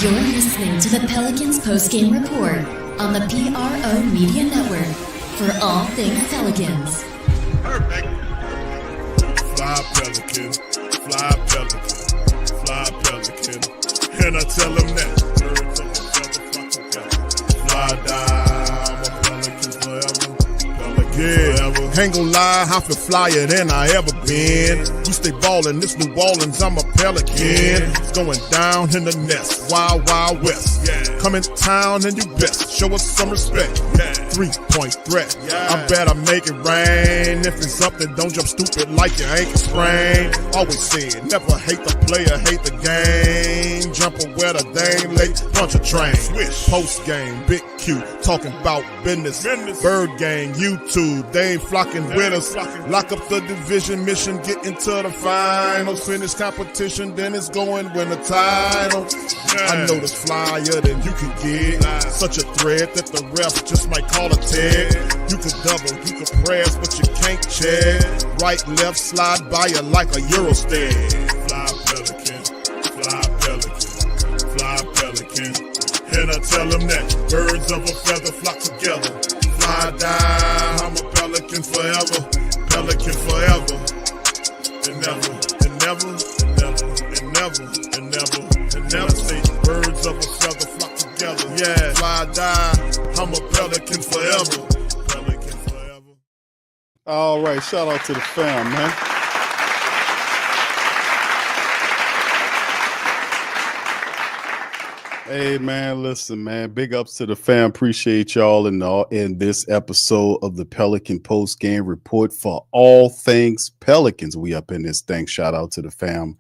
You're listening to the Pelicans Postgame Report on the PRO Media Network for All Things Pelicans. Perfect. Fly Pelican, fly Pelican, fly Pelican. And I tell them that. Fly down, my Pelicans forever. Yeah, ain't gon' lie, I feel flyer than I ever been. We stay ballin', this New Orleans, I'm a Pelican. It's going down in the nest, wild, wild west. Come in town and you best, show us some respect. 3-point threat, I better make it rain. If it's up, then don't jump stupid like your ankle sprain. Always said, never hate the player, hate the game. Jumper where the dame late, bunch of train. Post game, big Q, talking about business. Bird gang, YouTube, they ain't flocking with us. Lock up the division mission, get into the finals. Finish competition, then it's going win the title. I know this flyer than you can get. Such a threat that the ref just might call a tag. You could double, you could press, but you can't check. Right, left, slide by you like a Eurostep. Fly Pelican, fly Pelican, fly Pelican. And I tell them that birds of a feather flock together. Fly down, I'm a Pelican forever, Pelican forever. And never, and never, and never, and never, and never, and never say birds of a feather flock together. Yeah, fly down, I'm a Pelican forever, Pelican forever. All right, shout out to the fam, man. Hey, man, listen, man, big ups to the fam. Appreciate y'all in this episode of the Pelican Postgame Report for All Things Pelicans. We up in this thing. Shout out to the fam.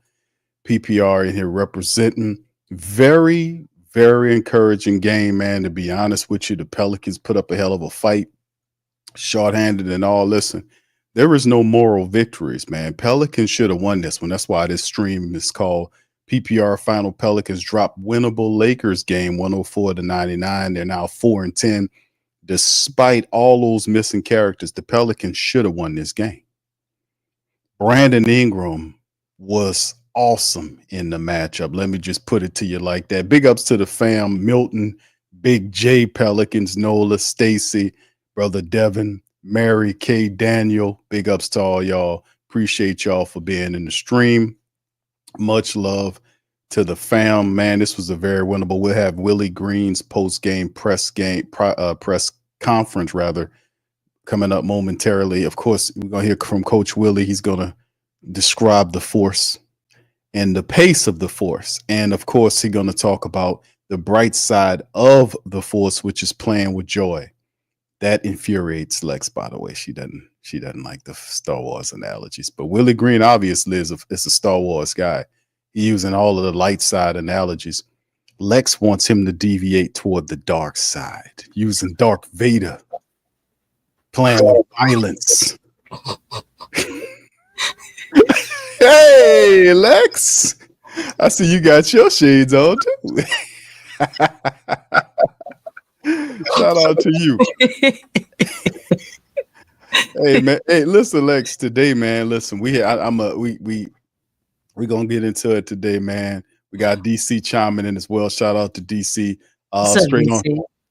PPR in here representing. Very, very encouraging game, man. To be honest with you, the Pelicans put up a hell of a fight. Shorthanded and all. Listen, there is no moral victories, man. Pelicans should have won this one. That's why this stream is called PPR Final Pelicans Drop Winnable Lakers Game 104-99. They're now 4-10. Despite all those missing characters, the Pelicans should have won this game. Brandon Ingram was awesome in the matchup. Let me just put it to you like that. Big ups to the fam, Milton, Big J Pelicans, Nola, Stacy, Brother Devin, Mary, K, Daniel. Big ups to all y'all. Appreciate y'all for being in the stream. Much love to the fam, man. This was a very winnable. We'll have Willie Green's post-game press conference coming up momentarily. Of course, we're gonna hear from Coach Willie. He's gonna describe the force and the pace of the force, and of course, he's gonna talk about the bright side of the force, which is playing with joy. That infuriates Lex, by the way. She doesn't like the Star Wars analogies. But Willie Green obviously is a Star Wars guy. He's using all of the light side analogies. Lex wants him to deviate toward the dark side, using Darth Vader, playing with violence. Hey, Lex. I see you got your shades on, too. Shout out to you. Hey man, hey, listen, Lex. Today, man, listen. We gonna get into it today, man. We got DC chiming in as well. Shout out to DC.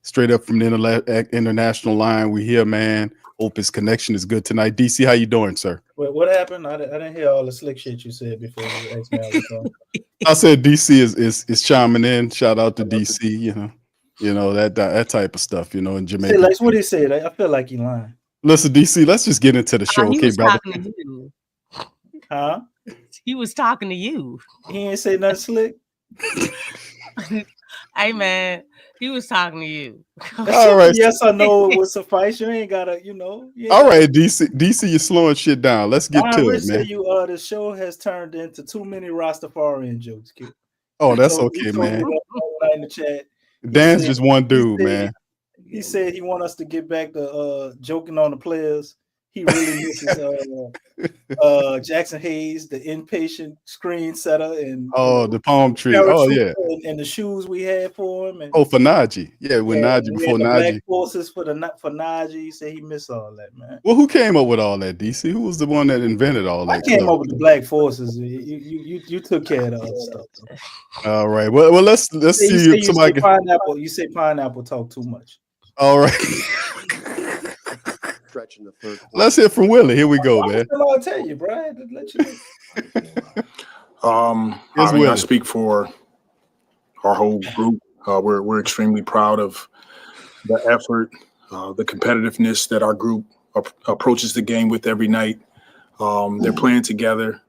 Straight up from the international line. We here, man. Hope his connection is good tonight. DC, how you doing, sir? Wait, what happened? I didn't hear all the slick shit you said before you asked me how was on. I said DC is chiming in. Shout out to DC. You know that type of stuff. You know, in Jamaica. Hey, Lex, what he said? I feel like he lying. Listen, DC, let's just get into the show, okay, brother? Talking to you. Huh? He was talking to you. He ain't say nothing slick. Hey, man, he was talking to you. All right. Yes or no would suffice. You ain't gotta, All right, DC, you're slowing shit down. Let's get to it, man. The show has turned into too many Rastafarian jokes, kid. Oh, that's okay, man. In the chat. Dan's just one dude, man. He said he want us to get back to joking on the players. He really misses Jackson Hayes, the inpatient screen setter, and the palm tree. paratrooper Yeah. and the shoes we had for him. And For Najee. Yeah, when Najee, we had before the Najee. black forces for Najee. He said he missed all that, man. Well, who came up with all that, DC? Who was the one that invented all that? I came up with the black forces. You took care of the other stuff. All right. Well, let's see. Somebody. You say pineapple talk too much. All right. Stretch in the third quarter. Let's hear from Willie. Here we go, man. I'll tell you, bro. I had to let you know. I speak for our whole group. We're extremely proud of the effort, the competitiveness that our group approaches the game with every night. They're playing together.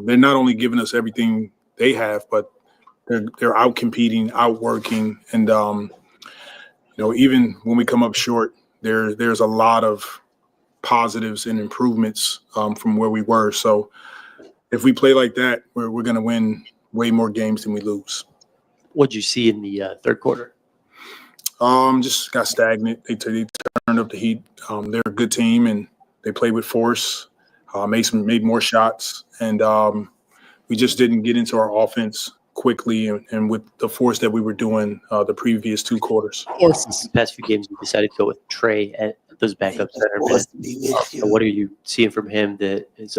They're not only giving us everything they have, but they're out competing, outworking, and even when we come up short, there's a lot of positives and improvements from where we were. So if we play like that, we're going to win way more games than we lose. What'd you see in the third quarter? Just got stagnant. They turned up the heat. They're a good team, and they played with force, made more shots, and we just didn't get into our offense quickly and with the force that we were doing the previous two quarters. The past few games, you decided to go with Trey at those backup center. What are you seeing from him that is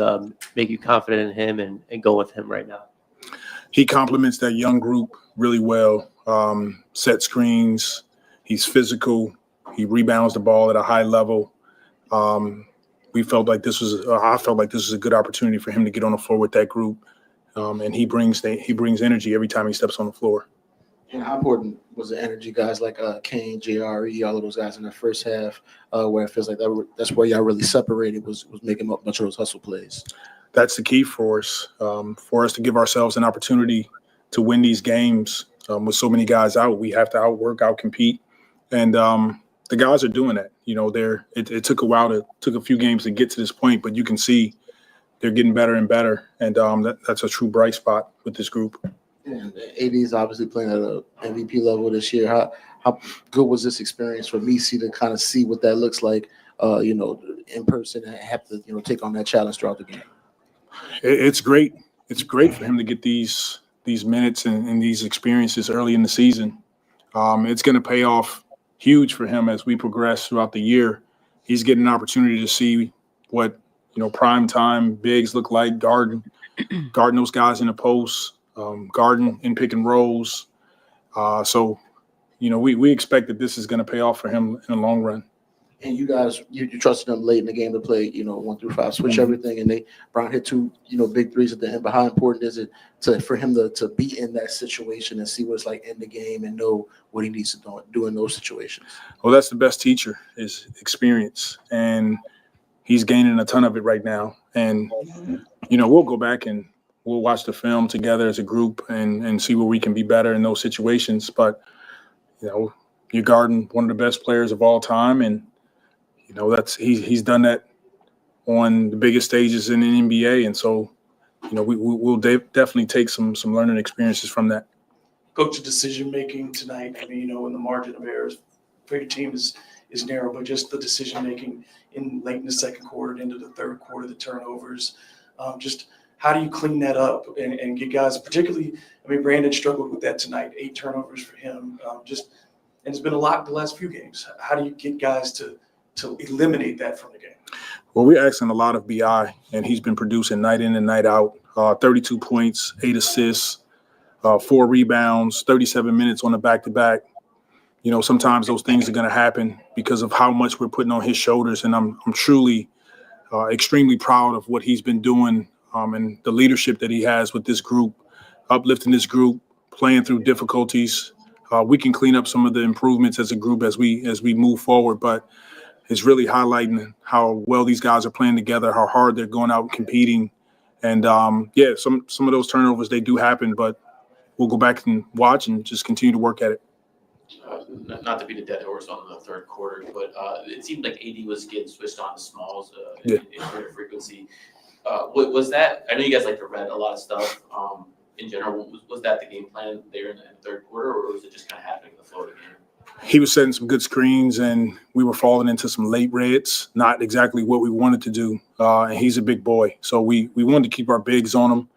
make you confident in him and go with him right now? He complements that young group really well. Set screens. He's physical. He rebounds the ball at a high level. I felt like this was a good opportunity for him to get on the floor with that group. And he brings energy every time he steps on the floor. And how important was the energy guys like Kane, JRE, all of those guys in the first half, where it feels like that's where y'all really separated was making a bunch of those hustle plays? That's the key for us to give ourselves an opportunity to win these games. With so many guys out, we have to outwork, outcompete, and the guys are doing that. It took a while, took a few games to get to this point, but you can see they're getting better and better, and that's a true bright spot with this group. And AD is obviously playing at an MVP level this year. How good was this experience for Messi to kind of see what that looks like, in person and have to, take on that challenge throughout the game? It's great. It's great for him to get these minutes and these experiences early in the season. It's going to pay off huge for him as we progress throughout the year. He's getting an opportunity to see what prime time bigs look like, guarding those guys in the post, guarding in pick and rolls. So we expect that this is going to pay off for him in the long run. And you guys, you trusted them late in the game to play, 1 through 5, switch everything, and Brown hit 2, big threes at the end. But how important is it for him to be in that situation and see what it's like in the game and know what he needs to do in those situations? Well, that's the best teacher is experience, and he's gaining a ton of it right now. And we'll go back and we'll watch the film together as a group and see where we can be better in those situations. But you're guarding one of the best players of all time, and he's done that on the biggest stages in the NBA, and so we'll definitely take some learning experiences from that. Coach, decision making tonight. I mean, when the margin of errors for your team is narrow, but just the decision making in late in the second quarter and into the third quarter, the turnovers. Just how do you clean that up and get guys, particularly? I mean, Brandon struggled with that tonight. 8 turnovers for him. And it's been a lot the last few games. How do you get guys to eliminate that from the game? Well, we're asking a lot of BI, and he's been producing night in and night out. 32 points, 8 assists, 4 rebounds, 37 minutes on the back-to-back. Sometimes those things are going to happen because of how much we're putting on his shoulders, and I'm truly extremely proud of what he's been doing and the leadership that he has with this group, uplifting this group, playing through difficulties. We can clean up some of the improvements as a group as we move forward, but it's really highlighting how well these guys are playing together, how hard they're going out and competing. And, some of those turnovers, they do happen, but we'll go back and watch and just continue to work at it. Not to beat a dead horse on the third quarter, but it seemed like AD was getting switched on to smalls in greater frequency. Was that – I know you guys like to read a lot of stuff in general. Was that the game plan there in the third quarter, or was it just kind of happening in the flow of the game? he was setting some good screens, and we were falling into some late reds, not exactly what we wanted to do. And he's a big boy, so we wanted to keep our bigs on him.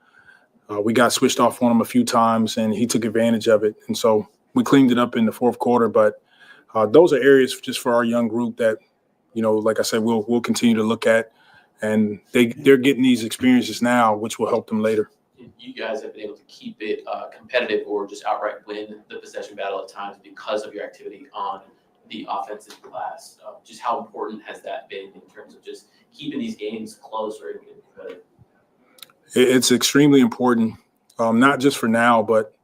We got switched off on him a few times, and he took advantage of it. And so we cleaned it up in the fourth quarter. But those are areas just for our young group that, like I said, we'll continue to look at. And they're getting these experiences now, which will help them later. You guys have been able to keep it competitive or just outright win the possession battle at times because of your activity on the offensive glass. Just how important has that been in terms of just keeping these games close or even competitive? It's extremely important, not just for now, but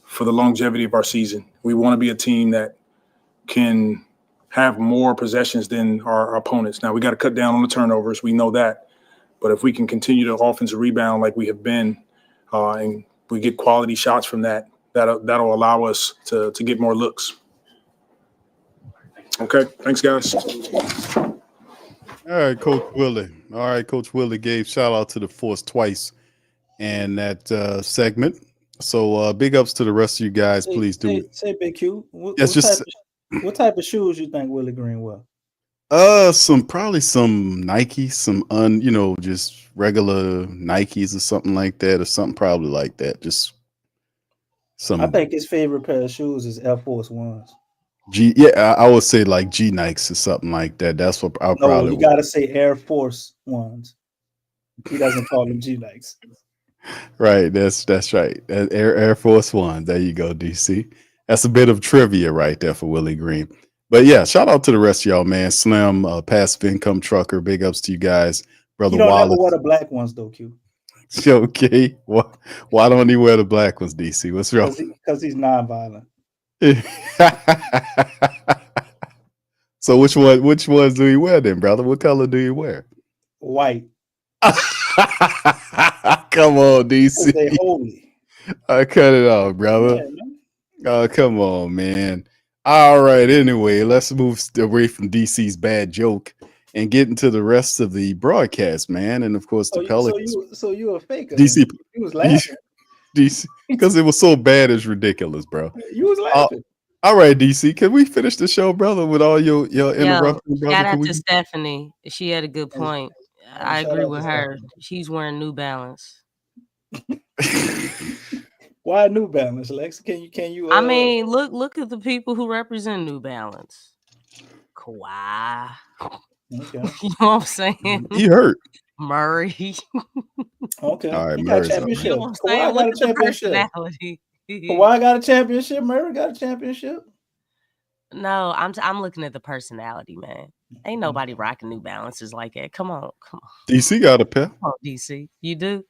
for the longevity of our season. We want to be a team that can have more possessions than our opponents. Now, we got to cut down on the turnovers. We know that. But if we can continue to offensive rebound like we have been, and we get quality shots from that'll allow us to get more looks. Okay, thanks, guys. All right, Coach Willie. All right, Coach Willie gave shout out to the Force twice in that segment. So big ups to the rest of you guys. Please do. Say Big Q. What type of shoes you think Willie Green wear? Probably some Nike, just regular Nikes or something like that, or something probably like that. Just some. I think his favorite pair of shoes is Air Force Ones. I would say like G Nikes or something like that. That's what I'll probably. You gotta say Air Force Ones. He doesn't call them G Nikes. Right, that's right. Air Force One. There you go, DC. That's a bit of trivia right there for Willie Green. But yeah, shout out to the rest of y'all, man. Slim, passive income trucker. Big ups to you guys, brother. You don't Wallace. ever wear the black ones though, Q. Okay, why don't he wear the black ones, DC? What's wrong? Because he's nonviolent. So which ones do you wear then, brother? What color do you wear? White. Come on, DC. They holy. Cut it off, brother. Oh, come on, man. All right. Anyway, let's move away from DC's bad joke and get into the rest of the broadcast, man. And of course, the Pelicans. So you a faker? DC. You was laughing. DC, because it was so bad, it's ridiculous, bro. You was laughing. All right, DC. Can we finish the show, brother, with all your interruptions, brother? Shout out to Stephanie. She had a good point. I agree with her. She's wearing New Balance. Why New Balance, Lex? Can you? I mean, look at the people who represent New Balance. Kawhi. Okay. You know what I'm saying? He hurt. Murray. Okay. All right, he Murray's got a championship. You know what I'm saying? Look at the personality. Kawhi got a championship. Murray got a championship. No, I'm looking at the personality, man. Ain't nobody rocking New Balances like that. Come on. DC got a pair. Come on, DC. You do?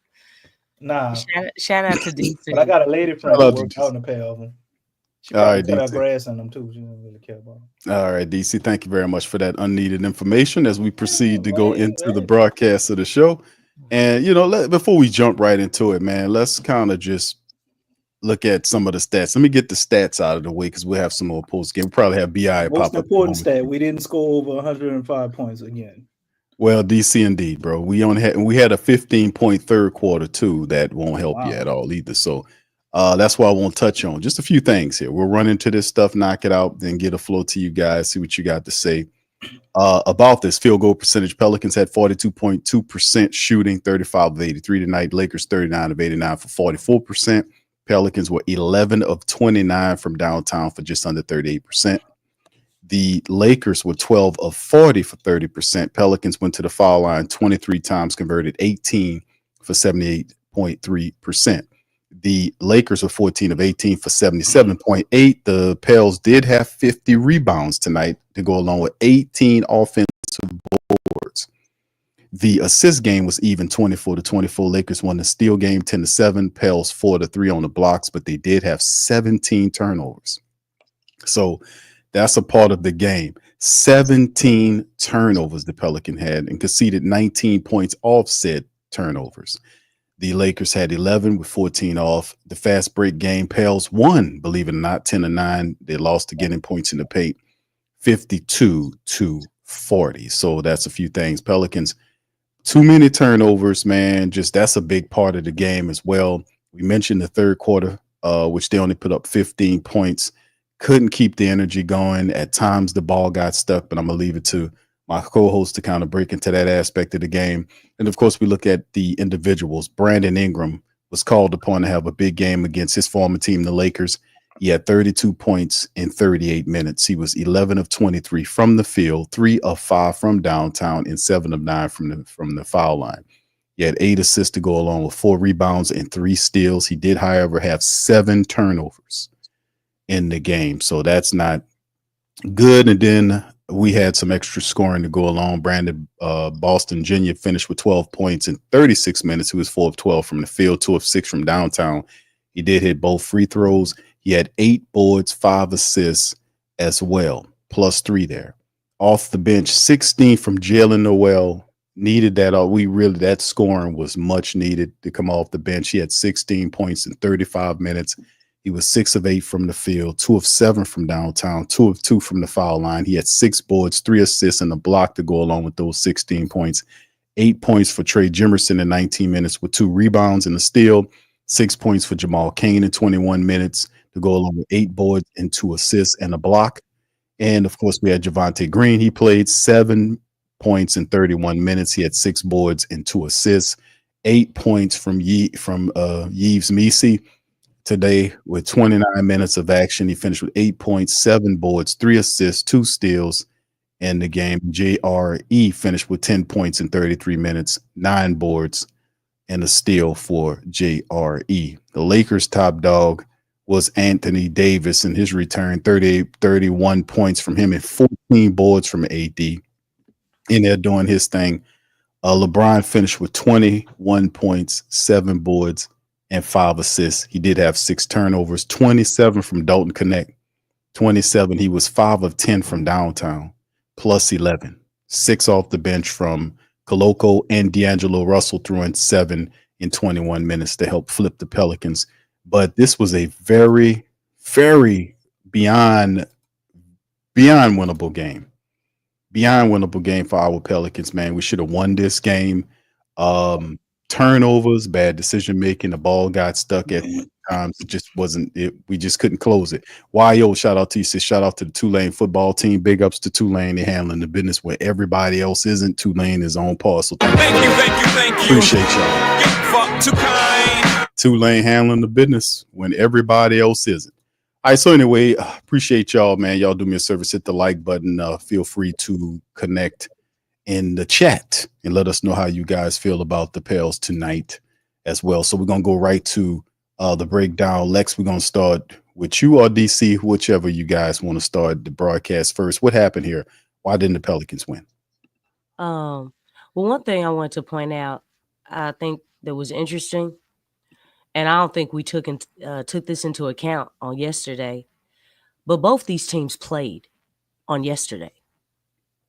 Nah. Shout out to DC. But I got a lady friend who worked out in a pair of them. She all right, put her DC. grass in them too. She doesn't really care about them. All right, DC. Thank you very much for that unneeded information as we proceed to go into the broadcast of the show. And before we jump right into it, man, let's kind of just look at some of the stats. Let me get the stats out of the way because we'll have some more post game. We'll probably have BI Most pop up. important stat: we didn't score over 105 points again. Well, DC indeed, bro. We had a 15-point third quarter too. That won't help you at all either. So that's why I won't touch on just a few things here. We'll run into this stuff, knock it out, then get a flow to you guys. See what you got to say about this field goal percentage. Pelicans had 42.2% shooting, 35 of 83 tonight. Lakers 39 of 89 for 44%. Pelicans were 11 of 29 from downtown for just under 38%. The Lakers were 12 of 40 for 30%. Pelicans went to the foul line 23 times, converted 18 for 78.3%. The Lakers were 14 of 18 for 77.8. The Pels did have 50 rebounds tonight to go along with 18 offensive boards. The assist game was even 24-24. Lakers won the steal game 10-7. Pels 4-3 on the blocks, but they did have 17 turnovers. So that's a part of the game. 17 turnovers the Pelican had and conceded 19 points off said turnovers. The Lakers had 11 with 14 off. The fast break game, Pels won, believe it or not, 10-9. They lost again in points in the paint, 52-40. So that's a few things. Pelicans, too many turnovers, man. Just that's a big part of the game as well. We mentioned the third quarter, which they only put up 15 points. couldn't keep the energy going. At times the ball got stuck, but I'm gonna leave it to my co-host to kind of break into that aspect of the game. And of course, we look at the individuals. Brandon Ingram was called upon to have a big game against his former team, the Lakers. He had 32 points in 38 minutes. He was 11 of 23 from the field, 3 of 5 from downtown, and 7 of 9 from the foul line. He had 8 assists to go along with 4 rebounds and 3 steals. He did, however, have 7 turnovers in the game, so that's not good. And then we had some extra scoring to go along. Brandon Boston Jr. finished with 12 points in 36 minutes. He was 4 of 12 from the field, 2 of 6 from downtown. He did hit both free throws. He had 8 boards, 5 assists as well, plus 3 there. Off the bench, 16 from Jalen Noel. Needed that. That scoring was much needed to come off the bench. He had 16 points in 35 minutes. He was 6 of 8 from the field, 2 of 7 from downtown, 2 of 2 from the foul line. He had 6 boards, 3 assists, and a block to go along with those 16 points. 8 points for Trey Jimerson in 19 minutes with 2 rebounds and a steal. 6 points for Jamal Cain in 21 minutes to go along with 8 boards and 2 assists and a block. And of course, we had Javonte Green. He played 7 points in 31 minutes. He had 6 boards and 2 assists. 8 points from Yves Missi today with 29 minutes of action. He finished with 8 points, 7 boards, 3 assists, 2 steals in the game. JRE finished with 10 points in 33 minutes, 9 boards, and a steal for JRE. The Lakers' top dog was Anthony Davis in his return, 31 points from him and 14 boards from AD. In there doing his thing. LeBron finished with 21 points, 7 boards, and 5 assists. He did have 6 turnovers, 27 from Dalton Connect. 27. He was 5 of 10 from downtown, plus 11. 6 off the bench from Koloko, and D'Angelo Russell threw in 7 in 21 minutes to help flip the Pelicans. But this was a very, very beyond winnable game. Beyond winnable game for our Pelicans, man. We should have won this game. Turnovers, bad decision making. The ball got stuck at times. It just wasn't it. We just couldn't close it. YO, shout out to you. Shout out to the Tulane football team. Big ups to Tulane. They're handling the business where everybody else isn't. Tulane is on par. So thank you. Appreciate y'all. Tulane handling the business when everybody else isn't. All right, so anyway, appreciate y'all, man. Y'all do me a service, hit the like button. Feel free to connect in the chat and let us know how you guys feel about the Pels tonight as well. So we're going to go right to the breakdown. Lex, we're going to start with you or DC, whichever you guys want to start the broadcast first. What happened here? Why didn't the Pelicans win? Well, one thing I wanted to point out, I think that was interesting, and I don't think we took this into account on yesterday, but both these teams played on yesterday.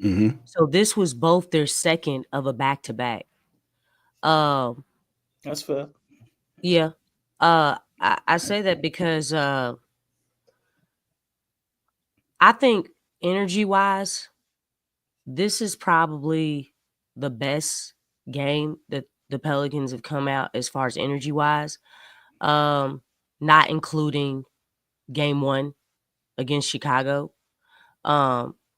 Mm-hmm. So this was both their second of a back-to-back. That's fair. Yeah. I say that because I think energy-wise, this is probably the best game that the Pelicans have come out as far as energy-wise, not including game 1 against Chicago.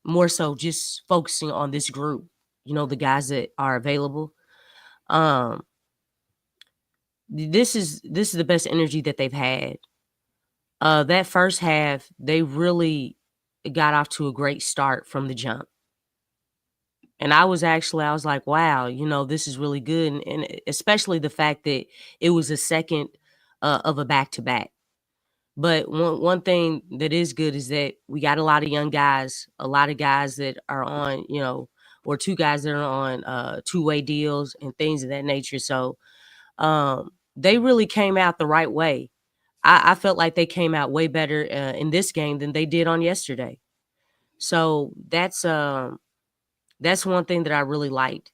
More so just focusing on this group, the guys that are available. This is the best energy that they've had. That first half, they really got off to a great start from the jump. And I was like, wow, this is really good. And especially the fact that it was a second of a back-to-back. But one thing that is good is that we got a lot of young guys, a lot of guys that are on, or 2 guys that are on two-way deals and things of that nature. So they really came out the right way. I felt like they came out way better in this game than they did on yesterday. So that's one thing that I really liked.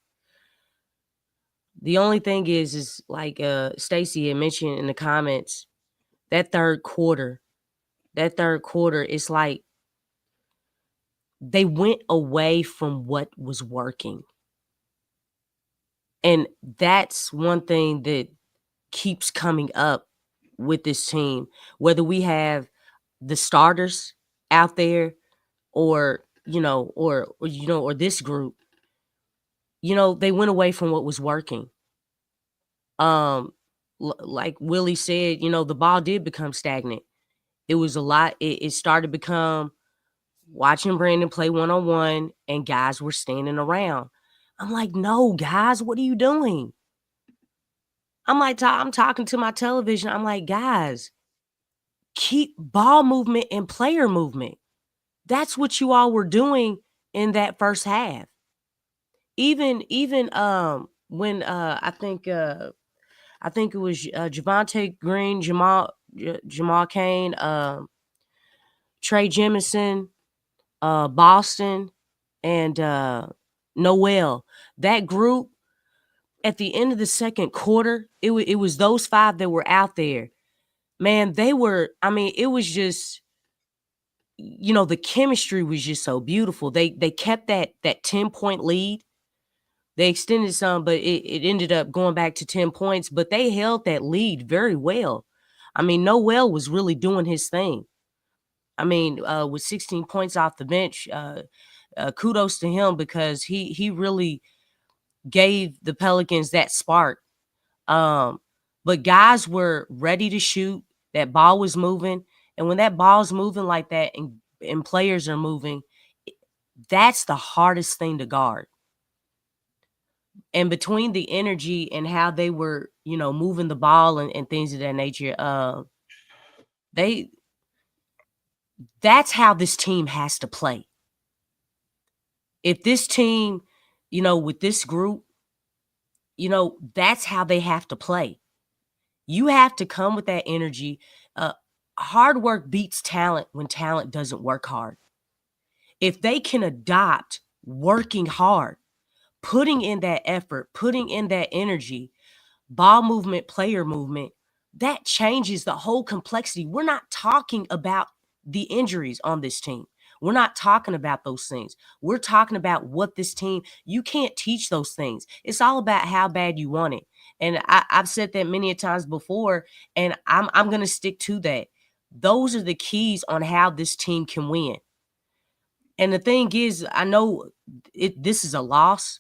The only thing is like Stacey had mentioned in the comments, that third quarter, it's like they went away from what was working. And that's one thing that keeps coming up with this team. Whether we have the starters out there, or or this group, they went away from what was working. Like Willie said, the ball did become stagnant. It was a lot. It started to become watching Brandon play one-on-one, and guys were standing around. I'm like, no, guys, what are you doing? I'm talking to my television. I'm like, guys, keep ball movement and player movement. That's what you all were doing in that first half. Even when I think it was Javonte Green, Jamal Cain, Trey Jemison, Boston, and Noel. That group at the end of the second quarter, it was those 5 that were out there. Man, they were. I mean, it was just, the chemistry was just so beautiful. They kept that 10-point lead. They extended some, but it ended up going back to 10 points. But they held that lead very well. I mean, Noel was really doing his thing. I mean, with 16 points off the bench, kudos to him, because he really gave the Pelicans that spark. But guys were ready to shoot. That ball was moving. And when that ball's moving like that, and players are moving, that's the hardest thing to guard. And between the energy and how they were, moving the ball and things of that nature, that's how this team has to play. If this team, with this group, that's how they have to play. You have to come with that energy. Hard work beats talent when talent doesn't work hard. If they can adopt working hard, putting in that effort, putting in that energy, ball movement, player movement, that changes the whole complexity. We're not talking about the injuries on this team. We're not talking about those things. We're talking about what this team, you can't teach those things. It's all about how bad you want it. And I've said that many a times before, and I'm going to stick to that. Those are the keys on how this team can win. And the thing is, I know this is a loss,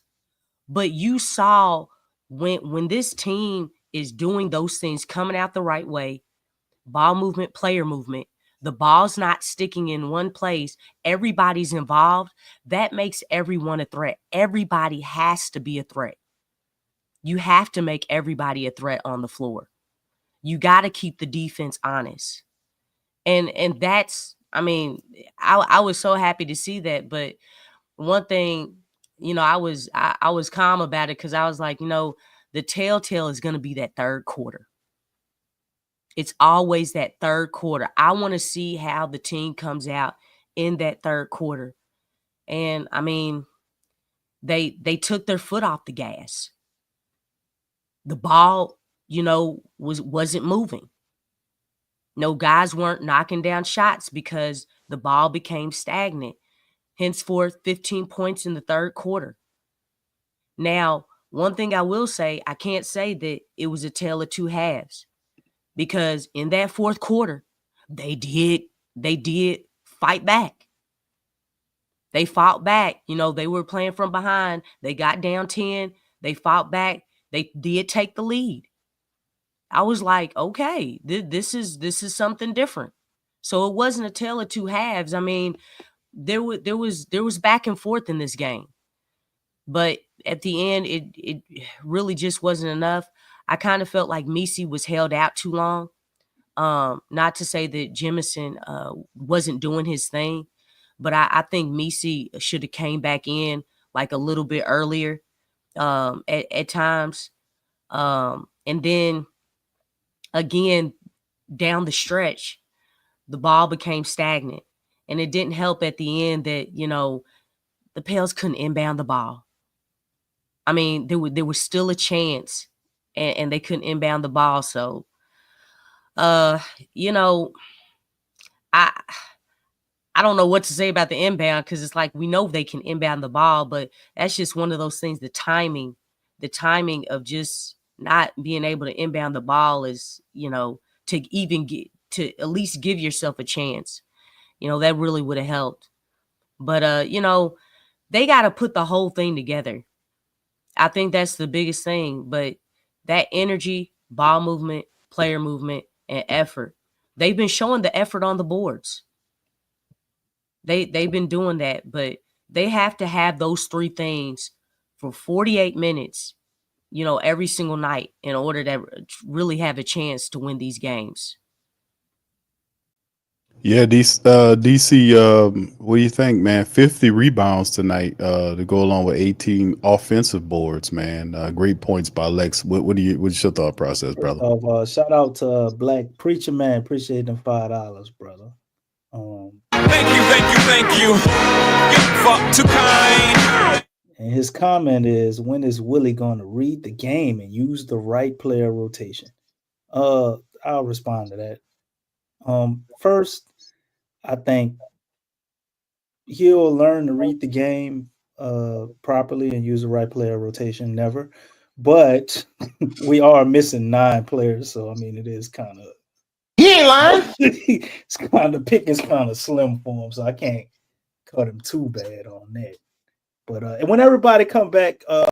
but you saw when this team is doing those things, coming out the right way, ball movement, player movement, the ball's not sticking in one place, everybody's involved, that makes everyone a threat. Everybody has to be a threat. You have to make everybody a threat on the floor. You got to keep the defense honest. And that's, I mean, I was so happy to see that. But one thing, I was calm about it, because I was like, the telltale is going to be that third quarter. It's always that third quarter. I want to see how the team comes out in that third quarter. And I mean, they took their foot off the gas. The ball, wasn't moving. No, guys weren't knocking down shots because the ball became stagnant. Henceforth, 15 points in the third quarter. Now, one thing I will say, I can't say that it was a tale of two halves, because in that fourth quarter, they did fight back. They fought back. They were playing from behind. They got down 10. They fought back. They did take the lead. I was like, okay, this is something different. So it wasn't a tale of two halves. I mean, there was back and forth in this game, but at the end, it really just wasn't enough. I kind of felt like Messi was held out too long. Not to say that Jemison wasn't doing his thing, but I think Messi should have came back in like a little bit earlier at times. And then again, down the stretch, the ball became stagnant. And it didn't help at the end that, the Pels couldn't inbound the ball. I mean, there was still a chance, and they couldn't inbound the ball. So, I don't know what to say about the inbound, because it's like we know they can inbound the ball, but that's just one of those things. The timing of just not being able to inbound the ball is, to even get to at least give yourself a chance. That really would have helped. But they got to put the whole thing together. I think that's the biggest thing. But that energy, ball movement, player movement, and effort. They've been showing the effort on the boards. They've been doing that, but they have to have those three things for 48 minutes, every single night in order to really have a chance to win these games. Yeah, DC, what do you think, man? 50 rebounds tonight to go along with 18 offensive boards, man. Great points by Lex. What's your thought process, brother? Shout out to Black Preacher Man. Appreciate them $5, brother. Thank you. You fuck too kind. And his comment is, when is Willie going to read the game and use the right player rotation? I'll respond to that. First, I think he'll learn to read the game properly and use the right player rotation. Never. But we are missing 9 players, so I mean it is kind of He ain't lying. it's kind of picking's kind of slim for him, so I can't cut him too bad on that. But and when everybody come back, I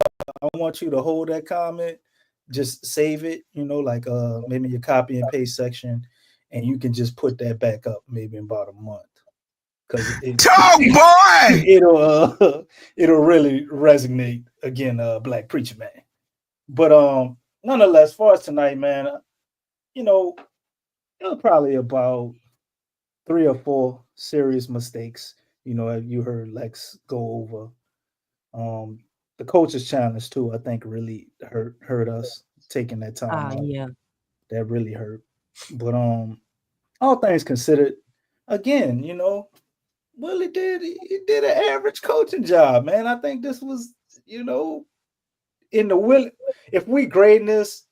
want you to hold that comment, just save it, like maybe your copy and paste section, and you can just put that back up maybe in about a month. Because it'll really resonate again, Black Preacher Man. But nonetheless, as far as tonight, man, it was probably about 3 or 4 serious mistakes. You heard Lex go over. The coach's challenge too, I think, really hurt us taking that time out. Yeah, that really hurt. But all things considered, again, Willie did an average coaching job, man. I think this was, in the Willie. If we grading this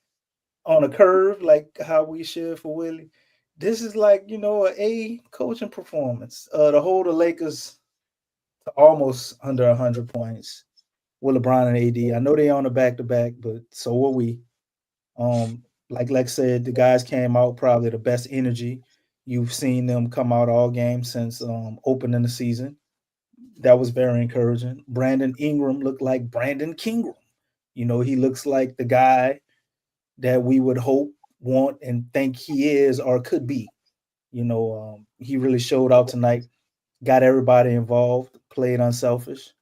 on a curve like how we should for Willie, this is like an A coaching performance. To hold the Lakers to almost under 100 points with LeBron and AD. I know they on a back-to-back, but so are we. Like Lex said, the guys came out probably the best energy. You've seen them come out all game since opening the season. That was very encouraging. Brandon Ingram looked like Brandon Kingram. He looks like the guy that we would hope, want, and think he is or could be. He really showed out tonight, got everybody involved, played unselfish.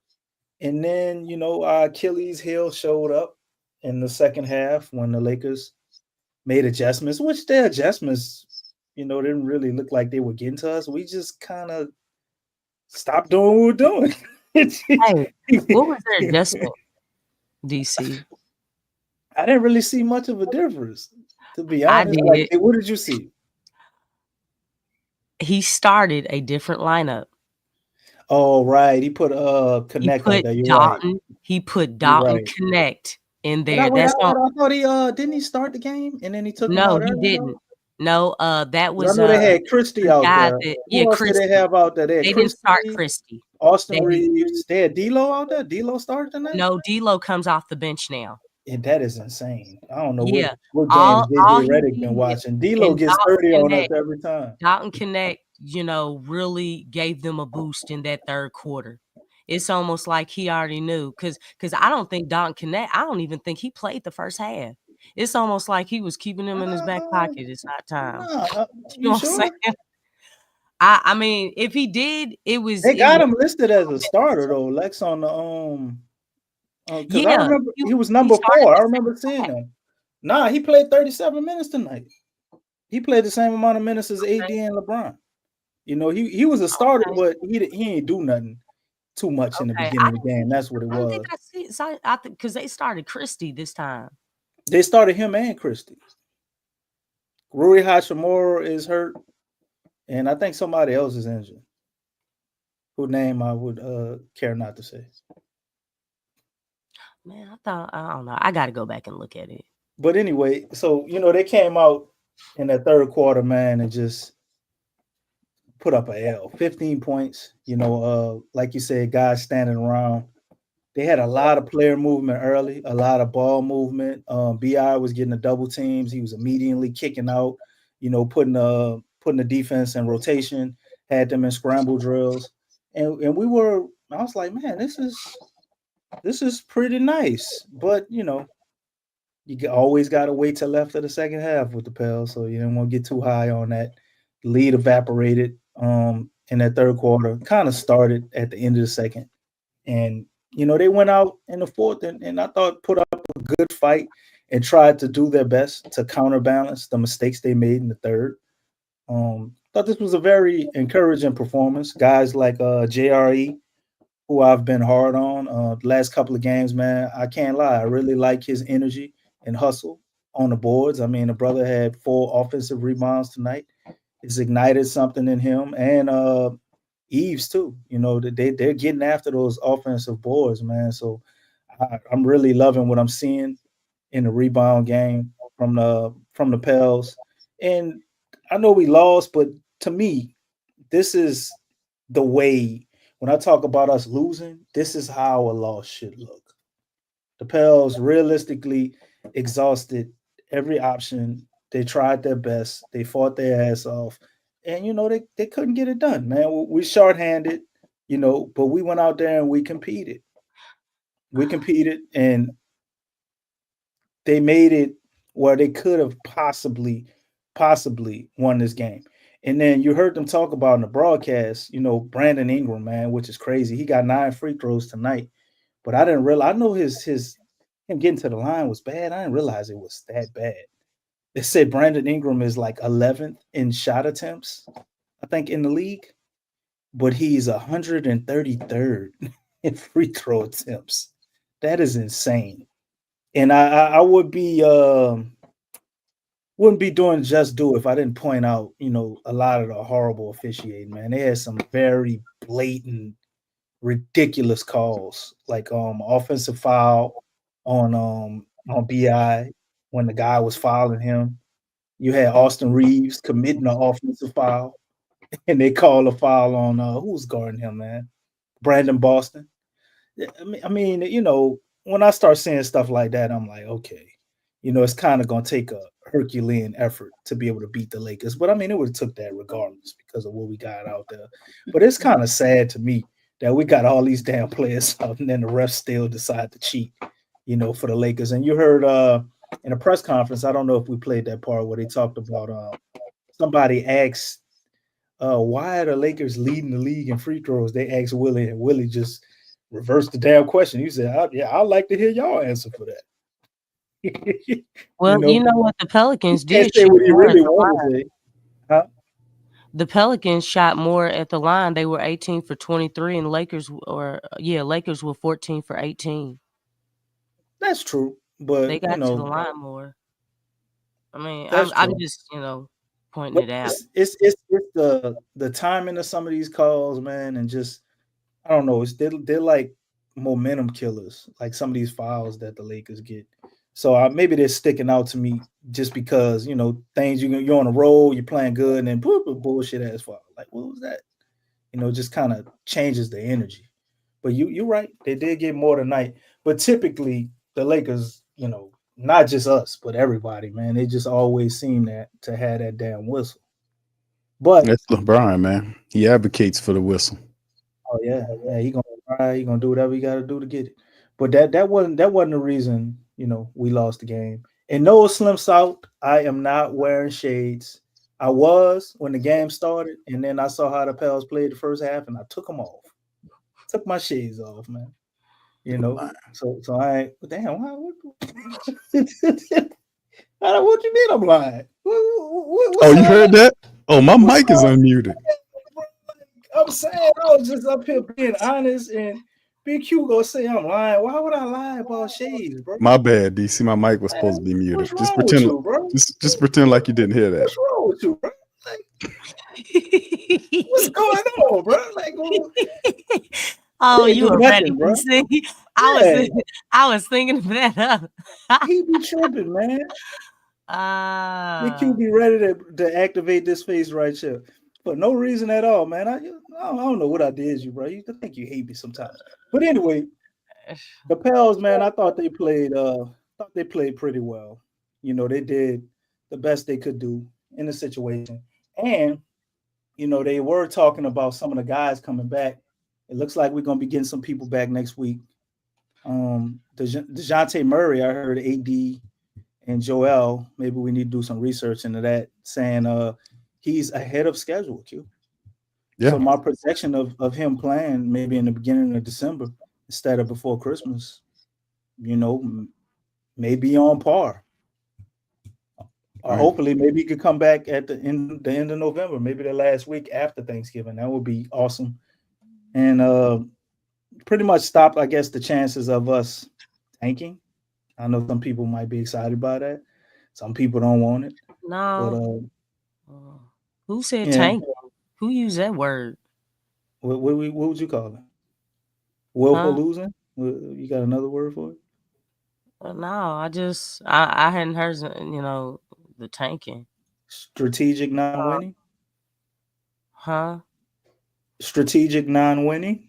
And then, our Achilles heel showed up in the second half when the Lakers made adjustments, which their adjustments, didn't really look like they were getting to us. We just kind of stopped doing what we were doing. Hey, what was their adjustment, DC? I didn't really see much of a difference, to be honest. What did you see? He started a different lineup. Oh, right. He put Connect out there. You're Dalton. right. He put Dalton right. Connect in there. I thought he didn't he start the game and then he took him out. No, he didn't. No, that was. I know they had Christie out there. Who else Christie. did they have out there? They didn't start Christie. Austin Reeves. They had D'Lo out there. D'Lo started tonight. No, D'Lo comes off the bench now. And that is insane. I don't know what all games JJ Redick been watching. D'Lo gets 30 on us every time. Dalton Connect, really gave them a boost in that third quarter. It's almost like he already knew because I don't think Dalton Connect. I don't even think he played the first half. It's almost like he was keeping him in his back pocket. It's not time. You know what I'm saying? I mean, if he did, it was. They got him listed as a starter though. Lex on the because I remember he was number 4. I remember seeing him. Nah, he played 37 minutes tonight. He played the same amount of minutes as AD and LeBron. He was a starter, but he ain't do nothing too much in the beginning of the game. That's what it was. I think because they started Christie this time. They started him and Christie. Rui Hachimura is hurt, and I think somebody else is injured. Whose name I would care not to say. Man, I don't know. I got to go back and look at it. But anyway, so they came out in that third quarter, man, and just put up a L. 15 points. Like you said, guys standing around. They had a lot of player movement early, a lot of ball movement. BI was getting the double teams. He was immediately kicking out, putting the defense in rotation. had them in scramble drills, and I was like, man, this is pretty nice. But you always got to wait till after the second half with the Pels, so you don't want to get too high on that. The lead evaporated in that third quarter, kind of started at the end of the second. And, they went out in the fourth and I thought put up a good fight and tried to do their best to counterbalance the mistakes they made in the third. Thought this was a very encouraging performance. Guys like JRE, who I've been hard on the last couple of games, man, I can't lie. I really like his energy and hustle on the boards. I mean, the brother had 4 offensive rebounds tonight. It's ignited something in him. And Eves too. They're getting after those offensive boards, man. So I'm really loving what I'm seeing in the rebound game from the Pels. And I know we lost, but to me, this is the way. When I talk about us losing, this is how a loss should look. The Pels realistically exhausted every option. They tried their best. They fought their ass off. And, they couldn't get it done, man. We shorthanded, but we went out there and we competed. And they made it where they could have possibly won this game. And then you heard them talk about in the broadcast, Brandon Ingram, man, which is crazy. He got 9 free throws tonight, but I didn't realize. I know him getting to the line was bad. I didn't realize it was that bad. They said Brandon Ingram is like 11th in shot attempts, I think, in the league, but he's 133rd in free throw attempts. That is insane. And I would be wouldn't be doing Just Do if I didn't point out, a lot of the horrible officiating, man. They had some very blatant, ridiculous calls, like offensive foul on BI when the guy was fouling him. You had Austin Reeves committing an offensive foul, and they called a foul on who was guarding him, man? Brandon Boston. I mean, when I start seeing stuff like that, I'm like, okay, it's kind of going to take a Herculean effort to be able to beat the Lakers. But I mean, it would have took that regardless because of what we got out there. But it's kind of sad to me that we got all these damn players out and then the refs still decide to cheat, for the Lakers. And you heard in a press conference, I don't know if we played that part where they talked about somebody asked, why are the Lakers leading the league in free throws? They asked Willie, and Willie just reversed the damn question. He said, I'd like to hear y'all answer for that. Well, you know what the Pelicans did? Say what he really wanted. Huh? The Pelicans shot more at the line. They were 18 for 23, and Lakers were 14 for 18. That's true, but they got to the line more. I mean, I'm just pointing it out. It's the timing of some of these calls, man, and just I don't know. They're like momentum killers, like some of these fouls that the Lakers get. So maybe they're sticking out to me just because things you're on a roll, you're playing good, and then bullshit ass foul. Like what was that? Just kind of changes the energy. But you're right, they did get more tonight. But typically the Lakers, not just us, but everybody, man, they just always seem to have that damn whistle. But that's LeBron, man. He advocates for the whistle. Oh yeah, he gonna do whatever he got to do to get it. But that wasn't the reason we lost the game. And no, Slim South, I am not wearing shades. I was when the game started, and then I saw how the Pels played the first half, and I took them off. Took my shades off, man. So I damn. What you mean I'm lying? You heard that? Oh, my mic is unmuted. I'm saying I was just up here being honest, and BQ gonna say I'm lying. Why would I lie about shades, bro? My bad, DC. My mic was supposed to be muted. Just pretend like you didn't hear that. What's wrong with you, bro? What's going on, bro? Oh, you were ready, bro. See, I was thinking of that up. He be tripping, man. BQ be ready to activate this face right here. For no reason at all, man. I don't know what I did you, bro. I think you hate me sometimes. But anyway, the Pels, man, I thought they played pretty well. They did the best they could do in the situation. And they were talking about some of the guys coming back. It looks like we're gonna be getting some people back next week. DeJounte Murray, I heard AD and Joel. Maybe we need to do some research into that, saying he's ahead of schedule, Q. Yeah. So my projection of him playing maybe in the beginning of December instead of before Christmas, maybe on par. Or Right. hopefully maybe he could come back at the end of November, maybe the last week after Thanksgiving. That would be awesome. And pretty much stop, I guess, the chances of us tanking. I know some people might be excited by that. Some people don't want it. No. But who said yeah. tank? Who used that word? What would you call it? Willful Huh? losing? You got another word for it? No, I hadn't heard, the tanking. Strategic non-winning? Huh? Strategic non-winning?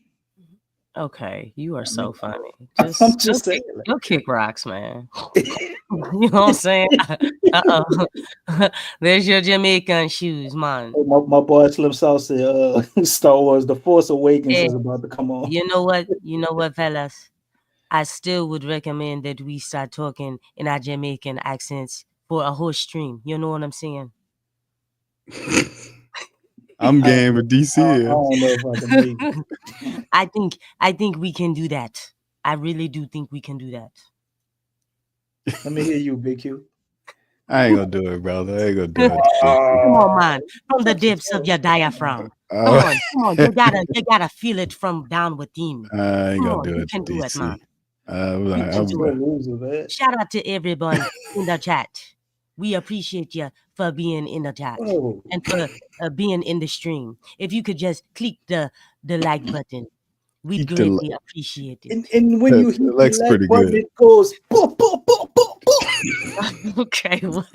Okay, you are so funny. I'm just saying. Go kick rocks, man. You know what I'm saying? There's your Jamaican shoes, man. My boy Slim South said Star Wars The Force Awakens is about to come on. You know what, fellas? I still would recommend that we start talking in our Jamaican accents for a whole stream. You know what I'm saying? I'm game with DC. I don't know if I can make it. I think we can do that. I really do think we can do that. Let me hear you, Big Q. I ain't gonna do it, brother. I ain't gonna do it. Come on, man. From the depths of your diaphragm. Come on. You gotta feel it from down within. I ain't gonna do it. You can do it, man. Shout out to everyone in the chat. We appreciate you for being in the chat and for being in the stream. If you could just click the like button, we'd greatly appreciate it. And when you hit the like button, good. it goes boom, boom, boom, boom, boom. Okay, what?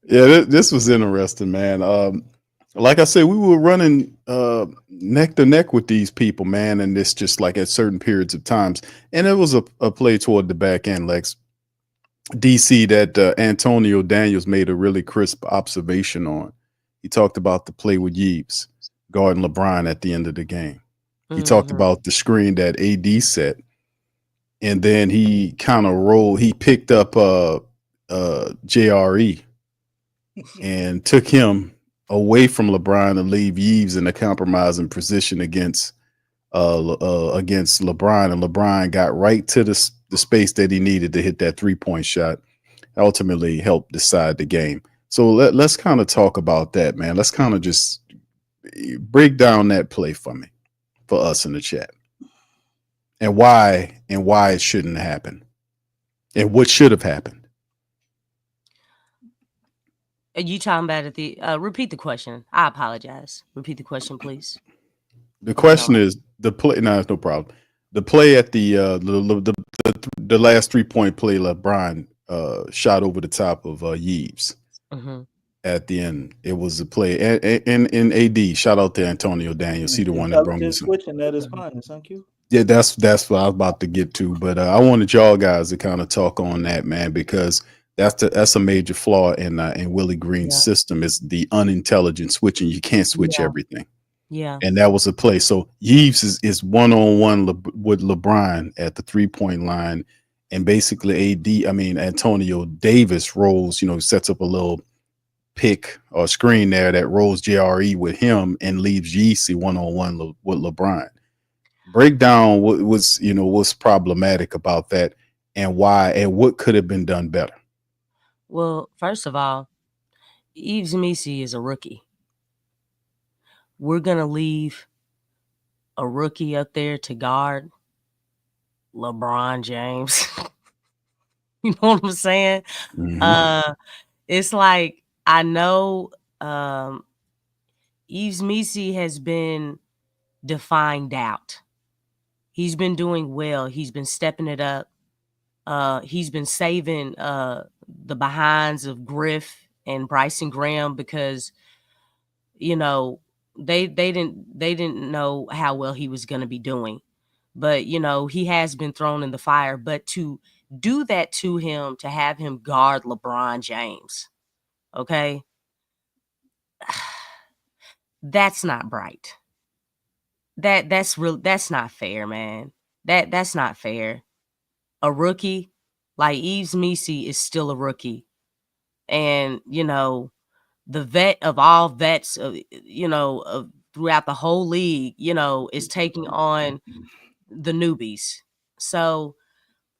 Yeah, this was interesting, man. Like I said, we were running neck to neck with these people, man, and it's just like at certain periods of times. And it was a play toward the back end, Lex. DC that Antonio Daniels made a really crisp observation on. He talked about the play with Yeeves guarding LeBron at the end of the game. He talked about the screen that AD set, and then he kind of he picked up JRE and took him away from LeBron and leave Yeeves in a compromising position against LeBron, and LeBron got right to the space that he needed to hit that 3-point shot. Ultimately helped decide the game. So let's kind of talk about that, man. Let's kind of just break down that play for me, for us in the chat, and why it shouldn't happen, and what should have happened. Are you talking about at the repeat the question? I apologize. Repeat the question, please. The question is the play. No, it's no problem. The play at the last 3-point play, LeBron shot over the top of Yeeves. At the end, it was a play. And AD, shout out to Antonio Daniels. He the one that brought us. Switching that is fine. Thank you. Yeah, that's what I was about to get to. But I wanted y'all guys to kind of talk on that, man, because that's a major flaw in Willie Green's system, is the unintelligent switching. You can't switch everything. Yeah. And that was a play. So Yeeves is one-on-one with LeBron at the 3-point line. And basically Antonio Davis rolls, sets up a little pick or screen there that rolls JRE with him and leaves Yeezy one-on-one with LeBron. Break down what's problematic about that and why and what could have been done better. Well, first of all, Yves Missi is a rookie. We're going to leave a rookie up there to guard LeBron James. You know what I'm saying? It's like, I know Yves Missi has been defying doubt. He's been doing well. He's been stepping it up. He's been saving the behinds of Griff and Bryson Graham because, they didn't know how well he was going to be doing. But, he has been thrown in the fire. But to do that to him, to have him guard LeBron James, Okay. That's not bright. That's not fair, man. That's not fair. A rookie like Yves Missi is still a rookie. And, the vet of all vets, throughout the whole league, is taking on the newbies. So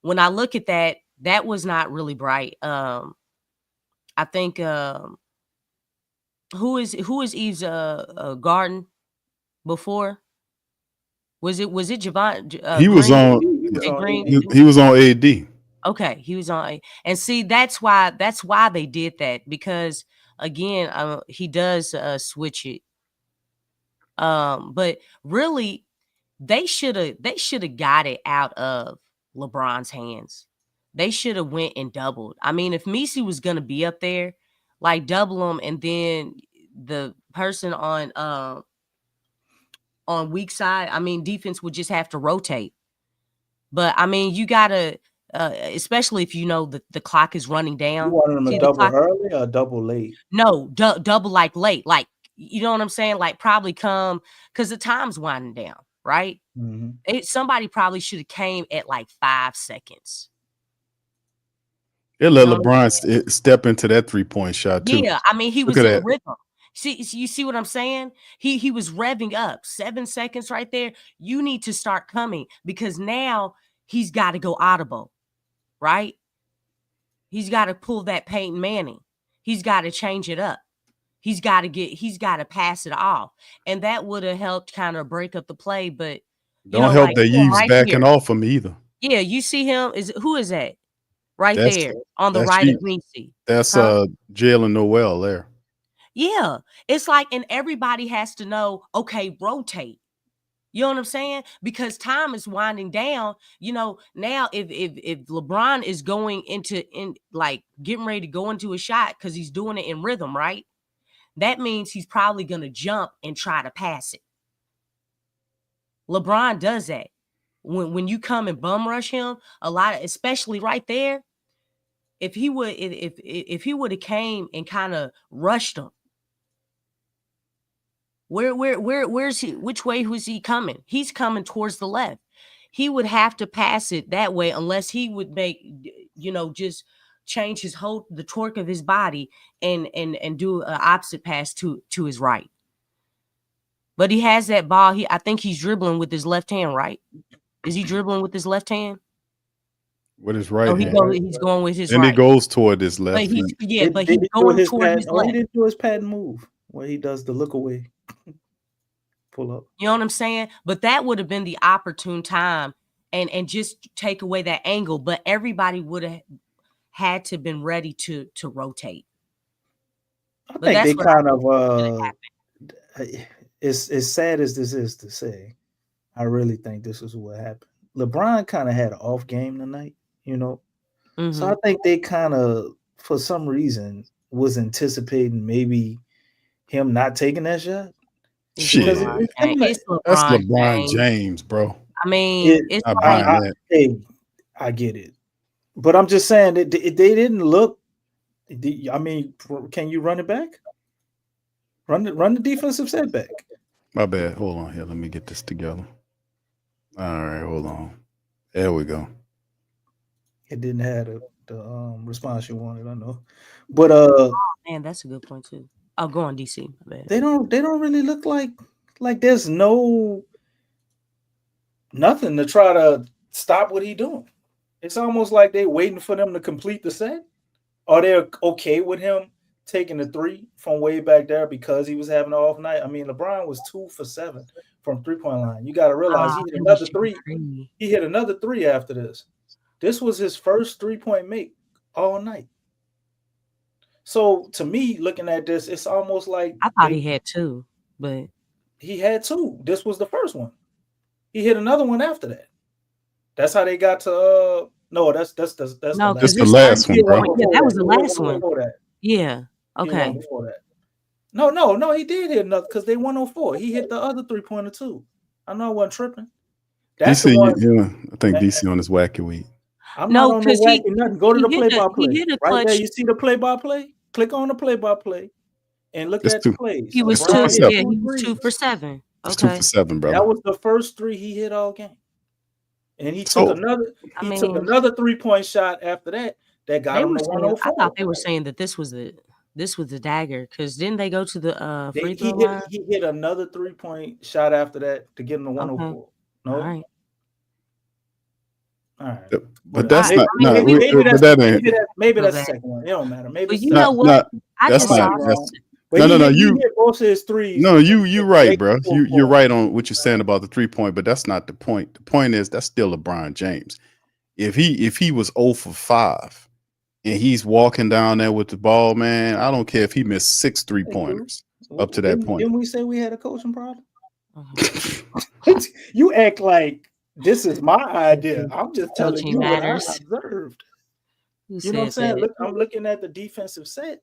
when I look at that, that was not really bright. I think who is Eve's Garden before? Was it Javon He was Green? on. He was on Green? He was on AD. Okay, he was on, and see that's why they did that, because again, he does switch it. But really, they should have got it out of LeBron's hands. They should have went and doubled. I mean, if Missi was gonna be up there, like double him, and then the person on weak side, I mean, defense would just have to rotate. But I mean, you gotta, especially if the clock is running You down. wanted him See a the double clock? early or a double late? No, double like late, like you know what I'm saying? Like probably come because the time's winding down, right? Mm-hmm. Somebody probably should have came at like 5 seconds. It let You know what I'm LeBron step into that 3-point shot too. Yeah, I mean, he Look was at in that. rhythm. See, you see what I'm saying? He was revving up 7 seconds right there. You need to start coming because now he's got to go audible, right? He's got to pull that Peyton Manning. He's got to change it up. He's got to pass it off. And that would have helped kind of break up the play. But Don't help like that Yves right backing here. off him either. Yeah, you see him. Who is that? Right That's there on the that's right of Yves. Missi. That's Huh? Jalen Noel there. Yeah. It's like, and everybody has to know, okay, rotate. You know what I'm saying? Because time is winding down. Now if LeBron is going in like getting ready to go into a shot because he's doing it in rhythm, right? That means he's probably gonna jump and try to pass it. LeBron does that. When you come and bum rush him, especially right there, if he would have came and kind of rushed him, where's he? Which way was he coming? He's coming towards the left. He would have to pass it that way unless he would make, just change the torque of his body and do an opposite pass to his right. But he has that ball. I think he's dribbling with his left hand, right? Is he dribbling with his left hand? With his right Oh, hand. he's going with his And right. he goes toward his But left. he's hand. but he's going toward his left. He didn't do his patent move where he does the look away. Pull up. You know what I'm saying? But that would have been the opportune time and just take away that angle. But everybody would have had to been ready to rotate. I think they kind of as sad as this is to say, I really think this is what happened. LeBron kind of had an off game tonight, Mm-hmm. So I think they kind of, for some reason, was anticipating maybe him not taking that shot. Shit. It's That's LeBron James, bro. I mean, it's like, I get it, but I'm just saying that they didn't look. I mean, can you run it back? Run the defensive setback. My bad. Hold on here. Let me get this together. All right, hold on. There we go. It didn't have the response you wanted, I know, but man, that's a good point too. Oh, go on, DC. My bad. They don't really look like there's nothing to try to stop what he's doing. It's almost like they're waiting for them to complete the set, or they're okay with him taking the three from way back there because he was having an off night. I mean, LeBron was 2 for 7 from 3-point line. You got to realize he hit another three. He hit another 3 after this. This was his first 3-point make all night. So to me, looking at this, it's almost like I thought he had 2, but he had 2. This was the first one. He hit another one after that. That's how they got to. No, that's the last one, bro. Yeah, that was the last one. Yeah. Okay. Before that. No, he did hit another because they 104. He hit the other 3-pointer too. I know I wasn't tripping. That's DC, the one. yeah, I think DC on his wacky week. I'm not on the wacky nothing. Go to the play-by-play. Right there, you see the play-by-play? click on the play-by-play and look It's at the two. plays. He was It's 2 two. for LeBron hit 7. Yeah, he was 2 threes. for 7. It's 2 Okay. for 7, brother. That was the first 3 he hit all game. And he So- took another. I He took mean- another 3-point shot after that. That got They him were to saying, I 104. thought they were saying that this was the dagger, because didn't they go to the free throw line? He hit another 3-point shot after that to get him to 104. No, All right. all right. But that's I not. mean, No, maybe but that ain't. maybe So that's the bad. second one. It don't matter. Maybe But it's you the know second what? I That's just not. saw That's, But no, he no, no. hit, You he hit most of his threes. No, you right, Make bro. it You're 4-4. right on what you're saying about the 3-point, but that's not the point. The point is that's still LeBron James. If he was 0 for 5 and he's walking down there with the ball, man, I don't care if he missed 6 3-pointers up to that point. Didn't we say we had a coaching problem? You act like this is my idea. I'm just telling Coaching you what I matters. observed. Who You know what I'm said saying? that? Look, I'm looking at the defensive set.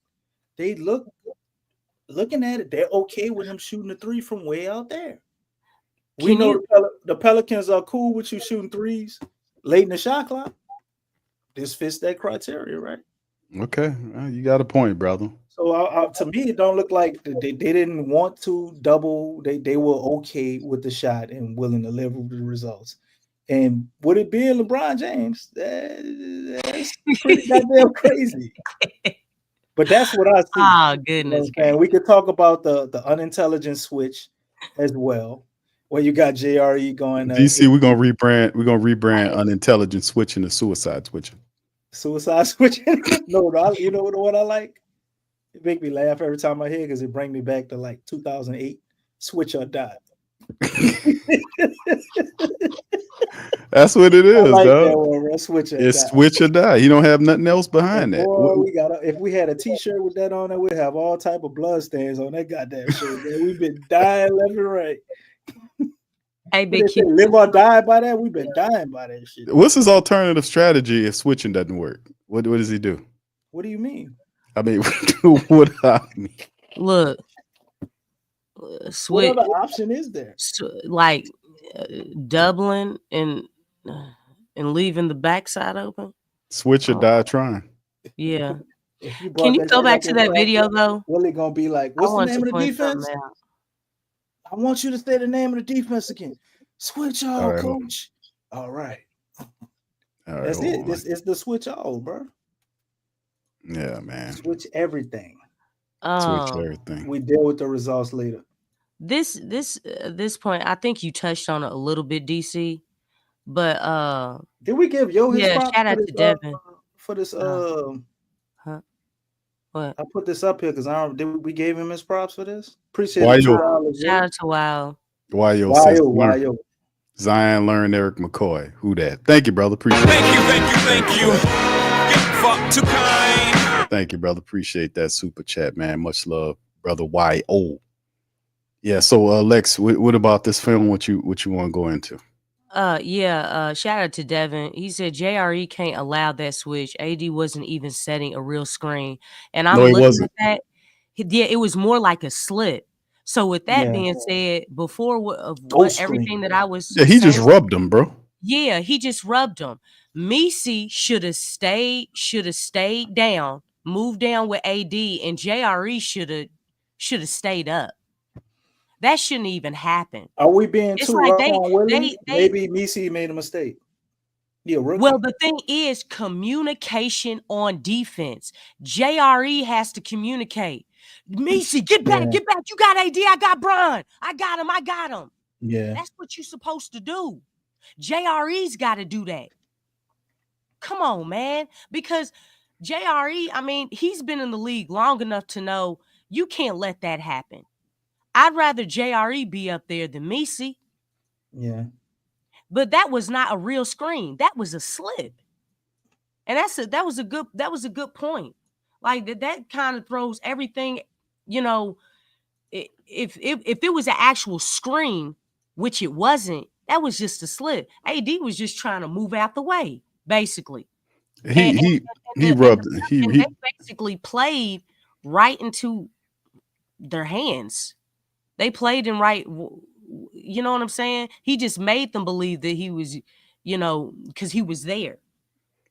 They looking at it. They're okay with him shooting the 3 from way out there. We Can know you- the Pelicans are cool with you shooting 3s late in the shot clock. This fits that criteria, right? Okay, you got a point, brother. So to me, it don't look like they didn't want to double. They were okay with the shot and willing to live with the results. And would it be LeBron James? That's pretty goddamn crazy. But that's what I see. Oh, You goodness. know, and we could talk about the unintelligent switch as well, where you got JRE going. DC, we're gonna rebrand unintelligent switching to suicide switching. Suicide switching. No, you know what I like? It make me laugh every time I hear because it bring me back to like 2008. Switch or die. That's what it is, like dog. that one, bro. Switch or It's die. switch or die. You don't have nothing else behind that. Boy, if we had a T-shirt with that on it, we'd have all type of blood stains on that goddamn shirt. Man. We've been dying left and right. Hey, Big They say live or die by that. We've been dying by that shit. What's his alternative strategy if switching doesn't work? What does he do? What do you mean? I mean, what I mean. Look, What switch other option is there? like doubling and leaving the backside open. Switch or die trying. Yeah. If Can brought you that go shit back up to in that practice, video though? Willie gonna be like, I "What's the want name to of the point defense? something out. I want you to say the name of the defense again. Switch all, All right, hold on. coach. All right, All right, that's hold it. on. This is the switch all, bro. Yeah, man. Switch everything. Switch everything. We deal with the results later. This point, I think you touched on it a little bit, DC. But Did we give Yo his yeah, props shout for out this, to Devin. for this? What? I put this up here because we gave him his props for this? Appreciate Why it. yo? $2. Shout out to Wow. Why yo says Why learn. yo? Zion learn Eric McCoy. Who that? Thank you, brother. Appreciate it. Thank you. Get fucked too kind. Thank you, brother. Appreciate that super chat, man. Much love, brother. YO. Yeah. So, Lex, what about this film? What you want to go into? Shout out to Devin. He said JRE can't allow that switch. AD wasn't even setting a real screen. And I'm No, he looking wasn't. at that. Yeah, it was more like a slip. So with that Yeah. being said, before Ghost everything screen. that I was Yeah, he just saying, rubbed him, bro. yeah, he just rubbed him. Messi should have stayed down, moved down with AD, and JRE should have stayed up. That shouldn't even happen. Are we being It's too like rough on Willie? they Maybe Messi made a mistake. Yeah, rookie. well, the thing is communication on defense. JRE has to communicate. Messi, get back, Yeah. get back. You got AD, I got Bron. I got him. Yeah. That's what you're supposed to do. JRE's got to do that. Come on, man. Because JRE, I mean, he's been in the league long enough to know you can't let that happen. I'd rather JRE be up there than Messi. Yeah. But that was not a real screen. That was a slip. And that was a good point. Like that kind of throws everything, you know, if it was an actual screen, which it wasn't, that was just a slip. AD was just trying to move out the way, basically. He rubbed. And they basically played right into their hands. They played him right. You know what I'm saying? He just made them believe that he was, you know, because he was there.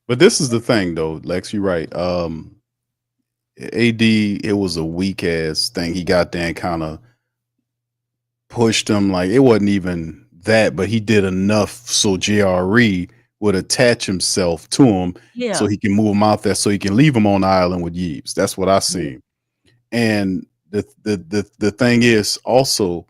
But this is the thing, though, Lex. You're right. AD, it was a weak ass thing. He got there and kind of pushed him. Like, it wasn't even that, but he did enough so JRE would attach himself to him so Yeah. he can move him out there so he can leave him on the island with Yeeves. That's what I seen. And the thing is also,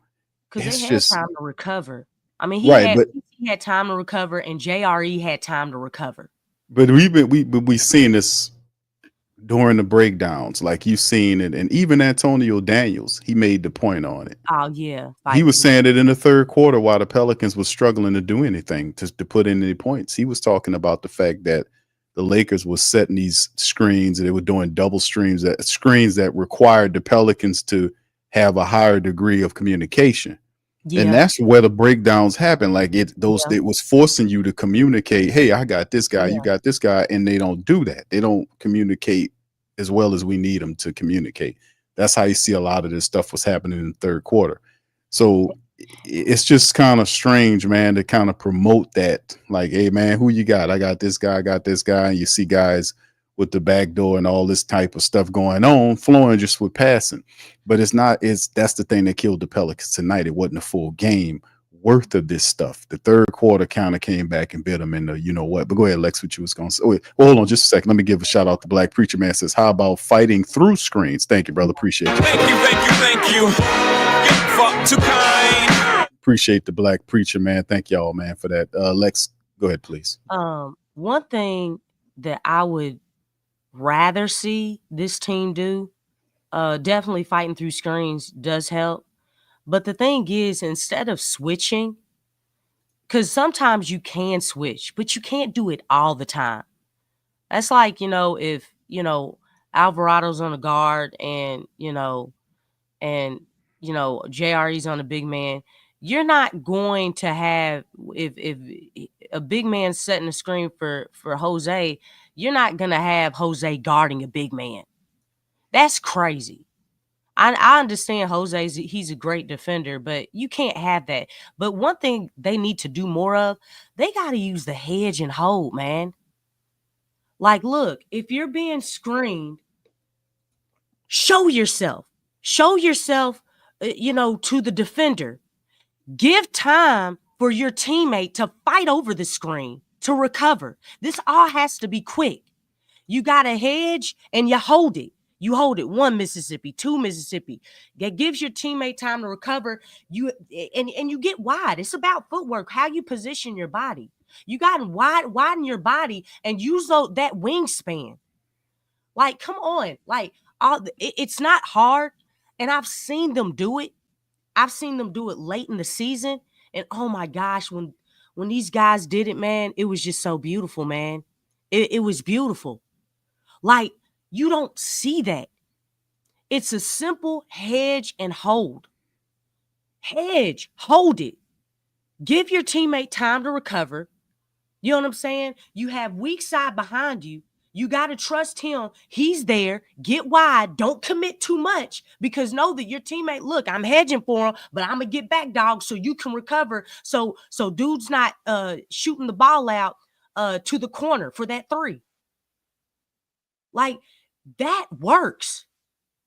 Because it's they had just time to recover. I mean, right, but he had time to recover, and JRE had time to recover. we seen this during the breakdowns, like you seen it, and even Antonio Daniels, he made the point on it. Oh yeah, He was saying it in the third quarter while the Pelicans was struggling to do anything to put in any points. He was talking about the fact that the Lakers was setting these screens and they were doing double screens that required the Pelicans to have a higher degree of communication. Yeah. And that's where the breakdowns happen. Like it was forcing you to communicate, hey, I got this guy, you got this guy, and they don't do that. They don't communicate as well as we need them to communicate. That's how you see a lot of this stuff was happening in the third quarter. So it's just kind of strange, man, to kind of promote that. Like, hey, man, who you got? I got this guy, and you see guys with the back door and all this type of stuff going on, flowing just with passing. But that's the thing that killed the Pelicans tonight. It wasn't a full game worth of this stuff. The third quarter kind of came back and bit them in the, you know what. But go ahead, Lex, what you was going to say. Wait, well, hold on just a second. Let me give a shout out to Black Preacher Man. Says, how about fighting through screens? Thank you, brother. Appreciate you. Thank you. Get fucked too kind. Appreciate the Black Preacher Man. Thank y'all, man, for that. Lex, go ahead, please. One thing that I would rather see this team do, definitely fighting through screens does help. But the thing is, instead of switching, because sometimes you can switch, but you can't do it all the time. That's like, if, Alvarado's on a guard and JRE's on a big man, you're not going to have, if a big man setting a screen for Jose, you're not going to have Jose guarding a big man. That's crazy. I understand he's a great defender, but you can't have that. But one thing they need to do more of, they got to use the hedge and hold, man. Like, look, if you're being screened, show yourself. Show yourself, to the defender. Give time for your teammate to fight over the screen, to recover. This all has to be quick. You got a hedge and you hold it. You hold it 1 Mississippi, 2 Mississippi. That gives your teammate time to recover. You get wide. It's about footwork, how you position your body. You got to widen your body and use that wingspan. Like, come on. Like, it's not hard. And I've seen them do it. I've seen them do it late in the season. And oh my gosh, when these guys did it, man, it was just so beautiful, man. It was beautiful. Like, you don't see that. It's a simple hedge and hold. Hedge, hold it. Give your teammate time to recover. You know what I'm saying? You have weak side behind you. You got to trust him. He's there. Get wide. Don't commit too much, because know that your teammate, look, I'm hedging for him, but I'm going to get back, dog, so you can recover. So dude's not shooting the ball out to the corner for that 3. Like, that works.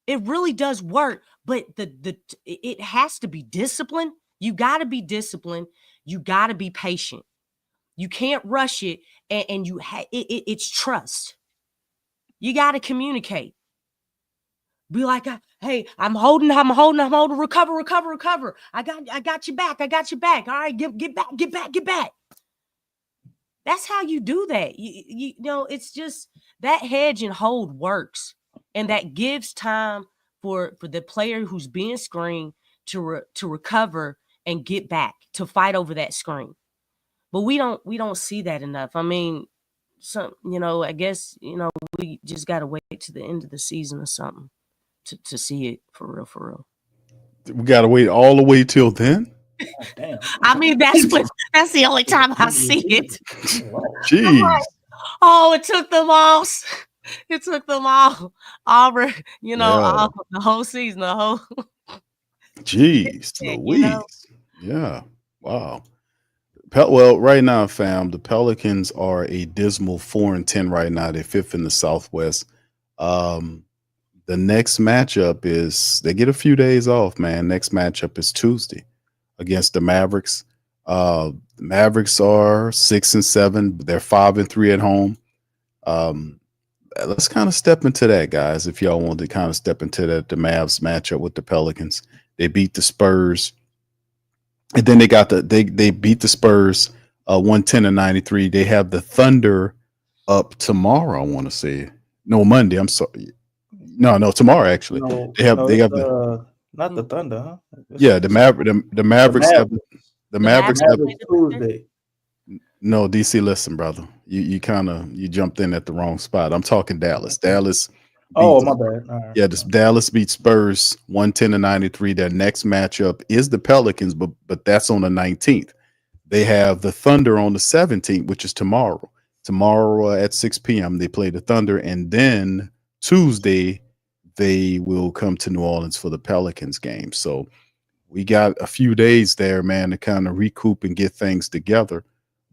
It really does work, but it has to be disciplined. You got to be disciplined. You got to be patient. You can't rush it, and it's trust. You got to communicate. Be like, hey, I'm holding. Recover. I got you back. All right, get back. That's how you do that. You know, it's just that hedge and hold works, and that gives time for the player who's being screened to recover and get back, to fight over that screen. But we don't see that enough. I mean, I guess, we just got to wait to the end of the season or something to see it for real. We got to wait all the way till then? Oh, damn. I mean, that's the only time I see it. Jeez. Like, it took them all. It took them all. Auburn, the whole season, the whole. Jeez, Louise. Yeah. Wow. Well, right now, fam, the Pelicans are a dismal 4-10 right now. They're 5th in the Southwest. The next matchup is they get a few days off, man. Next matchup is Tuesday against the Mavericks. The Mavericks are 6-7. They're 5-3 at home. Let's kind of step into that, guys. If y'all want to kind of step into that, the Mavs matchup with the Pelicans. They beat the Spurs, and then they beat the Spurs 110-93. They have the Thunder up tomorrow. I want to say Monday. I'm sorry. No, tomorrow actually. They have not the Thunder, huh? Yeah, the Mavericks have the Mavericks have Tuesday. No, DC, listen, brother. You jumped in at the wrong spot. I'm talking Dallas. Dallas. Oh, my bad. All right. Yeah, Dallas beat Spurs 110-93. Their next matchup is the Pelicans, but that's on the 19th. They have the Thunder on the 17th, which is tomorrow. Tomorrow at 6 p.m. they play the Thunder, and then Tuesday they will come to New Orleans for the Pelicans game. So we got a few days there, man, to kind of recoup and get things together.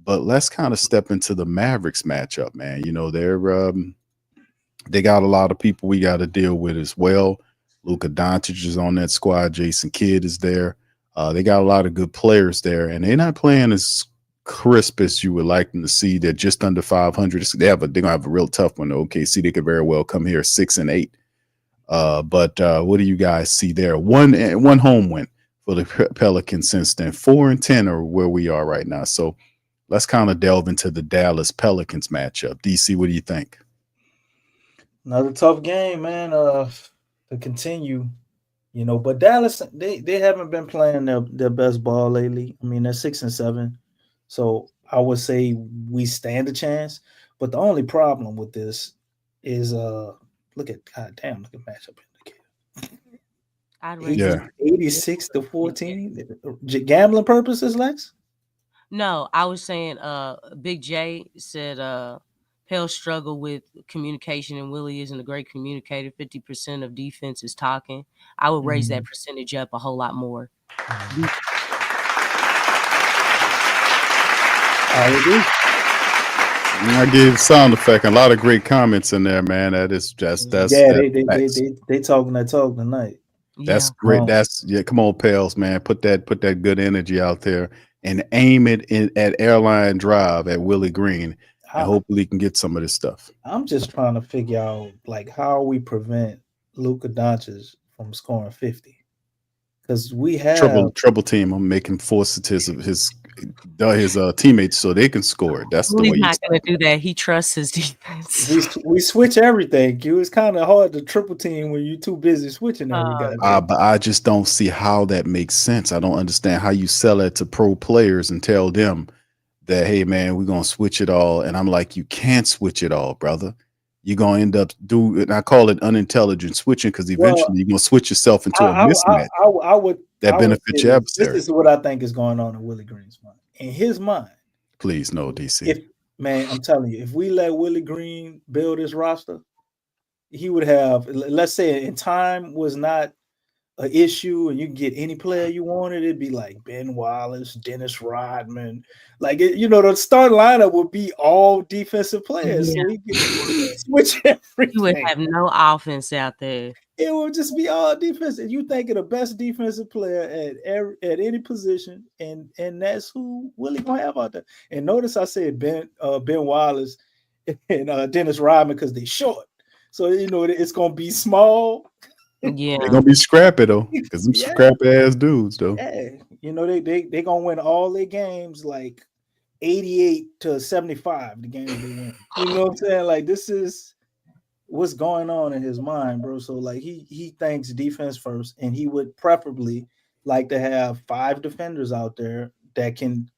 But let's kind of step into the Mavericks matchup, man. You know, they got a lot of people we got to deal with as well. Luka Doncic is on that squad. Jason Kidd is there. They got a lot of good players there, and they're not playing as crisp as you would like them to see. They're just under 500. They're gonna have a real tough one. OKC, they could very well come here 6-8. But what do you guys see there? One home win for the Pelicans since then. 4-10 are where we are right now. So let's kind of delve into the Dallas Pelicans matchup. DC, what do you think? Another tough game, man, to continue, you know. But Dallas, they haven't been playing their best ball lately. I mean, they're 6-7. So I would say we stand a chance. But the only problem with this is look at matchup indicator. 86-14. Gambling purposes, Lex? No, I was saying Big J said Pell struggle with communication and Willie isn't a great communicator. 50% of defense is talking. I would raise that percentage up a whole lot more. I agree. I gave sound effect. A lot of great comments in there, man. That is just they talking that talk tonight. That's great. Come on, Pels, man. Put that good energy out there and aim it at Airline Drive at Willie Green, and hopefully he can get some of this stuff. I'm just trying to figure out how we prevent Luka Doncic from scoring 50, because we have trouble team. I'm making force it his teammates so they can score. That's the way he's not going to do that. He trusts his defense. We switch everything. It's kind of hard to triple team when you're too busy switching every guy. But I just don't see how that makes sense. I don't understand how you sell it to pro players and tell them that, hey, man, we're going to switch it all. And I'm like, you can't switch it all, brother. You're going to end up and I call it unintelligent switching, because eventually you're going to switch yourself into a mismatch that benefits your adversary. This is what I think is going on in Willie Green's mind. In his mind. Please, no, DC. I'm telling you, if we let Willie Green build his roster, he would have, let's say in time was not an issue and you can get any player you wanted, it'd be like Ben Wallace, Dennis Rodman. The starting lineup would be all defensive players. Yeah. So he could switch everything. You would have no offense out there. It would just be all defense. And you think of the best defensive player at any position, and that's who Willie gonna have out there. And notice I said Ben Wallace and Dennis Rodman because they're short. So it's gonna be small. Yeah, they're gonna be scrappy though, because them scrappy ass dudes though. Yeah, they gonna win all their games 88-75. The games they win. You know what I'm saying? This is what's going on in his mind, bro. So he thinks defense first, and he would preferably like to have 5 defenders out there that can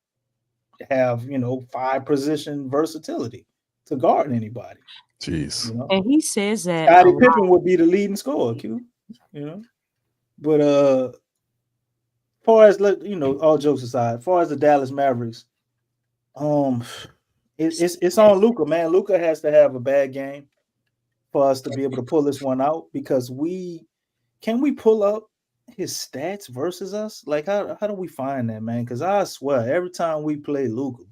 have 5 position versatility to guard anybody. Jeez. And he says that Scottie Pippen would be the leading scorer, Q. But far as all jokes aside, far as the Dallas Mavericks, it's on Luka, man. Luka has to have a bad game for us to be able to pull this one out, because can we pull up his stats versus us? How do we find that, man? Because I swear every time we play Luka,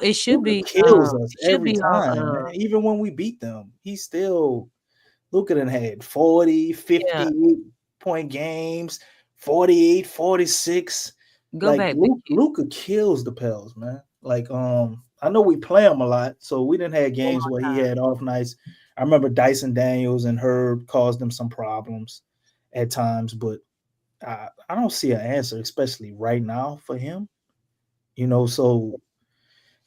it should be kills us every time, man. Even when we beat them, he still Luka done had 40, 50-point games, 48, 46. Go back. Luka kills the Pels, man. Like, I know we play him a lot, so we didn't have games where he had off nights. I remember Dyson Daniels and Herb caused him some problems at times, but I don't see an answer, especially right now for him. So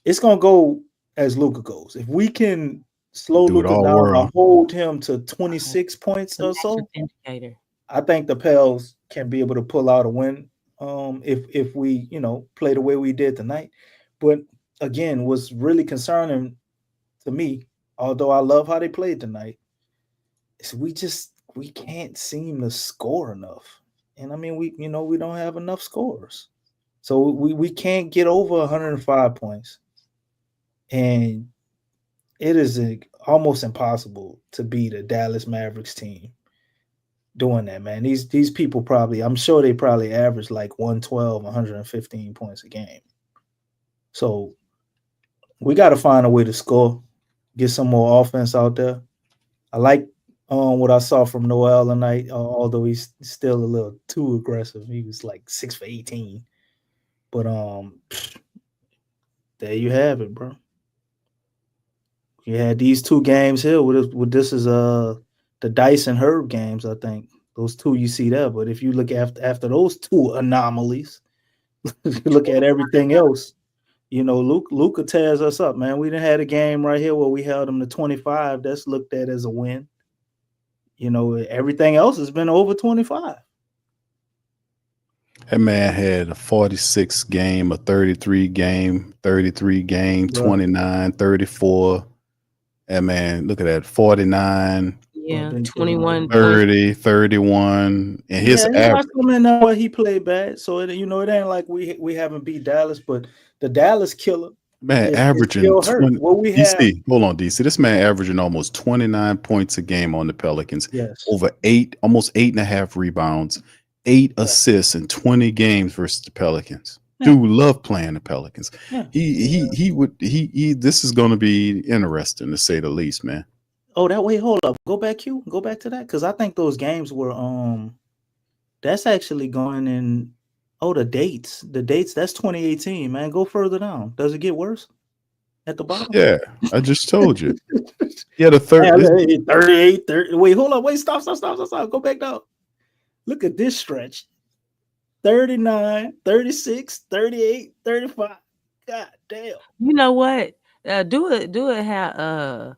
it's gonna go as Luka goes. If we can slow Luka down or hold him to 26 points or so, I think the Pels can be able to pull out a win. If we, play the way we did tonight. But again, what's really concerning to me, although I love how they played tonight, is we can't seem to score enough. And I mean, we don't have enough scorers. So we can't get over 105 points. And it is almost impossible to beat a Dallas Mavericks team doing that, man. These people I'm sure they probably average like 112, 115 points a game. So we got to find a way to score, get some more offense out there. I like what I saw from Noel tonight, although he's still a little too aggressive. He was like 6 for 18. But there you have it, bro. You had these two games here. This is the Dice and Herb games, I think. Those two you see there. But if you look after those two anomalies, you look at everything else, Luka tears us up, man. We didn't have a game right here where we held them to 25. That's looked at as a win. Everything else has been over 25. That man had a 46 game, a 33 game, 29, 34. That man, look at that, 49. Yeah, 21, 30, 31. And his average. Where he played bad. So, it ain't like we haven't beat Dallas, but the Dallas killer. Man, averaging 20. DC, hold on, DC. This man averaging almost 29 points a game on the Pelicans. Yes. Over almost 8.5 rebounds, 8 assists in 20 games versus the Pelicans. Yeah. Dude love playing the Pelicans. Yeah. This is going to be interesting to say the least, man. Oh, hold up. Go back to that. Cause I think those games were, that's actually going in. Oh, the dates, that's 2018, man. Go further down. Does it get worse at the bottom? Yeah, I just told you. Yeah, the 38, 30. Wait, hold up. Wait, stop. Go back down. Look at this stretch. 39, 36, 38, 35. God damn. You know what? Do it how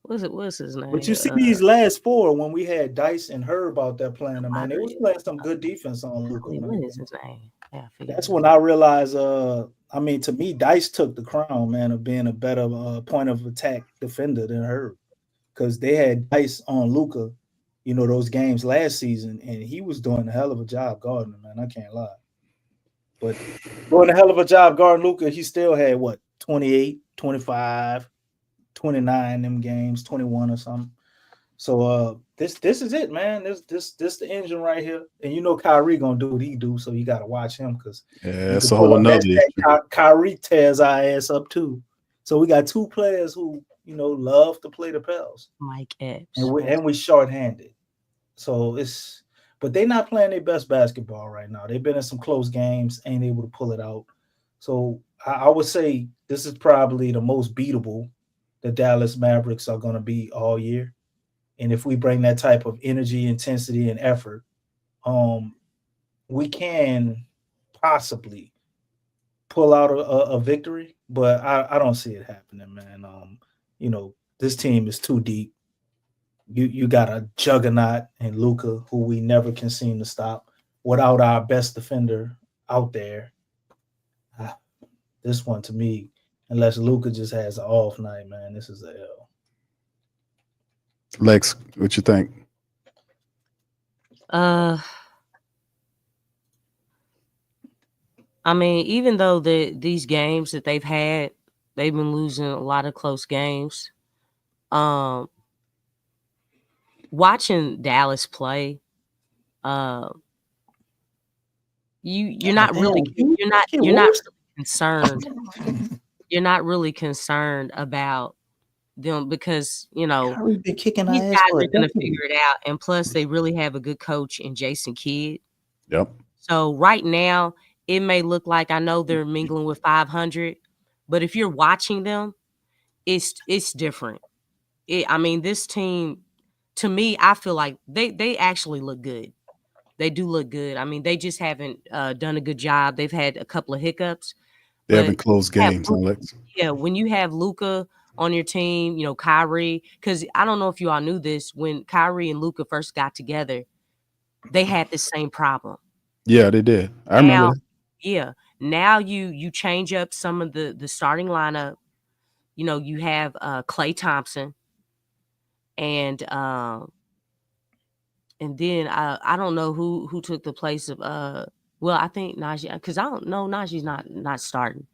what's his name? But you see these last four when we had Dice and Herb out there playing them, man. They was playing some good defense on Luka. What is his name? That's when I realized to me, Dice took the crown, man, of being a better point of attack defender than Herb. Because they had Dice on Luka, those games last season, and he was doing a hell of a job guarding him, man. I can't lie. But doing a hell of a job guarding Luka, he still had 28, 25, 29 them games, 21 or something. So this is it, man. This the engine right here. And Kyrie gonna do what he do, so you gotta watch him because it's a whole nother issue. Kyrie tears our ass up too. So we got two players who love to play the Pels. Mike Epps. And we shorthanded. So but they're not playing their best basketball right now. They've been in some close games, ain't able to pull it out. So I would say this is probably the most beatable the Dallas Mavericks are going to be all year. And if we bring that type of energy, intensity, and effort, we can possibly pull out a victory, but I don't see it happening, man. This team is too deep. You got a juggernaut in Luka, who we never can seem to stop without our best defender out there. This one, to me, unless Luka just has an off night, man, this is a L. Lex, what you think? Even though these games that they've had, they've been losing a lot of close games. Watching Dallas play, you're not really concerned. You're not really concerned about them because Kyrie been kicking our these ass guys for a are going to decade. figure it out, and plus they really have a good coach in Jason Kidd. Yep. So right now it may look like I know they're mingling with 500, but if you're watching them, it's different. This team, to me, I feel like they actually look good. They do look good. They just haven't done a good job. They've had a couple of hiccups. They But haven't closed games, Alex. yeah, when you have Luka on your team, Kyrie, because I don't know if you all knew this, when Kyrie and Luka first got together, they had the same problem. Yeah, they did. I remember that. Yeah. Now you change up some of the starting lineup. You have Klay Thompson and then I don't know who took the place of I think Najee, because I don't know, Najee's not starting.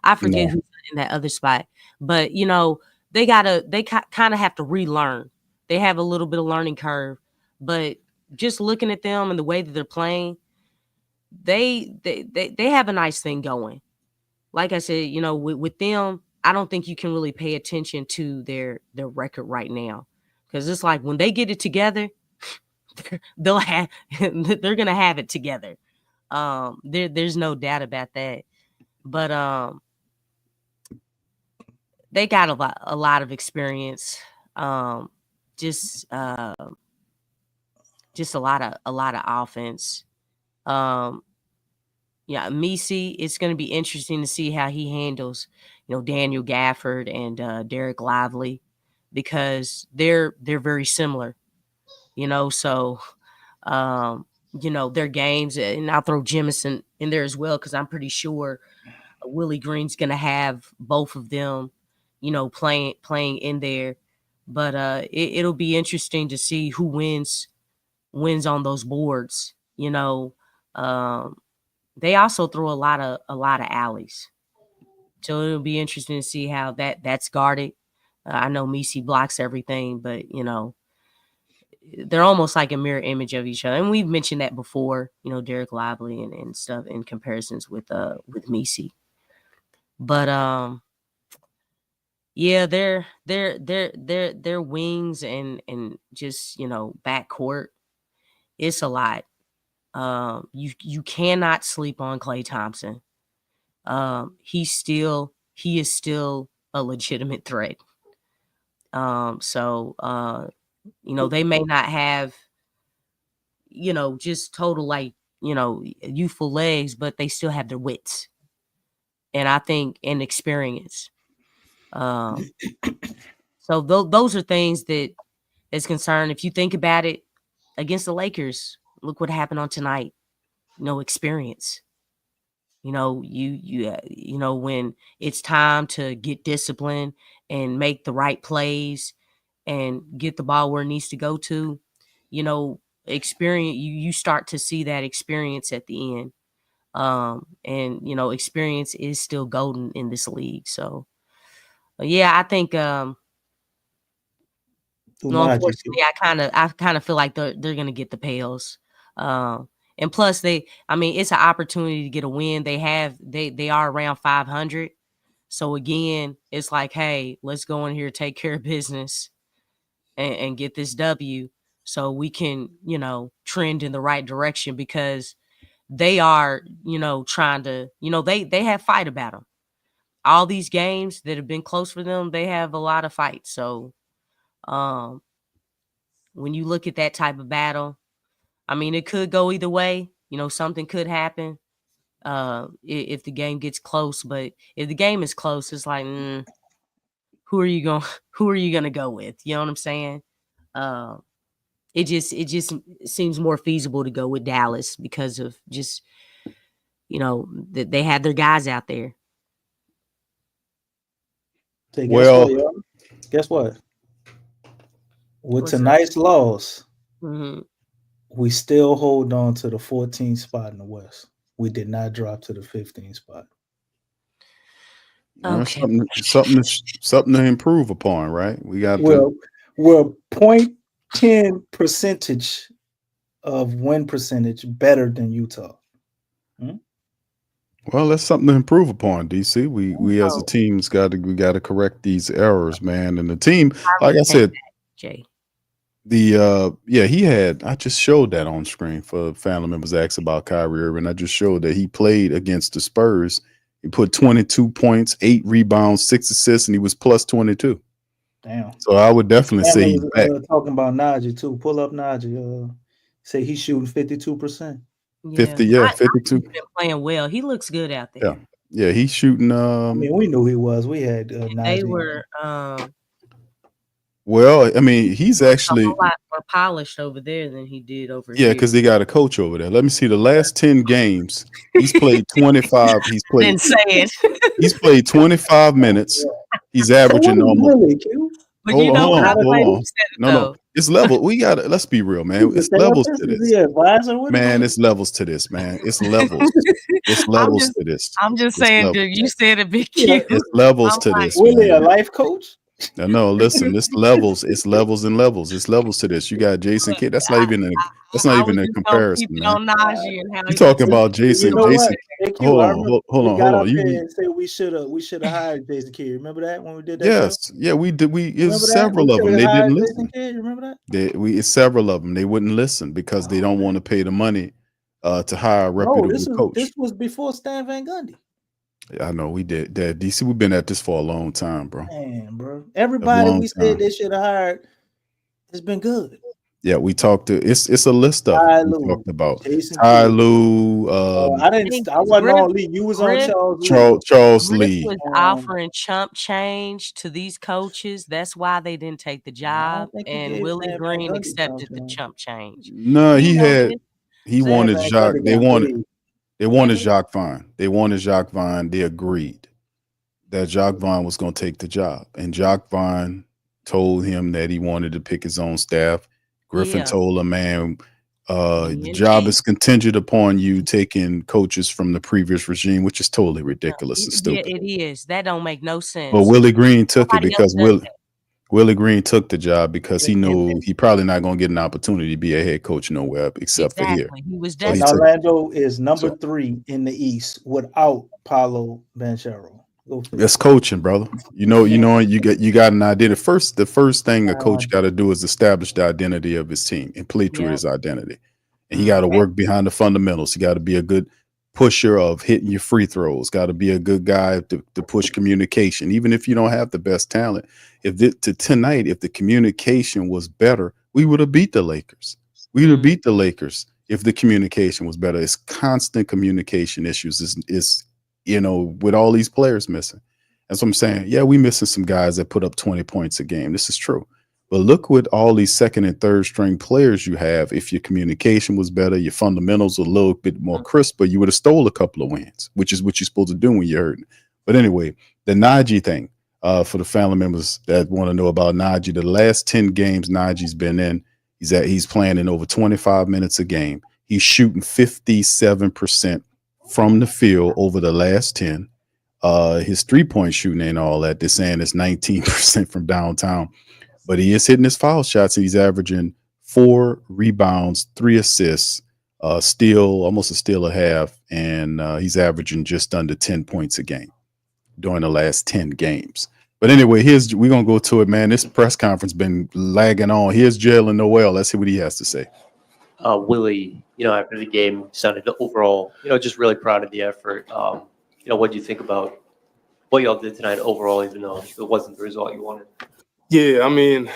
I forget No. who's in that other spot, but they kind of have to relearn. They have a little bit of learning curve, but just looking at them and the way that they're playing, they have a nice thing going. Like I said, with them, I don't think you can really pay attention to their record right now, because it's like when they get it together, they're gonna have it together. There's no doubt about that. But they got a lot of experience. Just a lot of offense. Yeah, Misi, it's going to be interesting to see how he handles, Daniel Gafford and Derek Lively, because they're very similar, so their games, and I'll throw Jemison in there as well, because I'm pretty sure Willie Green's going to have both of them, playing in there. But it'll be interesting to see who wins on those boards. They also throw a lot of alleys, so it'll be interesting to see how that's guarded. I know Misi blocks everything, but they're almost like a mirror image of each other, and we've mentioned that before. Derek Lively and stuff in comparisons with Misi. But yeah, their wings and just backcourt, it's a lot. You cannot sleep on Klay Thompson. He is still a legitimate threat. So they may not have just total youthful legs, but they still have their wits, and I think and experience. So those are things that is concerned. If you think about it, against the Lakers, look what happened on tonight. Experience. When it's time to get disciplined and make the right plays and get the ball where it needs to go to, experience. You start to see that experience at the end. And experience is still golden in this league. So yeah, I think unfortunately, I kind of feel like they're gonna get the Pels, and plus it's an opportunity to get a win. They are around 500, so again, it's like, hey, let's go in here, take care of business, and get this W, so we can trend in the right direction, because they are trying to they have fight about them. All these games that have been close for them, they have a lot of fights. So when you look at that type of battle, it could go either way. Something could happen if the game gets close. But if the game is close, it's like, who are you gonna go with? You know what I'm saying? It just seems more feasible to go with Dallas because of just that they had their guys out there. Guess what? With tonight's loss, we still hold on to the 14th spot in the West. We did not drop to the 15th spot. Okay. Something to improve upon, right? We got we're 0.10 percentage of win percentage better than Utah. Well, that's something to improve upon, DC. We as a So, team's we got to correct these errors, man. And the team, how like he I came said, back, Jay. he had. I just showed that on screen for family members asked about Kyrie Irving. I just showed that he played against the Spurs. He put 22 points, 8 rebounds, 6 assists, and he was plus 22. Damn. So I would definitely say Family he's back. was talking about Najee too. Pull up Najee. Say he's shooting 52%. 50, I 52. he's been playing well. He looks good out Yeah. there. Yeah, he's shooting I mean, we knew he was. We had They Najee. were well, I mean, he's looks a actually whole lot more polished over there than he did over yeah, here. because they got a coach over there. Let me see the last 10 games. He's played 25. Didn't say it. He's played 25 minutes. He's averaging almost. But Hold you on, know hold what? on, I'm hold glad on. you said it No. though. It's level. We got to let's be real, man. It's levels to this. Man, it's levels to this, man. It's levels. It's levels to this. I'm just It's saying, levels. dude, you said it big cute. It's levels I'm to like, this. Willie, a Man. life coach? No, listen, it's levels. It's levels and levels. It's levels to this. You got Jason Kidd. That's not even I was just gonna comparison, keep it man. on Najee and how You talking about Jason? You know Jason. what? Hold I on, remember hold we on, got hold up on. there and said we should have hired Jason Kidd. Remember that when we did that show? Yes, yeah, we did. It Remember was that? several We of them. should They have hired didn't Jason listen. Kidd. You remember that? It's several of them. They wouldn't listen because they don't want to pay the money to hire a No, reputable coach. this was before Stan Van Gundy. I know we did that. DC, we've been at this for a long time, bro. Man, bro. Everybody we said they should have hired has been good. Yeah, we talked to it's a list of Ty we Lue, talked about Jason Ty Kidd. Lue, I wasn't on Lee. You was on Charles Lee. Charles Griff Lee. was offering chump change to these coaches. That's why they didn't take the job. think he And gave Willie Stan Van Green Gundy accepted chump the change. chump change. No, You know this. he Stan wanted Van Jacques. Gundy They got wanted paid. Jacques Vaughn. They wanted Jacques Vaughn. They agreed that Jacques Vaughn was going to take the job, and Jacques Vaughn told him that he wanted to pick his own staff. Griffin told him, man, the job is contingent upon you taking coaches from the previous regime, which is totally ridiculous and stupid. Yeah, it is. That don't make no sense. But Willie Green took it Nobody else because does that. Willie Green took the job because he knew he probably not going to get an opportunity to be a head coach nowhere except for here. He was So he And took it. Orlando is number 3 in the East without Paolo Banchero. That's coaching, brother. You got an idea. The first thing a coach got to do is establish the identity of his team and play through his identity. And he got to work behind the fundamentals. He got to be a good pusher of hitting your free throws. Got to be a good guy to push communication, even if you don't have the best talent. Tonight, if the communication was better, we would have beat the Lakers. We would have beat the Lakers if the communication was better. It's constant communication issues. Is with all these players missing. That's what I'm saying. Yeah, we missing some guys that put up 20 points a game. This is true. But look what all these second and third string players you have. If your communication was better, your fundamentals were a little bit more crisp, but you would have stole a couple of wins, which is what you're supposed to do when you're hurting. But anyway, the Najee thing, for the family members that want to know about Najee, the last 10 games Najee's been in, he's playing in over 25 minutes a game. He's shooting 57% from the field over the last 10. His 3-point shooting ain't all that. They're saying it's 19% from downtown, but he is hitting his foul shots. And he's averaging 4 rebounds, 3 assists, almost a steal a half, and he's averaging just under 10 points a game during the last 10 games. But anyway, we're gonna go to it, man. This press conference been lagging on. Here's Jalen Noel. Let's see what he has to say. Willie, after the game, sounded overall, just really proud of the effort. What do you think about what y'all did tonight overall, even though it wasn't the result you wanted? Yeah, I mean,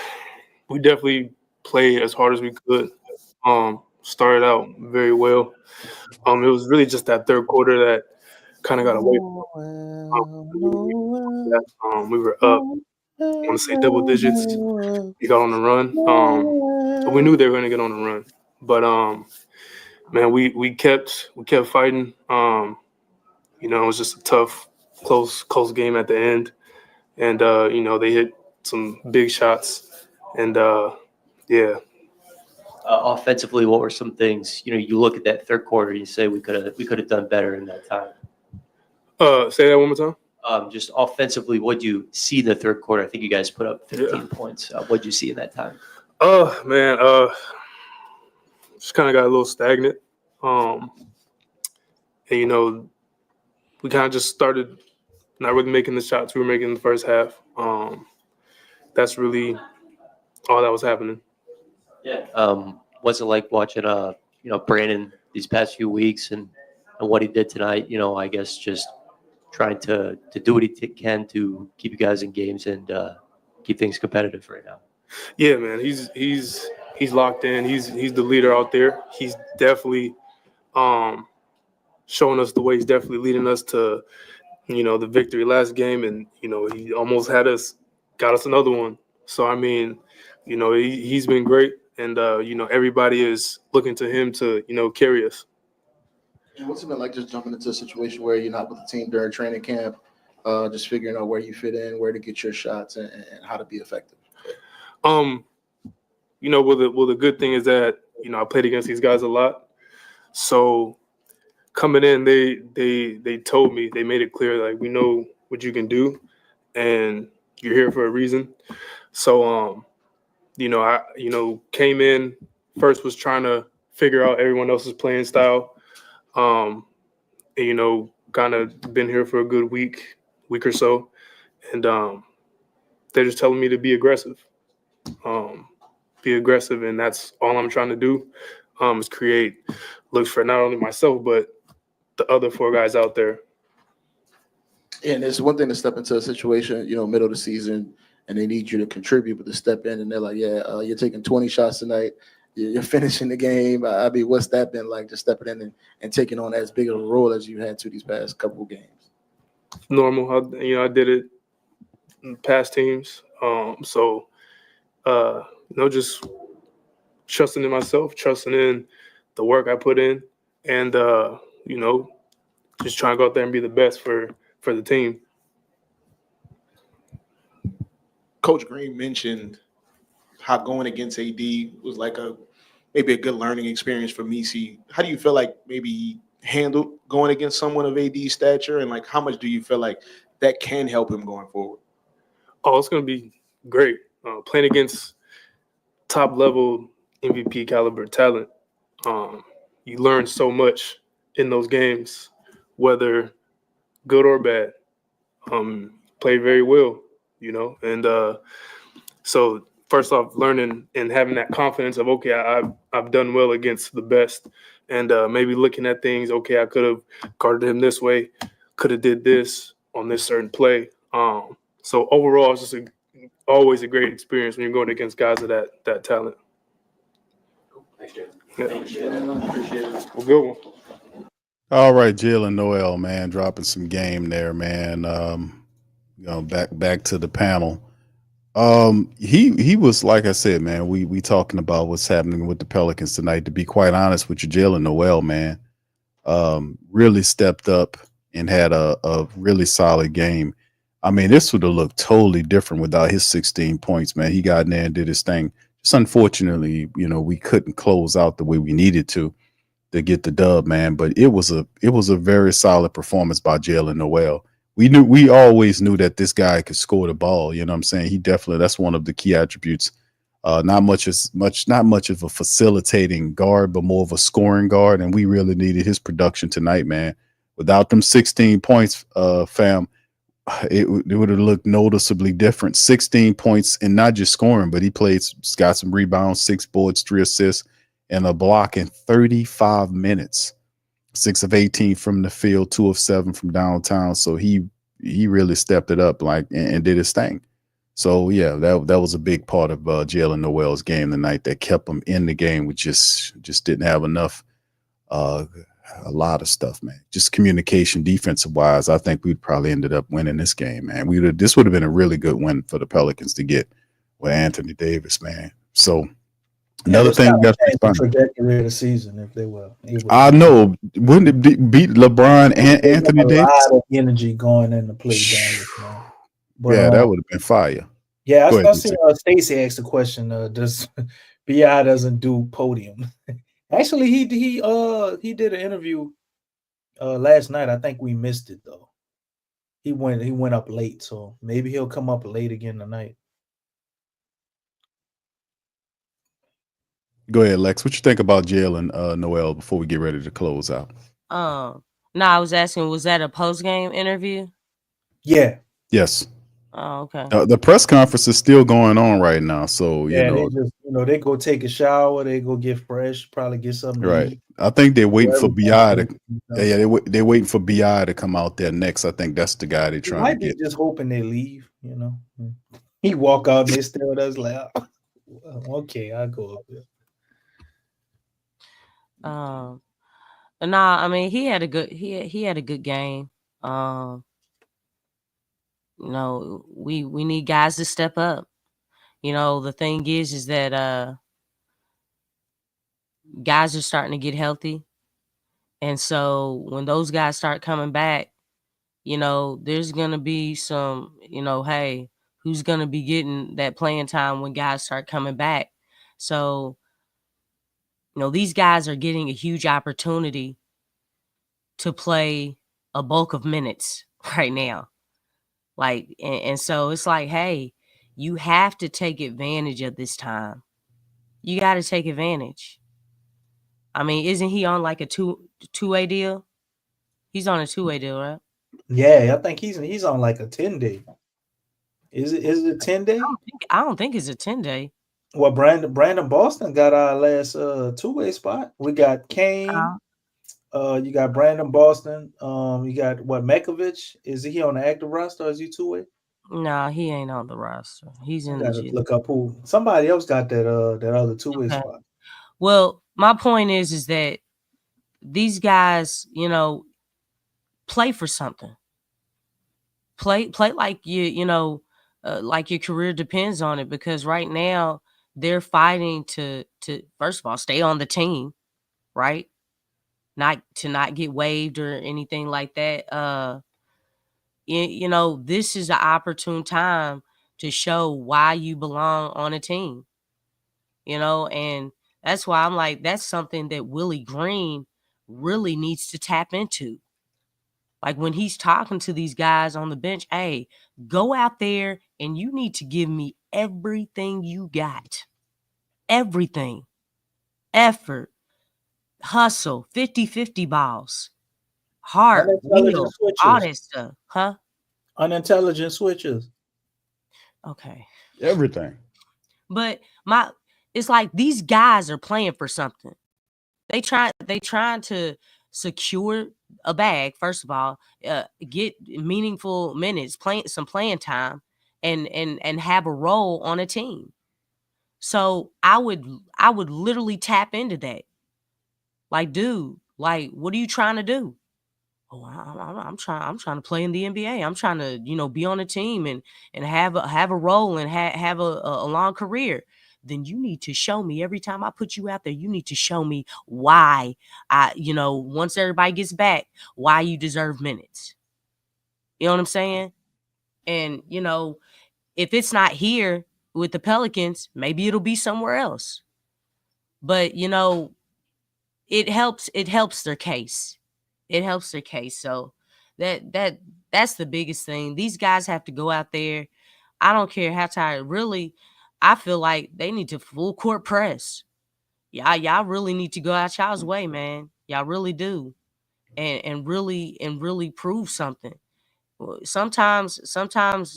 we definitely played as hard as we could. Started out very well. It was really just that third quarter that kind of got away from we were up, I want to say double digits. We got on the run. But we knew they were going to get on the run. But man, we kept fighting. It was just a tough, close game at the end, and they hit some big shots, and yeah. Offensively, what were some things? You look at that third quarter, you say we could have done better in that time. Say that one more time. Just offensively, what do you see in the third quarter? I think you guys put up 15 points. What did you see in that time? Oh man, just kind of got a little stagnant. And we kind of just started not really making the shots we were making in the first half. That's really all that was happening. Yeah. What's it like watching Brandon these past few weeks and what he did tonight? I guess just trying to do what he can to keep you guys in games and keep things competitive right now. Yeah, man, he's locked in. He's the leader out there. He's definitely showing us the way. He's definitely leading us to the victory last game, and he almost got us another one. So I mean, he's been great, and everybody is looking to him to carry us. And what's it been like just jumping into a situation where you're not with the team during training camp, just figuring out where you fit in, where to get your shots, and how to be effective? Well, the good thing is that I played against these guys a lot, so coming in, they told me, they made it clear, like, we know what you can do, and you're here for a reason. So I came in first, was trying to figure out everyone else's playing style. And, kind of been here for a good week or so, and they're just telling me to be aggressive. And that's all I'm trying to do, is create looks for not only myself but the other 4 guys out there. And it's one thing to step into a situation, middle of the season, and they need you to contribute, but to step in and they're like, you're taking 20 shots tonight, you're finishing the game. I mean, what's that been like, just stepping in and taking on as big of a role as you had to these past couple of games? Normal. I did it in past teams. Just trusting in myself, trusting in the work I put in, and just trying to go out there and be the best for the team. Coach Green mentioned how going against AD was like maybe a good learning experience for Messi. How do you feel like maybe he handled going against someone of AD's stature, and like how much do you feel like that can help him going forward? Oh, it's going to be great. Playing against top level MVP caliber talent, you learn so much in those games, whether good or bad. Play very well, and so first off, learning and having that confidence of, okay, I've done well against the best, and maybe looking at things, okay, I could have guarded him this way, could have did this on this certain play. So overall, it's just always a great experience when you're going against guys of that talent. Thanks, Jay. Yeah. Thanks, Jay. Appreciate it. Well, good one. All right, Jalen Noel, man, dropping some game there, man. Back to the panel. He was, like I said, man, we talking about what's happening with the Pelicans tonight. To be quite honest with you, Jalen Noel, man, really stepped up and had a really solid game. I mean, this would have looked totally different without his 16 points, man. He got in there and did his thing. Just unfortunately, we couldn't close out the way we needed to get the dub, man. But it was a very solid performance by Jalen Noel. We always knew that this guy could score the ball. You know what I'm saying? He definitely, that's one of the key attributes. Not much of a facilitating guard, but more of a scoring guard. And we really needed his production tonight, man. Without them 16 points, fam, it would have looked noticeably different. 16 points, and not just scoring, but he got some rebounds, 6 boards, 3 assists, and a block in 35 minutes. 6 of 18 from the field, 2 of 7 from downtown. So he really stepped it up, and did his thing. So yeah, that was a big part of Jalen Noel's game tonight that kept him in the game. We just didn't have enough. A lot of stuff, man. Just communication, defensive wise, I think we'd probably ended up winning this game, man. This would have been a really good win for the Pelicans to get with Anthony Davis, man. So another thing we got to the trajectory of the season if they were. I know, wouldn't it beat LeBron and Anthony Davis? A lot of energy going in the play, Dallas, man. But, yeah, that would have been fire. Yeah, I see. Stacey asked the question: does Bi doesn't do podium? Actually, he did an interview last night. I think we missed it though. He went up late, so maybe he'll come up late again tonight. Go ahead, Lex. What you think about Jalen Noel before we get ready to close out? No, I was asking, was that a post-game interview? Yeah. Yes. Oh, okay. The press conference is still going on right now, so Yeah, they just they go take a shower, they go get fresh, probably get something to right. eat. I think they're waiting for BI to. Everything. Yeah, they're waiting for BI to come out there next. I think that's the guy they're He trying to might be get. just hoping they leave. He walk out and they stare at us like, okay, I'll go up there. Nah, I mean he had a good he had a good game. We need guys to step up. The thing is that guys are starting to get healthy. And so when those guys start coming back, there's gonna be some, hey, who's gonna be getting that playing time when guys start coming back? So, these guys are getting a huge opportunity to play a bulk of minutes right now. And so it's like, hey, you have to take advantage of this time. You got to take advantage. I mean, isn't he on like a two-way deal? He's on a two-way deal, right? Yeah, I think he's on like a 10-day. Is it 10-day? I don't think it's a 10-day. Well, Brandon Boston got our last two-way spot. We got Kane. You got Brandon Boston. You got Mekovich. Is he on the active roster or is he two-way? No, he ain't on the roster. He's in the G. Look up who. Somebody else got that other two-way spot. Well, my point is that these guys, play for something. Play like like your career depends on it, because right now they're fighting to first of all stay on the team, right? Not get waived or anything like that. This is an opportune time to show why you belong on a team. And that's why I'm like, that's something that Willie Green really needs to tap into. Like when he's talking to these guys on the bench, hey, go out there and you need to give me everything you got. Everything. Effort, hustle, 50-50 balls, heart, will, all that stuff. Huh? Unintelligent switches. Okay. Everything. But it's like these guys are playing for something. They trying to secure a bag, first of all, get meaningful minutes, some playing time, and have a role on a team. So I would literally tap into that. Like, dude, like, what are you trying to do? Oh, I'm trying to play in the NBA. I'm trying to, be on a team and have a role and have a long career. Then you need to show me every time I put you out there. You need to show me why once everybody gets back, why you deserve minutes. You know what I'm saying? And if it's not here with the Pelicans, maybe it'll be somewhere else. But it helps their case. It helps their case. So that's the biggest thing. These guys have to go out there. I don't care how tired. Really, I feel like they need to full court press. Y'all really need to go out y'all's way, man. Y'all really do. And really prove something. Sometimes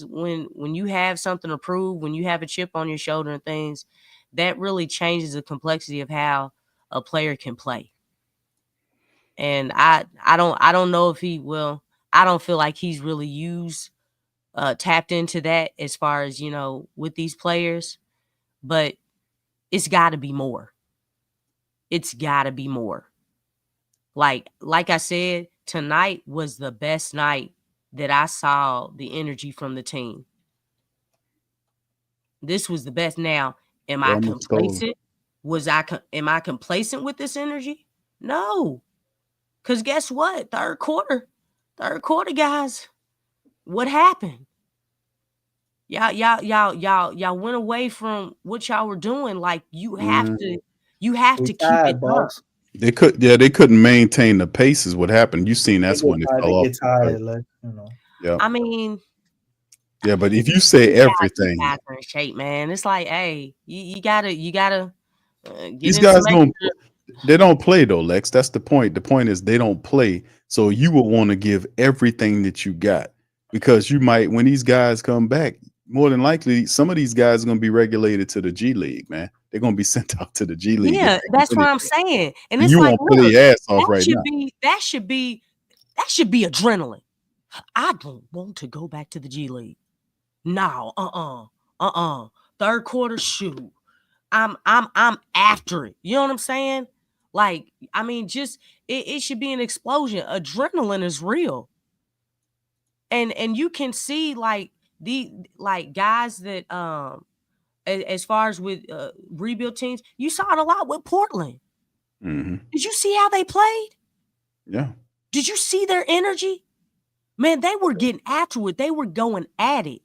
when you have something to prove, when you have a chip on your shoulder and things, that really changes the complexity of how a player can play. And I don't know if he will. I don't feel like he's really tapped into that as far as, with these players, but it's got to be more. It's got to be more. Like I said, tonight was the best night that I saw the energy from the team. This was the best. Now, am I complacent? Am I complacent with this energy? No. Because guess what? Third quarter, guys. What happened? Y'all went away from what y'all were doing. Like you have to keep it up. They couldn't maintain the pace is what happened. You seen that's when it fell off. Get tired, Yeah. I mean, yeah, but if you say everything, guys are in shape, man. It's like, hey, you gotta get these in guys some gonna They don't play though, Lex. That's the point. The point is they don't play. So you will want to give everything that you got because you might, when these guys come back, more than likely, some of these guys are going to be regulated to the G League, man. They're going to be sent out to the G League. Yeah, that's what I'm saying. And And it's you like, won't play look, your ass off that right should now. be that should be adrenaline. I don't want to go back to the G League. No, third quarter, shoot. I'm after it. You know what I'm saying? Like, I mean, just it should be an explosion. Adrenaline is real. And you can see like guys that as far as with rebuild teams, you saw it a lot with Portland. Mm-hmm. Did you see how they played? Yeah. Did you see their energy? Man, they were getting after it. They were going at it.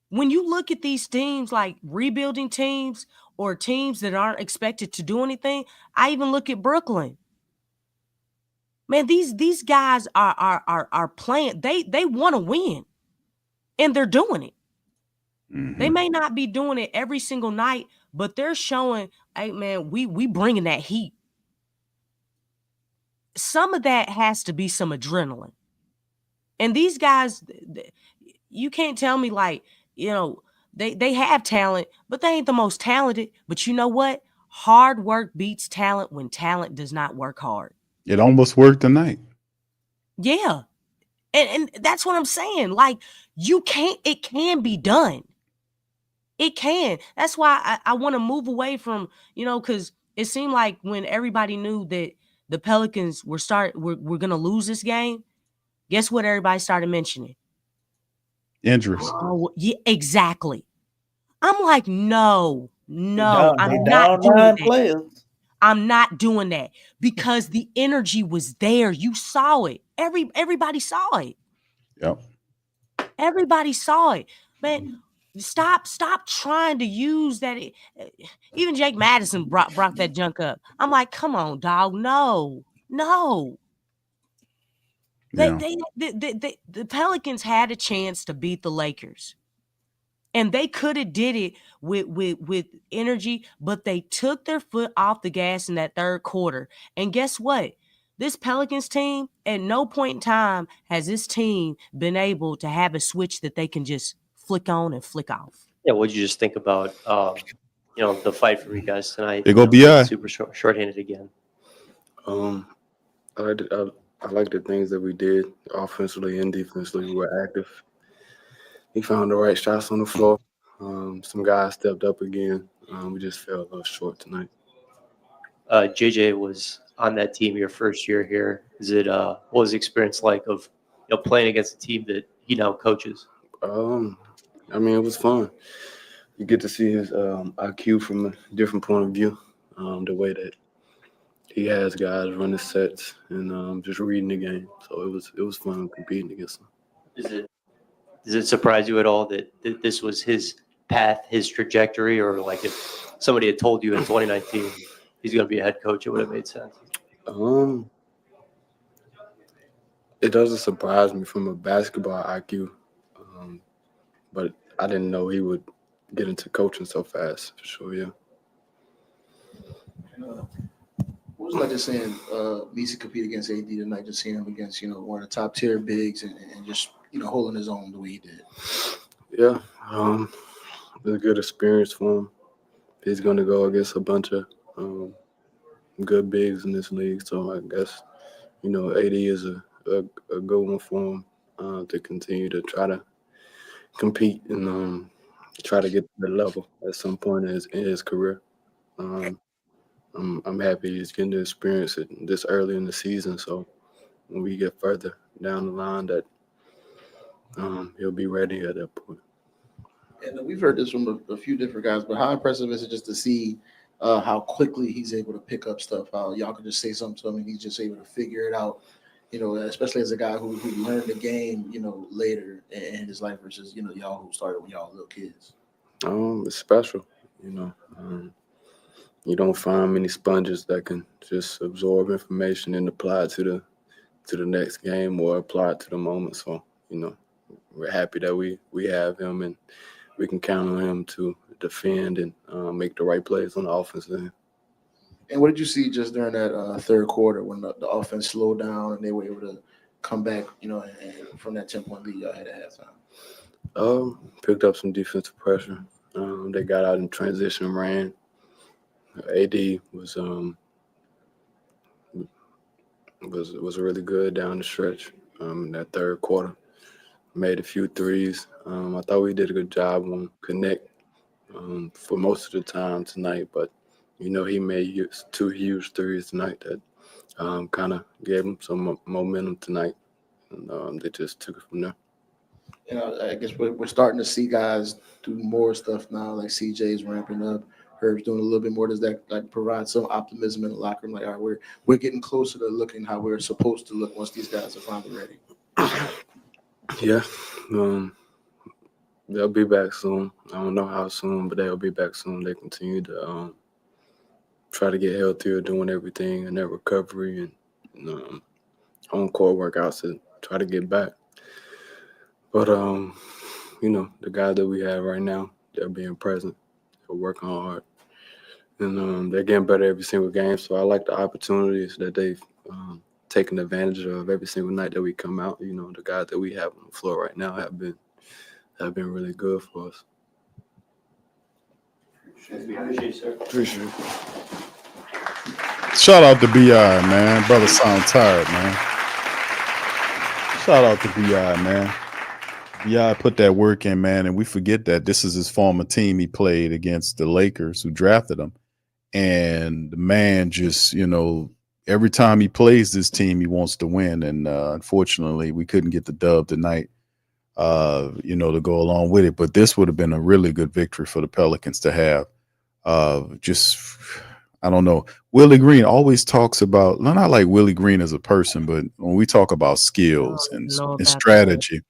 When you look at these teams like rebuilding teams or teams that aren't expected to do anything, I even look at Brooklyn. Man, these guys are playing. They want to win, and they're doing it. Mm-hmm. They may not be doing it every single night, but they're showing, hey man, we bringing that heat. Some of that has to be some adrenaline. And these guys, you can't tell me like, you know, they have talent, but they ain't the most talented. But you know what? Hard work beats talent when talent does not work hard. It almost worked tonight. Yeah. And that's what I'm saying. Like, it can be done. It can. That's why I want to move away from, because it seemed like when everybody knew that the Pelicans were going to lose this game, guess what everybody started mentioning? Injuries. Oh, yeah, exactly. I'm like, no, I'm not down doing 9 that. players. I'm not doing that because the energy was there. You saw it. Everybody saw it. Yep. Everybody saw it. Man, stop trying to use that. Even Jake Madison brought that junk up. I'm like, come on, dog. No. Yeah. The Pelicans had a chance to beat the Lakers. And they could have did it with energy, but they took their foot off the gas in that third quarter. And guess what? This Pelicans team, at no point in time has this team been able to have a switch that they can just flick on and flick off. Yeah, what'd you just think about, the fight for you guys tonight? They go BI. Super shorthanded again. I like the things that we did offensively and defensively. We were active. He found the right shots on the floor. Some guys stepped up again. We just fell a little short tonight. JJ was on that team your first year here. What was the experience like of playing against a team that he now coaches? I mean, it was fun. You get to see his IQ from a different point of view. The way that he has guys running sets and just reading the game. So it was fun competing against him. Does it surprise you at all that this was his path, his trajectory, or like if somebody had told you in 2019 he's going to be a head coach, it would have made sense? It doesn't surprise me from a basketball IQ, but I didn't know he would get into coaching so fast, for sure, yeah. What was it like just seeing Lexxah compete against AD tonight, just seeing him against, one of the top tier bigs and just, holding his own the way he did? Yeah, it was a good experience for him. He's going to go against a bunch of good bigs in this league, so I guess, AD is a good one for him to continue to try to compete and try to get to the level at some point in his career. I'm happy he's getting to experience it this early in the season, so when we get further down the line that he'll be ready at that point. And we've heard this from a few different guys, but how impressive is it just to see how quickly he's able to pick up stuff, how y'all can just say something to him and he's just able to figure it out, especially as a guy who learned the game, later in his life versus, y'all who started when y'all were little kids. It's special, you don't find many sponges that can just absorb information and apply it to the next game or apply it to the moment. So, we're happy that we have him and we can count on him to defend and make the right plays on the offensive end. And what did you see just during that third quarter when the offense slowed down and they were able to come back, and from that 10-point lead y'all had at halftime? Picked up some defensive pressure. They got out in transition, ran. AD was really good down the stretch. In that third quarter, made a few threes. I thought we did a good job on connect for most of the time tonight, but he made 2 huge threes tonight that kind of gave him some momentum tonight, and they just took it from there. I guess we're starting to see guys do more stuff now, like CJ's ramping up, Herb's doing a little bit more. Does that provide some optimism in the locker room? Like, all right, we're getting closer to looking how we're supposed to look once these guys are finally ready. Yeah, they'll be back soon. I don't know how soon, but they'll be back soon. They continue to try to get healthier, doing everything in their recovery and on-court workouts to try to get back. But, the guys that we have right now, they're being present. They're working hard. And they're getting better every single game. So I like the opportunities that they've taken advantage of every single night that we come out. The guys that we have on the floor right now have been really good for us. Appreciate it, sir. Appreciate it. Shout out to BI, man. Brother sound tired, man. Shout out to BI, man. BI put that work in, man, and we forget that this is his former team. He played against the Lakers, who drafted him. And the man just, every time he plays this team, he wants to win. And unfortunately, we couldn't get the dub tonight, to go along with it. But this would have been a really good victory for the Pelicans to have. I don't know. Willie Green always talks about, not like Willie Green as a person, but when we talk about skills and strategy,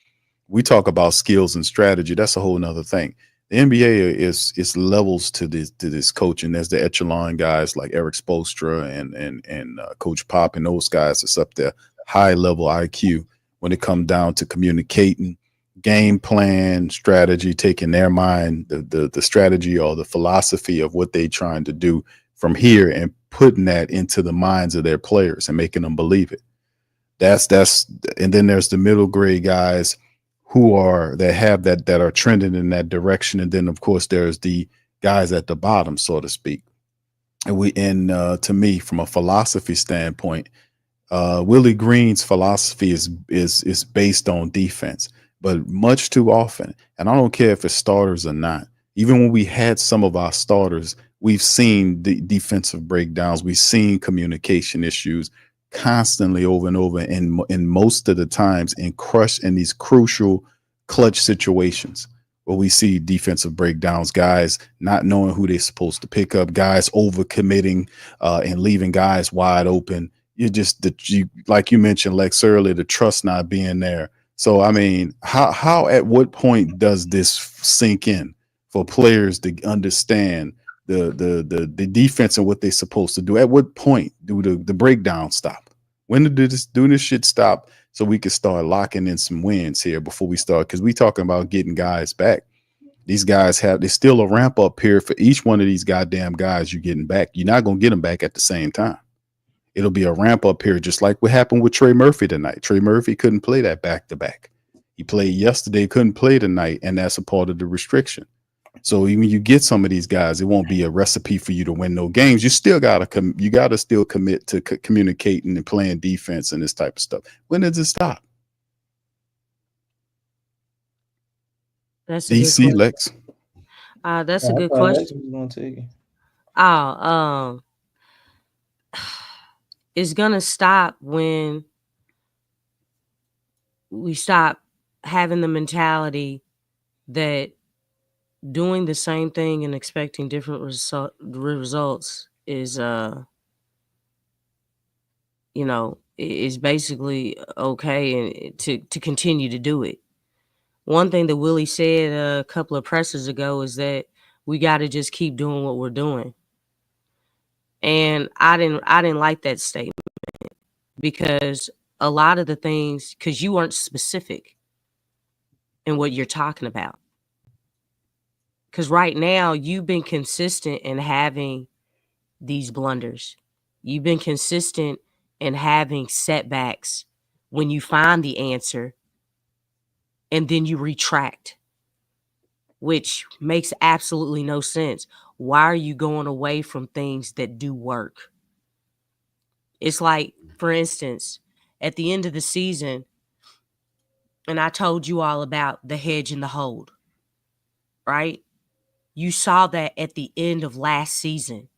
we talk about skills and strategy. That's a whole nother thing. The NBA is levels to this coaching. There's the echelon guys like Eric Spoelstra and Coach Pop and those guys that's up there, high level IQ when it comes down to communicating, game plan, strategy, taking their mind, the strategy or the philosophy of what they're trying to do from here and putting that into the minds of their players and making them believe it. And then there's the middle grade guys that are trending in that direction. And then of course there's the guys at the bottom, so to speak. And to me, from a philosophy standpoint, Willie Green's philosophy is based on defense, but much too often, and I don't care if it's starters or not, even when we had some of our starters, we've seen the defensive breakdowns, we've seen communication issues constantly over and over, and most of the times in these crucial clutch situations where we see defensive breakdowns, guys not knowing who they're supposed to pick up, guys overcommitting and leaving guys wide open. Like you mentioned, Lex, earlier, the trust not being there. So I mean, how at what point does this sink in for players to understand the defense and what they're supposed to do? At what point do the breakdown stop? When do this shit stop so we can start locking in some wins here before we start? Because we talking about getting guys back. These guys there's still a ramp up period for each one of these goddamn guys you're getting back. You're not going to get them back at the same time. It'll be a ramp up period, just like what happened with Trey Murphy tonight. Trey Murphy couldn't play that back to back. He played yesterday, couldn't play tonight, and that's a part of the restriction. So even you get some of these guys, it won't be a recipe for you to win no games. You still gotta still commit to communicating and playing defense and this type of stuff. When does it stop? That's DC Lex. That's a good question. It's gonna stop when we stop having the mentality that doing the same thing and expecting different results is is basically okay, and to continue to do it. One thing that Willie said a couple of pressers ago is that we got to just keep doing what we're doing. And I didn't like that statement because a lot of the things, because you weren't specific in what you're talking about. Because right now you've been consistent in having these blunders. You've been consistent in having setbacks when you find the answer and then you retract, which makes absolutely no sense. Why are you going away from things that do work? It's like, for instance, at the end of the season, and I told you all about the hedge and the hold, right? You saw that at the end of last season.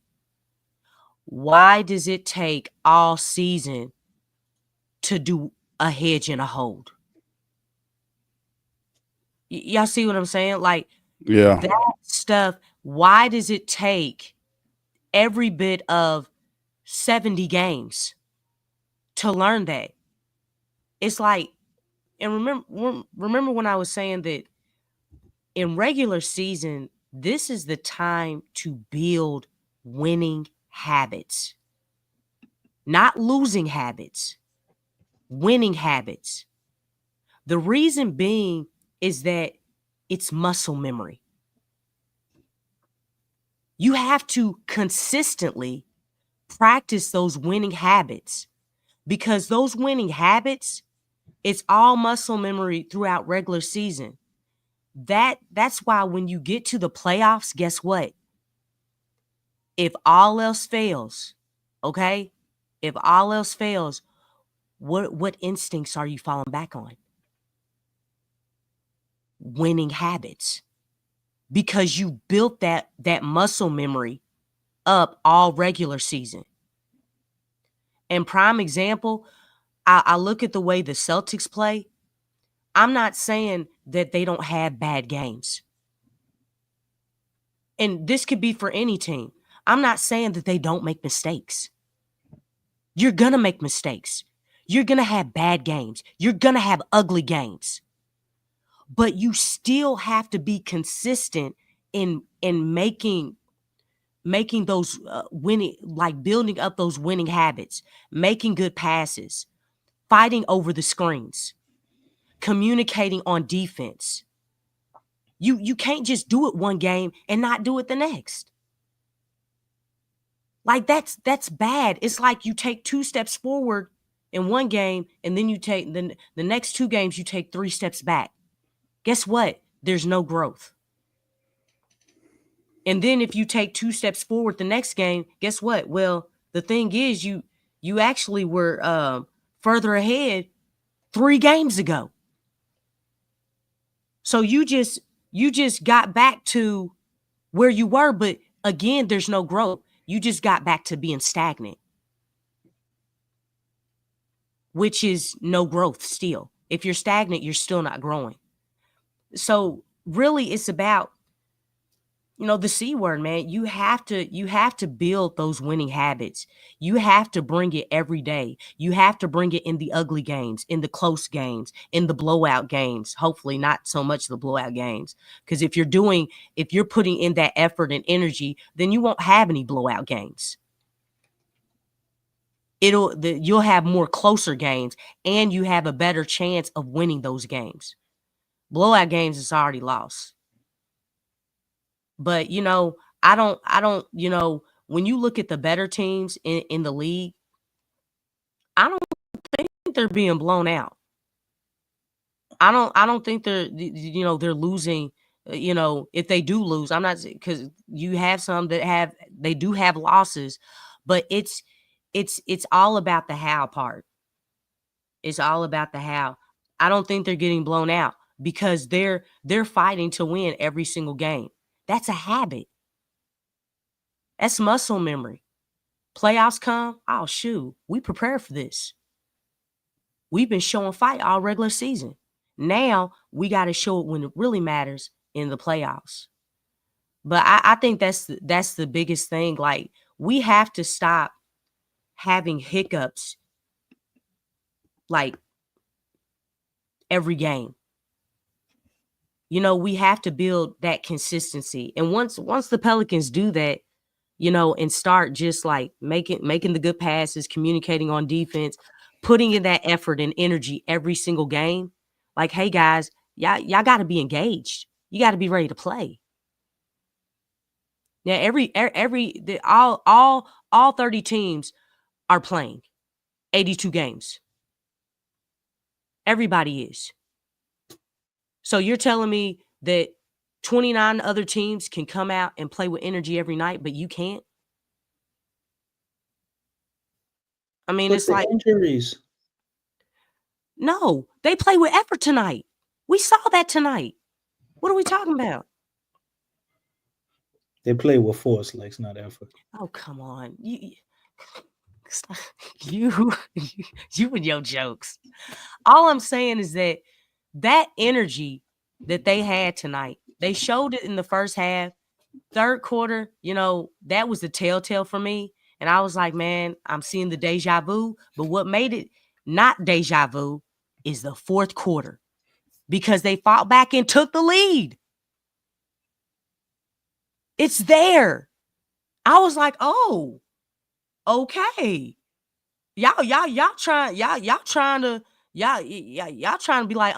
Why does it take all season to do a hedge and a hold? Y'all see what I'm saying? Like, Yeah. that stuff, why does it take every bit of 70 games to learn that? It's like, and remember when I was saying that in regular season, this is the time to build winning habits, not losing habits, winning habits. The reason being is that it's muscle memory. You have to consistently practice those winning habits, because those winning habits, it's all muscle memory throughout regular season. That's why when you get to the playoffs, guess what? If all else fails, okay? If all else fails, what instincts are you falling back on? Winning habits. Because you built that muscle memory up all regular season. And prime example, I look at the way the Celtics play. I'm not saying that they don't have bad games. And this could be for any team. I'm not saying that they don't make mistakes. You're going to make mistakes. You're going to have bad games. You're going to have ugly games. But you still have to be consistent in making those winning, like building up those winning habits, making good passes, fighting over the screens, communicating on defense. You can't just do it one game and not do it the next. Like that's bad. It's like you take 2 steps forward in one game and then you take the next 2 games you take 3 steps back. Guess what? There's no growth. And then if you take 2 steps forward the next game, guess what? Well, the thing is you actually were further ahead 3 games ago. So you just got back to where you were, but again, there's no growth. You just got back to being stagnant, which is no growth still. If you're stagnant, you're still not growing. So really it's about, the C word, man. You have to build those winning habits. You have to bring it every day. You have to bring it in the ugly games, in the close games, in the blowout games. Hopefully not so much the blowout games. Because if you're putting in that effort and energy, then you won't have any blowout games. You'll have more closer games, and you have a better chance of winning those games. Blowout games is already lost. But I don't, when you look at the better teams in the league, I don't think they're being blown out. I don't think they're losing. If they do lose, I'm not, because you have some that they do have losses, but it's all about the how part. It's all about the how. I don't think they're getting blown out because they're fighting to win every single game. That's a habit. That's muscle memory. Playoffs come, oh shoot, we prepare for this. We've been showing fight all regular season. Now we got to show it when it really matters in the playoffs. But I think that's the biggest thing. Like, we have to stop having hiccups like every game. We have to build that consistency. And once the Pelicans do that, and start just like making the good passes, communicating on defense, putting in that effort and energy every single game. Like, hey guys, y'all got to be engaged. You got to be ready to play. Yeah, all 30 teams are playing 82 games. Everybody is. So you're telling me that 29 other teams can come out and play with energy every night, but you can't? I mean, But it's the like, injuries. no, they play with effort tonight. We saw that tonight. What are we talking about? They play with force, Lex, not effort. Oh, come on. You and your jokes. All I'm saying is that energy that they had tonight, they showed it in the first half. Third quarter, that was the telltale for me. And I was like, man, I'm seeing the deja vu. But what made it not deja vu is the fourth quarter, because they fought back and took the lead. It's there. I was like, oh, okay. Y'all trying to be like,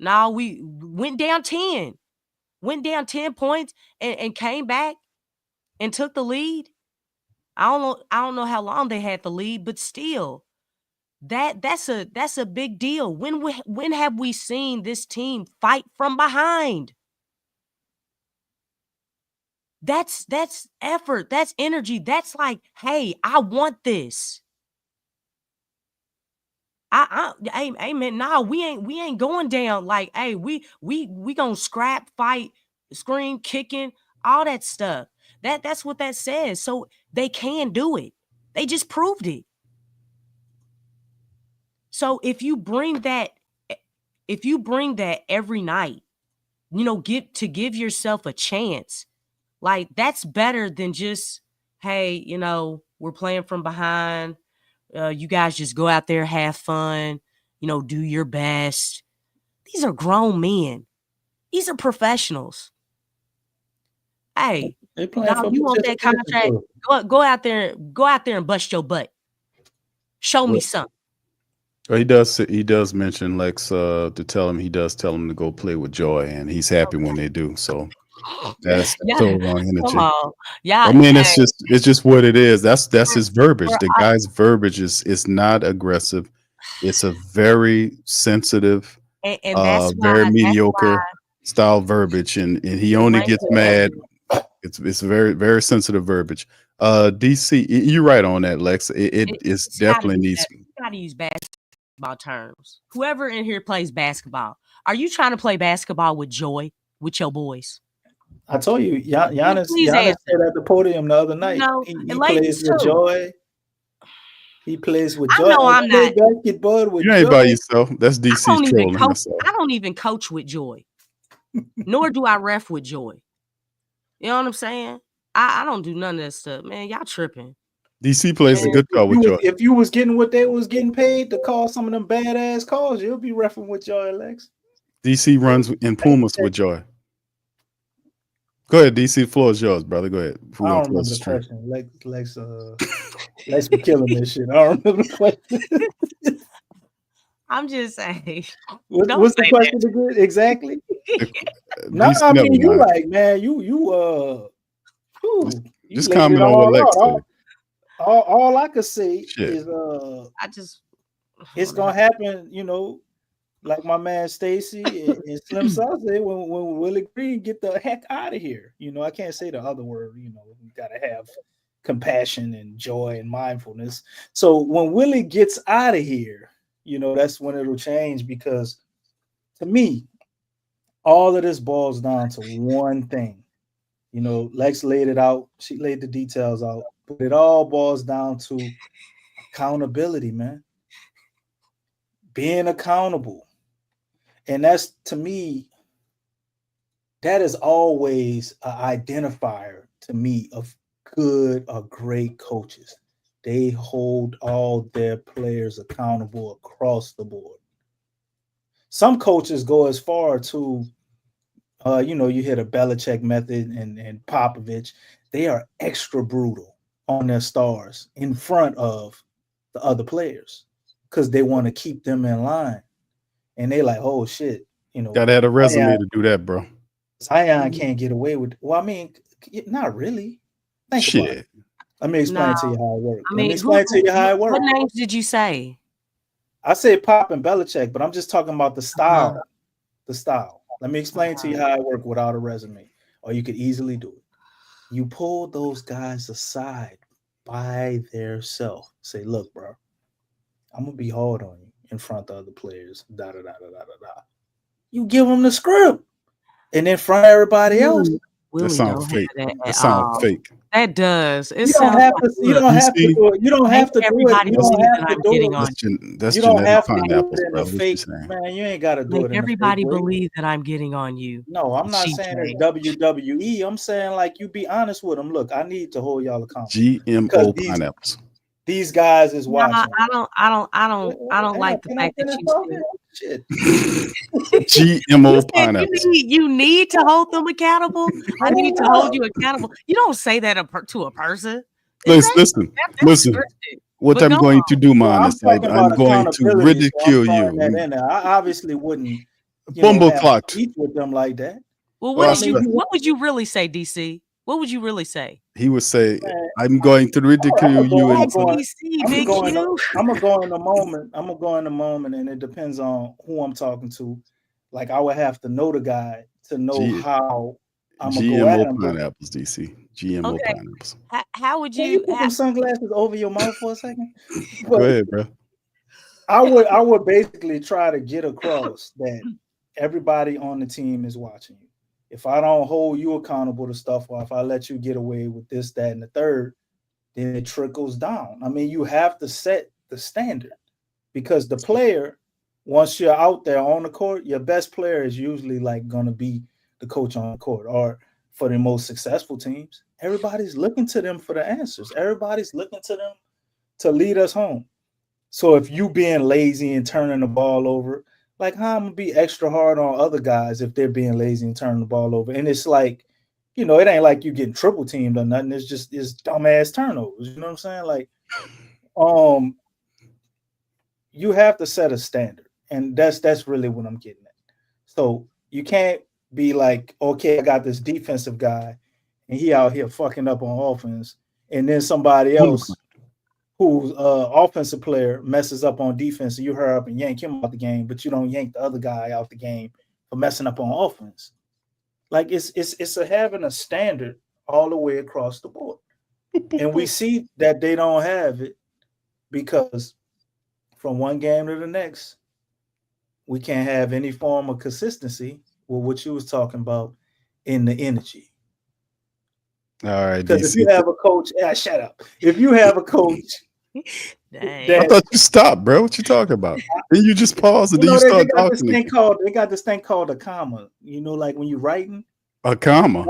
no, we went down 10 points and came back and took the lead. I don't know how long they had the lead, but still, that's a big deal. When have we seen this team fight from behind? That's effort. That's energy. That's like, hey, I want this. Hey man, nah, we ain't going down. Like, hey, we gonna scrap, fight, scream, kicking, all that stuff. That's what that says. So they can do it. They just proved it. So if you bring that every night, give yourself a chance. Like, that's better than just, hey, we're playing from behind. You guys just go out there, have fun, do your best. These are grown men. These are professionals. Hey, dog, you want that contract? Go out there and bust your butt. Show me something. Well, he does mention Lex to tell him to go play with joy, and he's happy when they do. So that's so wrong energy. Come on. Yeah. I mean, it's just what it is. That's his verbiage. The guy's verbiage is not aggressive. It's a very sensitive, and that's very mediocre style verbiage, and he only gets mad. It's very, very sensitive verbiage. DC, you're right on that, Lex. It's definitely needs. You gotta use basketball terms. Whoever in here plays basketball, are you trying to play basketball with joy with your boys? I told you, Giannis said at the podium the other night. He plays with joy. He plays with joy. I know I'm not. Basketball with you ain't joy. By yourself. That's DC's trolling himself. I don't even coach with joy, nor do I ref with joy. You know what I'm saying? I don't do none of that stuff, man. Y'all tripping. DC plays a good call with joy. If you was getting what they was getting paid to call some of them badass calls, you'll be reffing with joy, Lex. DC runs in Pumas with joy. Go ahead, DC. The floor is yours, brother. Go ahead. I don't remember the question. Lex be killing this shit. I don't remember the question. I'm just saying. What's the question again? Exactly. No, I mean, you like, man, you just comment on what Lex said. All I could say is it's gonna happen, like my man Stacy and Slim Sauce said, when Willie Green get the heck out of here. I can't say the other word, you gotta have compassion and joy and mindfulness. So when Willie gets out of here, that's when it'll change, because to me, all of this boils down to one thing. Lex laid it out. She laid the details out. But it all boils down to accountability, man. Being accountable. And that's, to me, that is always an identifier to me of good or great coaches. They hold all their players accountable across the board. Some coaches go as far to, you hear the Belichick method and Popovich. They are extra brutal on their stars in front of the other players because they want to keep them in line. And they like, oh shit, gotta have a resume to do that, bro. Zion can't get away with. Well, I mean, Not really. Think about it. Shit. Let me explain to No. you how it works. I Let me mean, explain to you how it what works. names did you say? I said Pop and Belichick, but I'm just talking about the style. Uh-huh. The style. Let me explain to you how it works without a resume, or you could easily do it. You pull those guys aside by themselves. Say, look, bro, I'm gonna be hard on you in front of other players. Da da da da da da. You give them the script, and in front of everybody else. That Willie sounds don't fake. have that That at sounds all. fake. That does. It You don't sounds have like to. You look, don't have to DC, do it. You don't make have to do it. everybody You don't believe have that to I'm do getting it. on you. That's You don't genetic have to do pineapples, it in bro. a What you fake. saying? Man, you ain't got to do Make it in a fake everybody way. believe that I'm getting on you. No, I'm not saying it's CJ. WWE. I'm saying like you be honest with them. Look, I need to hold y'all accountable because GMO pineapples. these guys is Nah, watching. I don't like the Can I fact that finish you talking? said Shit. GMO you pineapples. need to hold them accountable. I need to hold you accountable. You don't say that to a person. Listen. That's scripted. What But I'm go going on. to do, Well, man, I'm is talking I'm about going to accountability, so I'm ridicule throwing that you. in there. I obviously wouldn't, Bumble have clocked. beef with them like that. Well, Well, what would you really say, DC? What would you really say? he would say, Man, I'm going to ridicule you. I'm And going. DC, I'm Big going. Q. I'm gonna go in the moment. I'm gonna go in the moment, and it depends on who I'm talking to. Like I would have to know the guy to know G- how I'm gonna go at GMO him. pineapples, DC. GMO Okay. pineapples. How would Can you you? put them sunglasses over your mouth for a second? Go But ahead, bro. I would basically try to get across that everybody on the team is watching you. If I don't hold you accountable to stuff, or if I let you get away with this, that, and the third, then it trickles down. I mean, you have to set the standard because the player, once you're out there on the court, your best player is usually like going to be the coach on the court, or for the most successful teams, everybody's looking to them for the answers. Everybody's looking to them to lead us home. So if you being lazy and turning the ball over, like how I'm gonna be extra hard on other guys if they're being lazy and turning the ball over. And it's like, it ain't like you getting triple teamed or nothing. It's just dumbass turnovers. You know what I'm saying? Like, you have to set a standard, and that's really what I'm getting at. So you can't be like, okay, I got this defensive guy, and he out here fucking up on offense, and then somebody else who's offensive player messes up on defense, and you hurry up and yank him out the game, but you don't yank the other guy out the game for messing up on offense. Like it's having a standard all the way across the board, and we see that they don't have it because from one game to the next, we can't have any form of consistency with what you was talking about in the energy. All right, Because if DC. you have a coach, shut up. If you have a coach I thought you stopped, bro. What you talking about? Then you just pause and then you they start got this talking. thing called a comma. Like when you're writing. A comma.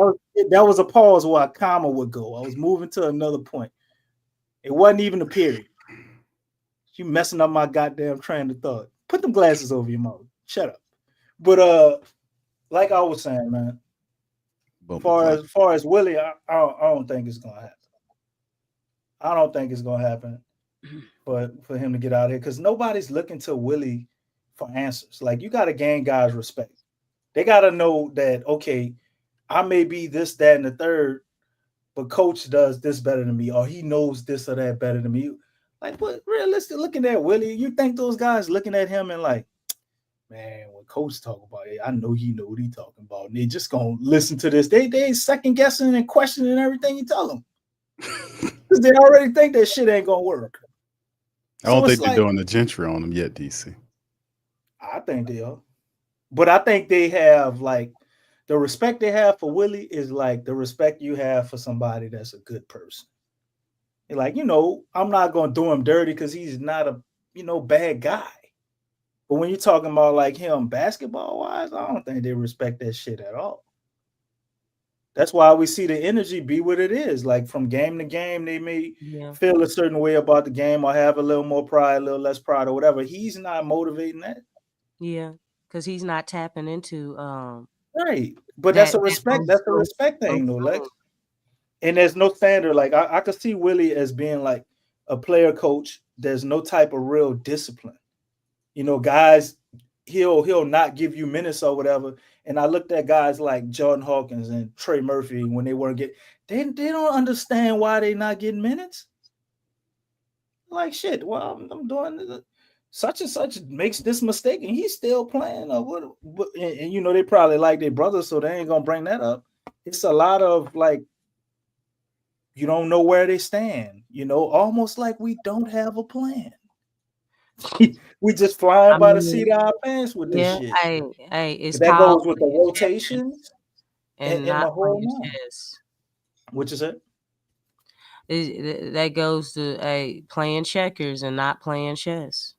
That was a pause where a comma would go. I was moving to another point. It wasn't even a period. You messing up my goddamn train of thought. Put them glasses over your mouth. Shut up. But like I was saying, man, as far as Willie, I don't think it's gonna happen. I don't think it's gonna happen. But for him to get out of here, because nobody's looking to Willie for answers. Like, you got to gain guys' respect. They got to know that, okay, I may be this, that, and the third, but coach does this better than me, or he knows this or that better than me. Like, but realistic, looking at Willie, you think those guys looking at him and like, man, when coach talk about it, I know he know what he talking about. And they just gonna listen to this. They second guessing and questioning everything you tell them. Because they already think that shit ain't gonna work. I don't think they're doing the gentry on them yet, DC. I think they are. But I think they have, like, the respect they have for Willie is like the respect you have for somebody that's a good person. Like, I'm not going to do him dirty because he's not a, bad guy. But when you're talking about like him basketball-wise, I don't think they respect that shit at all. That's why we see the energy be what it is. Like, from game to game, they may feel a certain way about the game or have a little more pride, a little less pride, or whatever. He's not motivating that. Yeah, because he's not tapping into right. But that's a respect. That's a respect thing, though, Lex. And there's no standard. Like, I could see Willie as being like a player coach. There's no type of real discipline. Guys he'll not give you minutes or whatever. And I looked at guys like Jordan Hawkins and Trey Murphy when they weren't getting. They don't understand why they not getting minutes. Like shit. Well, I'm doing such and such makes this mistake, and he's still playing. Or what? And you know they probably like their brother, so they ain't gonna bring that up. It's a lot of like. You don't know where they stand, you know, almost like we don't have a plan. We just flying by the seat of our pants with this shit. Hey, it's that Paul goes with the rotations and the not whole playing nine. chess. Which is it? That goes to playing checkers and not playing chess.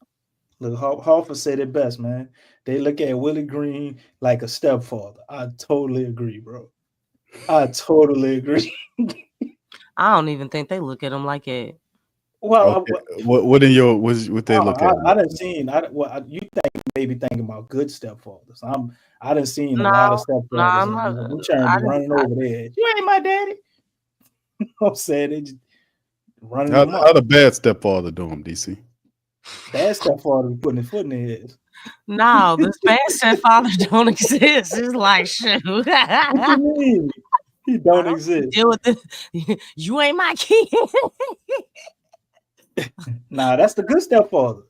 Look, Hoffa said it best, man. They look at Willie Green like a stepfather. I totally agree, bro. I totally agree. I don't even think they look at him like it. Well, okay. What in your what they look at? I didn't seen. You think maybe thinking about good stepfathers. I didn't seen a lot of stepfathers. We trying to be running over there. You ain't my daddy. You know what I'm saying? They just running them up. How the bad stepfather doing, DC? Bad stepfather putting his foot in their head. No, this bad stepfather don't exist. It's like shoot. What you mean? He don't exist. Deal with this. You ain't my kid. Nah, that's the good stepfather.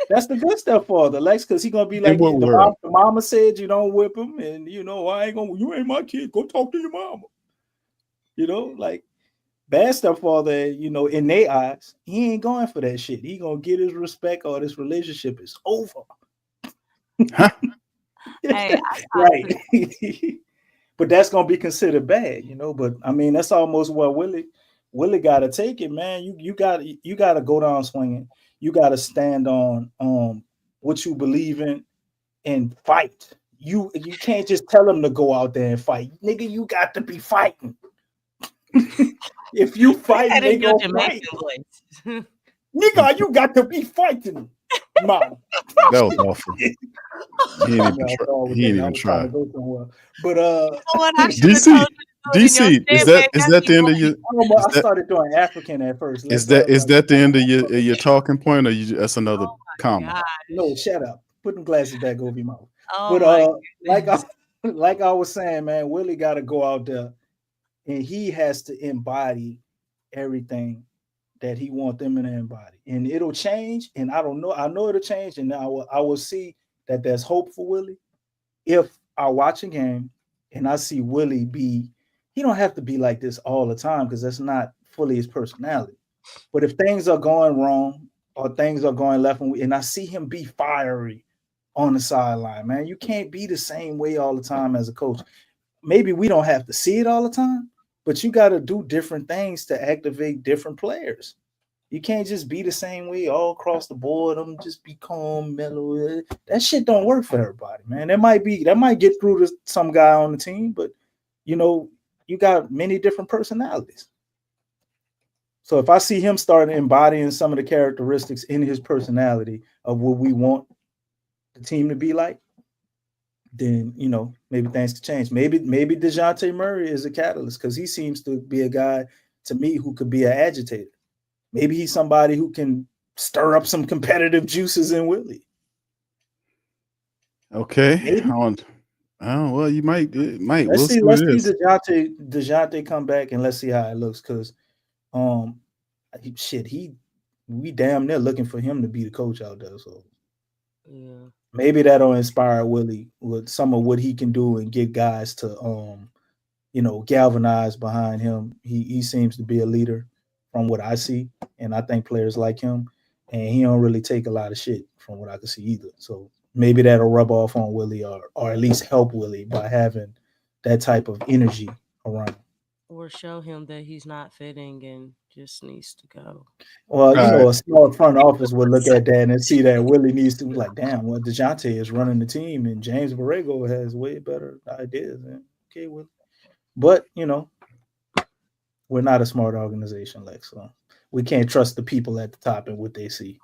That's the good stepfather, Lex, because he gonna be like the mama said you don't whip him, and you know I ain't gonna. You ain't my kid. Go talk to your mama. You know, like bad stepfather. You know, in their eyes, he ain't going for that shit. He gonna get his respect, or this relationship is over. Hey, right. But that's gonna be considered bad, you know. But I mean, that's almost what Willie got to take it, man. You got to go down swinging. You got to stand on what you believe in and fight. You can't just tell them to go out there and fight, nigga. You got to be fighting. If you fight, they gonna fight. Nigga, you got to be fighting, mom. That was awful. He ain't even try. But DC, is that the end of your? I started doing African at first. Is that the end of your talking point, or that's another comment? No, shut up. Put them glasses back over your mouth. Oh but like I was saying, man, Willie got to go out there, and he has to embody everything that he wants them to embody, and it'll change. And I don't know. I know it'll change, and I will see that there's hope for Willie if I watch a game and I see Willie be. He don't have to be like this all the time because that's not fully his personality. But if things are going wrong or things are going left, and I see him be fiery on the sideline, man, you can't be the same way all the time as a coach. Maybe we don't have to see it all the time, but you got to do different things to activate different players. You can't just be the same way all across the board. I'm just be calm, mellow. That shit don't work for everybody, man. That might get through to some guy on the team, but you know, you got many different personalities. So if I see him starting embodying some of the characteristics in his personality of what we want the team to be like, then, you know, maybe things could change. Maybe DeJounte Murray is a catalyst because he seems to be a guy, to me, who could be an agitator. Maybe he's somebody who can stir up some competitive juices in Willie. Okay. Well, you might. Let's see DeJounte come back, and let's see how it looks. Because, we damn near looking for him to be the coach out there. So, yeah, maybe that'll inspire Willie with some of what he can do and get guys to, galvanize behind him. He seems to be a leader from what I see, and I think players like him, and he don't really take a lot of shit from what I can see either. So. Maybe that'll rub off on Willie or at least help Willie by having that type of energy around. Or show him that he's not fitting and just needs to go. Well, a small front office would look at that and see that Willie needs to be like, damn, well, DeJounte is running the team and James Borrego has way better ideas. Okay, Willie. But, we're not a smart organization, Lex. So we can't trust the people at the top and what they see.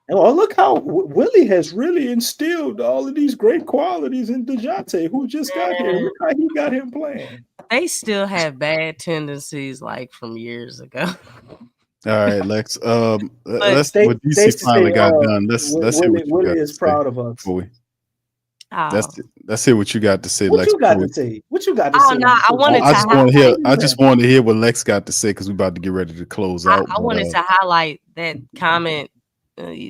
Well, look how Willie has really instilled all of these great qualities in DeJounte, who just got here. Look how he got him playing. They still have bad tendencies like from years ago. All right, Lex. Let's Stacey what DC finally say, got done. Let's hear what you Willie got is to say proud of us. before we. Oh, Let's hear what you got to say, What Lex. you got before to we- say? What you got to oh say? no, I wanted I to just want to hear. highlight. I just wanted to hear what Lex got to say because we about to get ready to close out. I wanted to highlight that comment.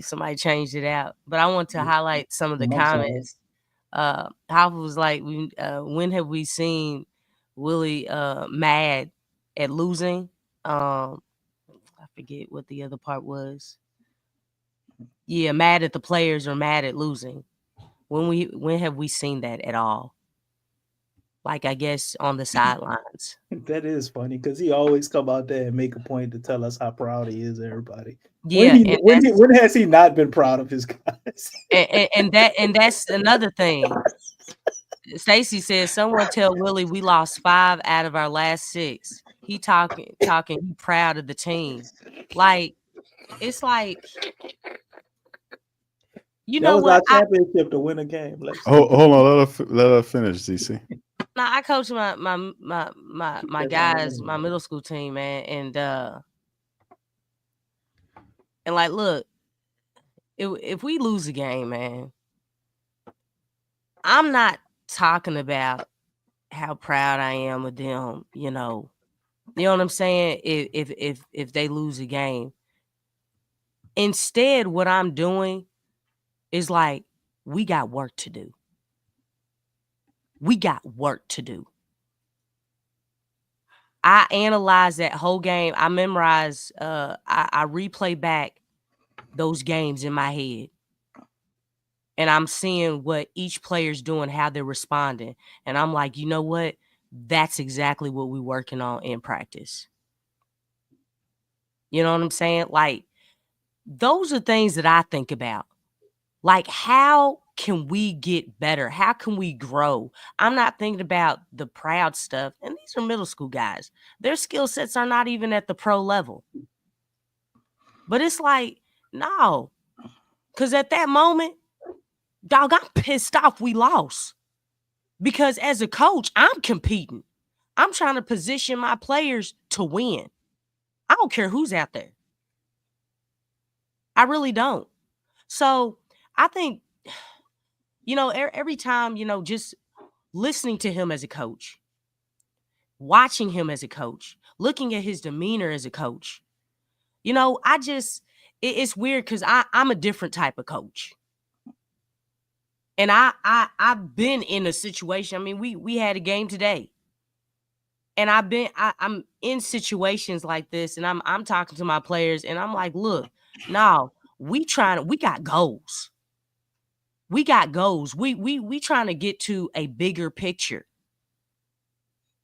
Somebody changed it out, but I want to highlight some of the comments. Hoffa was like, when have we seen Willie mad at losing? I forget what the other part was. Yeah, mad at the players or mad at losing. When have we seen that at all? Like, I guess on the sidelines. That is funny because he always come out there and make a point to tell us how proud he is of everybody. Yeah, When has he not been proud of his guys? and that's another thing. Stacey says, someone tell Willie we lost 5 out of our last 6. He talking he proud of the team. Like, it's like, you That know was what? our championship to win a game. Hold on, let her finish, DC. I coach my guys, my middle school team, man, and like, look, if we lose a game, man, I'm not talking about how proud I am of them, you know what I'm saying? If they lose a game, instead, what I'm doing is like, we got work to do. We got work to do. I analyze that whole game. I memorize. I replay back those games in my head, and I'm seeing what each player's doing, how they're responding, and I'm like, you know what? That's exactly what we're working on in practice. You know what I'm saying? Like, those are things that I think about. Like, how can we get better? How can we grow? I'm not thinking about the proud stuff. And these are middle school guys. Their skill sets are not even at the pro level. But it's like, no. Because at that moment, dog, I'm pissed off we lost. Because as a coach, I'm competing. I'm trying to position my players to win. I don't care who's out there. I really don't. So I think, every time, just listening to him as a coach, watching him as a coach, looking at his demeanor as a coach, it's weird because I'm a different type of coach. And I've been in a situation. I mean, we had a game today. And I'm in situations like this, and I'm talking to my players, and I'm like, look, no, we got goals. We got goals. We trying to get to a bigger picture.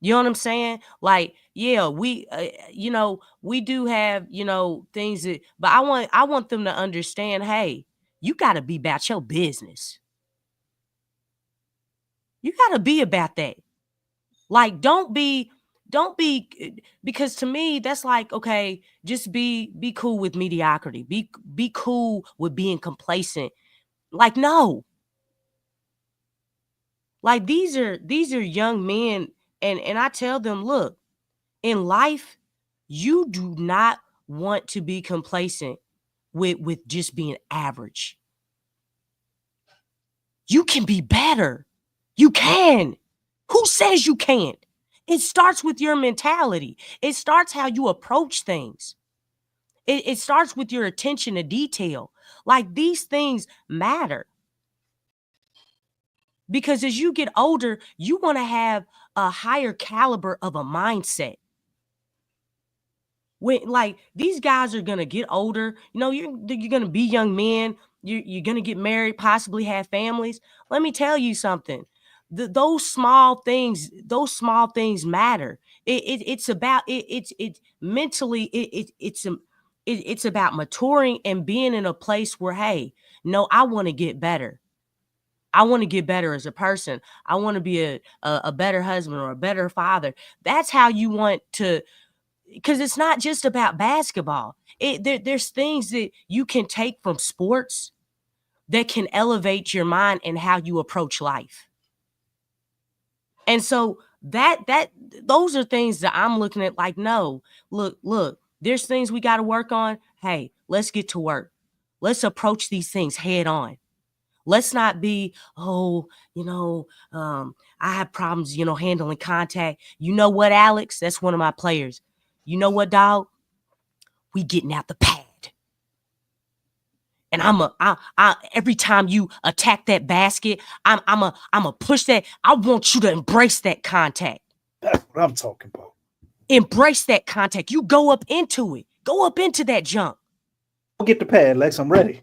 You know what I'm saying? Like, yeah, we do have, things that, but I want them to understand, hey, you got to be about your business. You got to be about that. Like, don't be, because to me, that's like, okay, just be cool with mediocrity. Be cool with being complacent. Like, no. Like, these are young men, and I tell them, look, in life, you do not want to be complacent with just being average. You can be better. You can. Who says you can't? It starts with your mentality. It starts how you approach things. It starts with your attention to detail. Like, these things matter. Because as you get older, you want to have a higher caliber of a mindset. When, like, these guys are gonna get older, you're gonna be young men. You're gonna get married, possibly have families. Let me tell you something. Those small things matter. It's about it's mentally. It's about maturing and being in a place where, hey, no, I want to get better. I want to get better as a person. I want to be a better husband or a better father. That's how you want to. Because it's not just about basketball. There's things that you can take from sports that can elevate your mind and how you approach life. And so those are things that I'm looking at like, no, look, There's things we got to work on. Hey, let's get to work. Let's approach these things head on. Let's not be, I have problems, handling contact. You know what, Alex? That's one of my players. You know what, dog? We getting out the pad. And every time you attack that basket, I'm a push that. I want you to embrace that contact. That's what I'm talking about. Embrace that contact. You go up into it. Go up into that jump. I'll get the pad, Lex. I'm ready.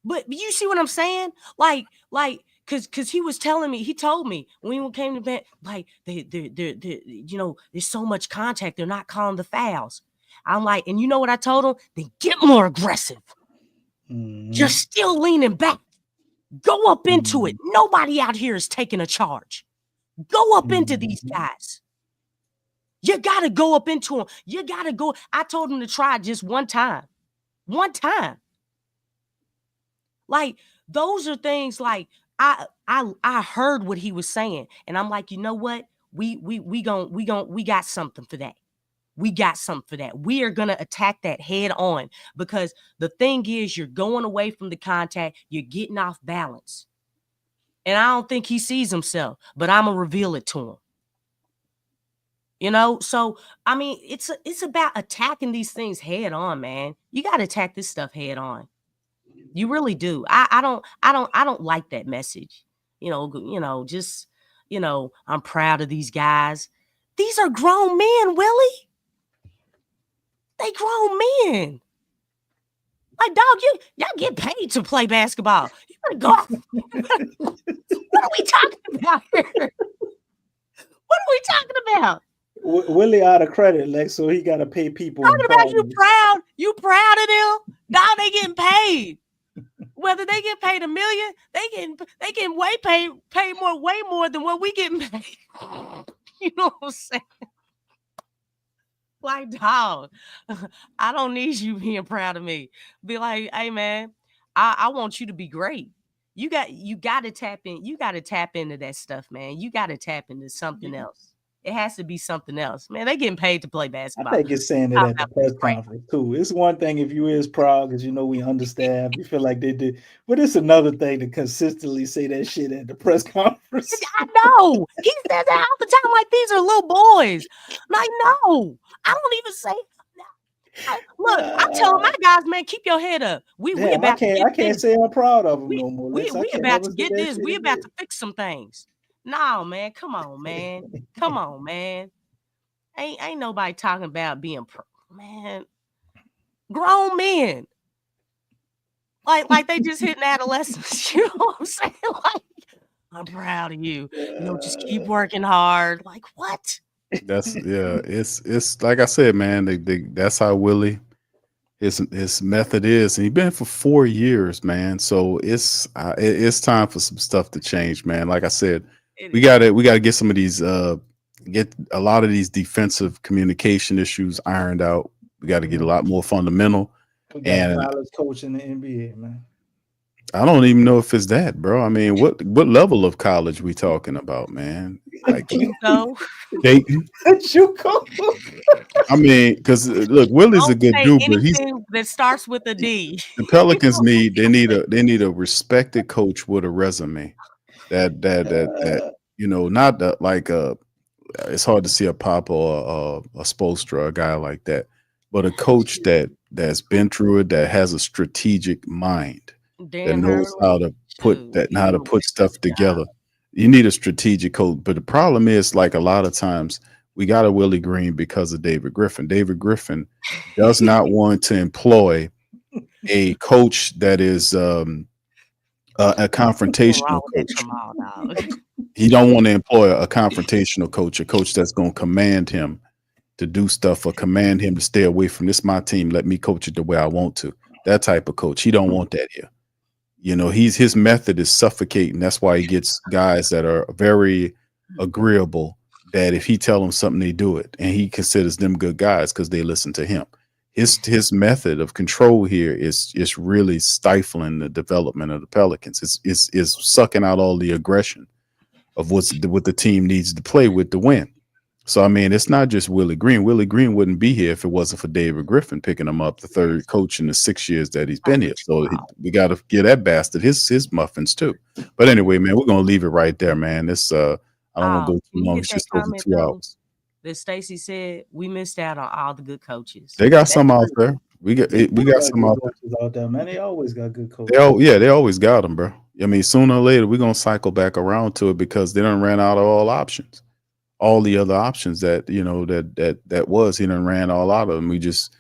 But you see what I'm saying? Like, cause he was telling me, he told me when we came to bed, like there's so much contact, they're not calling the fouls. I'm like, and you know what I told him? Then get more aggressive. You're still leaning back. Go up into it. Nobody out here is taking a charge. Go up into these guys. You got to go up into them. You got to go. I told him to try just one time. One time. Like, those are things like I heard what he was saying. And I'm like, you know what? We got something for that. We got something for that. We are going to attack that head on, because the thing is, you're going away from the contact. You're getting off balance. And I don't think he sees himself, but I'm going to reveal it to him. So, I mean, it's about attacking these things head on, man. You got to attack this stuff head on. You really do. I don't like that message. I'm proud of these guys. These are grown men, Willie. They grown men. Like, dog, y'all get paid to play basketball. You better go out. What are we talking about here? What are we talking about? Willie out of credit, Lex, so he got to pay people. Talking about you proud of them? Dog, they getting paid. Whether they get paid $1 million, they getting way more than what we getting paid. You know what I'm saying? Like, dog, I don't need you being proud of me. Be like, hey man, I want you to be great. You got to tap in. You got to tap into that stuff, man. You got to tap into something else. It has to be something else, man. They getting paid to play basketball. I think it's saying it at the press conference too. It's one thing if you is proud because we understand. You feel like they did, but it's another thing to consistently say that shit at the press conference. I know he says that all the time. Like, these are little boys. Like, no, I don't even say. Look, I tell my guys, man, keep your head up. I can't say I'm proud of them no more. We about to get this. We about to fix some things. No, man, come on, man. Come on, man. Ain't nobody talking about being man. Grown men. Like they just hitting adolescence. You know what I'm saying? Like, I'm proud of you. Just keep working hard. Like, what? It's like I said, man. That's how Willie his method is, and he's been for 4 years, man. So it's time for some stuff to change, man. Like I said, we gotta get some of these get a lot of these defensive communication issues ironed out. We got to get a lot more fundamental. We got a college coach in the NBA, man. I don't even know if it's that, bro. I mean, what level of college we talking about, man? Like, JUCO. I mean, because look, Willie's a good dude, but that starts with a D. The Pelicans need a respected coach with a resume. That not like it's hard to see a Pop or a Spoelstra, a guy like that, but a coach that's been through it, that has a strategic mind. That knows how to put stuff together. You need a strategic coach, but the problem is, like, a lot of times we got a Willie Green because of David Griffin. David Griffin does not want to employ a coach that is a confrontational coach. He don't want to employ a confrontational coach, a coach that's going to command him to do stuff or command him to stay away from this. My team, let me coach it the way I want to. That type of coach. He don't want that here. His method is suffocating. That's why he gets guys that are very agreeable, that if he tell them something, they do it. And he considers them good guys because they listen to him. His method of control here is really stifling the development of the Pelicans. It's sucking out all the aggression of what the team needs to play with to win. So, I mean, it's not just Willie Green. Willie Green wouldn't be here if it wasn't for David Griffin picking him up, the third coach in the 6 years that he's been here. So we got to give that bastard his muffins too. But anyway, man, we're going to leave it right there, man. This I don't want to go too long. It's just over 2 hours. That Stacey said we missed out on all the good coaches. They got some out there. We got some out there, man. They always got good coaches. They always got them, bro. I mean, sooner or later we're gonna cycle back around to it because they done ran out of all options. All the other options that he done ran all out of them. We just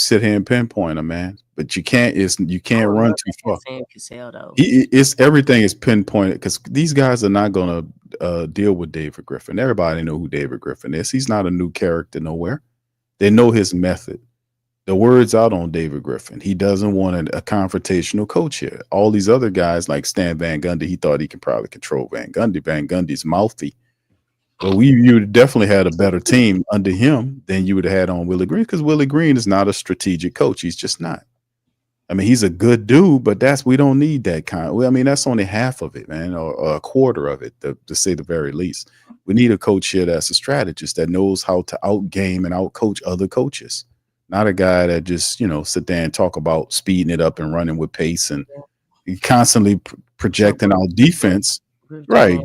sit here and pinpoint them, man. But you can't run too far. It's everything is pinpointed because these guys are not gonna deal with David Griffin. Everybody know who David Griffin is. He's not a new character nowhere. They know his method. The word's out on David Griffin. He doesn't want a confrontational coach here. All these other guys like Stan Van Gundy, he thought he could probably control Van Gundy. Van Gundy's mouthy. But you definitely had a better team under him than you would have had on Willie Green because Willie Green is not a strategic coach. He's just not. I mean, he's a good dude, but we don't need that kind. Well, I mean, that's only half of it, man, or a quarter of it, to say the very least. We need a coach here that's a strategist that knows how to outgame and outcoach other coaches. Not a guy that just, sit there and talk about speeding it up and running with pace and constantly projecting our defense. Right.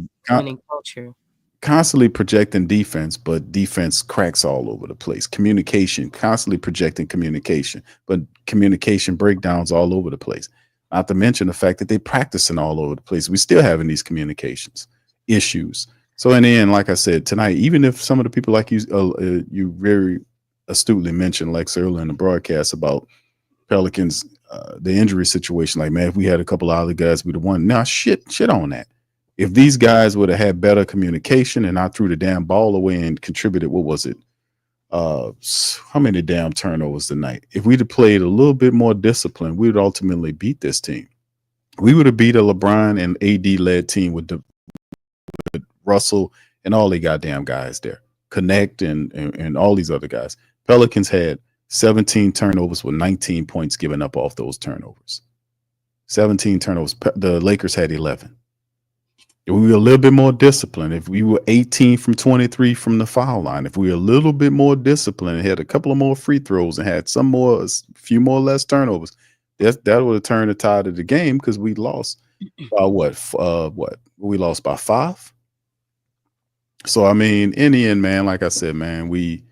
Constantly projecting defense, but defense cracks all over the place. Communication, constantly projecting communication, but communication breakdowns all over the place. Not to mention the fact that they're practicing all over the place. We still having these communications issues. So in the end, like I said, tonight, even if some of the people like you very astutely mentioned, Lex, earlier in the broadcast about Pelicans, the injury situation, like, man, if we had a couple of other guys, we'd have won. Nah, shit on that. If these guys would have had better communication and I threw the damn ball away and contributed, what was it? How many damn turnovers tonight? If we'd have played a little bit more discipline, we would ultimately beat this team. We would have beat a LeBron and AD-led team with Russell and all the goddamn guys there. Connect and all these other guys. Pelicans had 17 turnovers with 19 points given up off those turnovers. 17 turnovers. The Lakers had 11. If we were a little bit more disciplined, if we were 18 from 23 from the foul line, if we were a little bit more disciplined and had a couple of more free throws and had a few more less turnovers, that would have turned the tide of the game because we lost by what? We lost by 5. So, I mean, in the end, man, like I said, man, we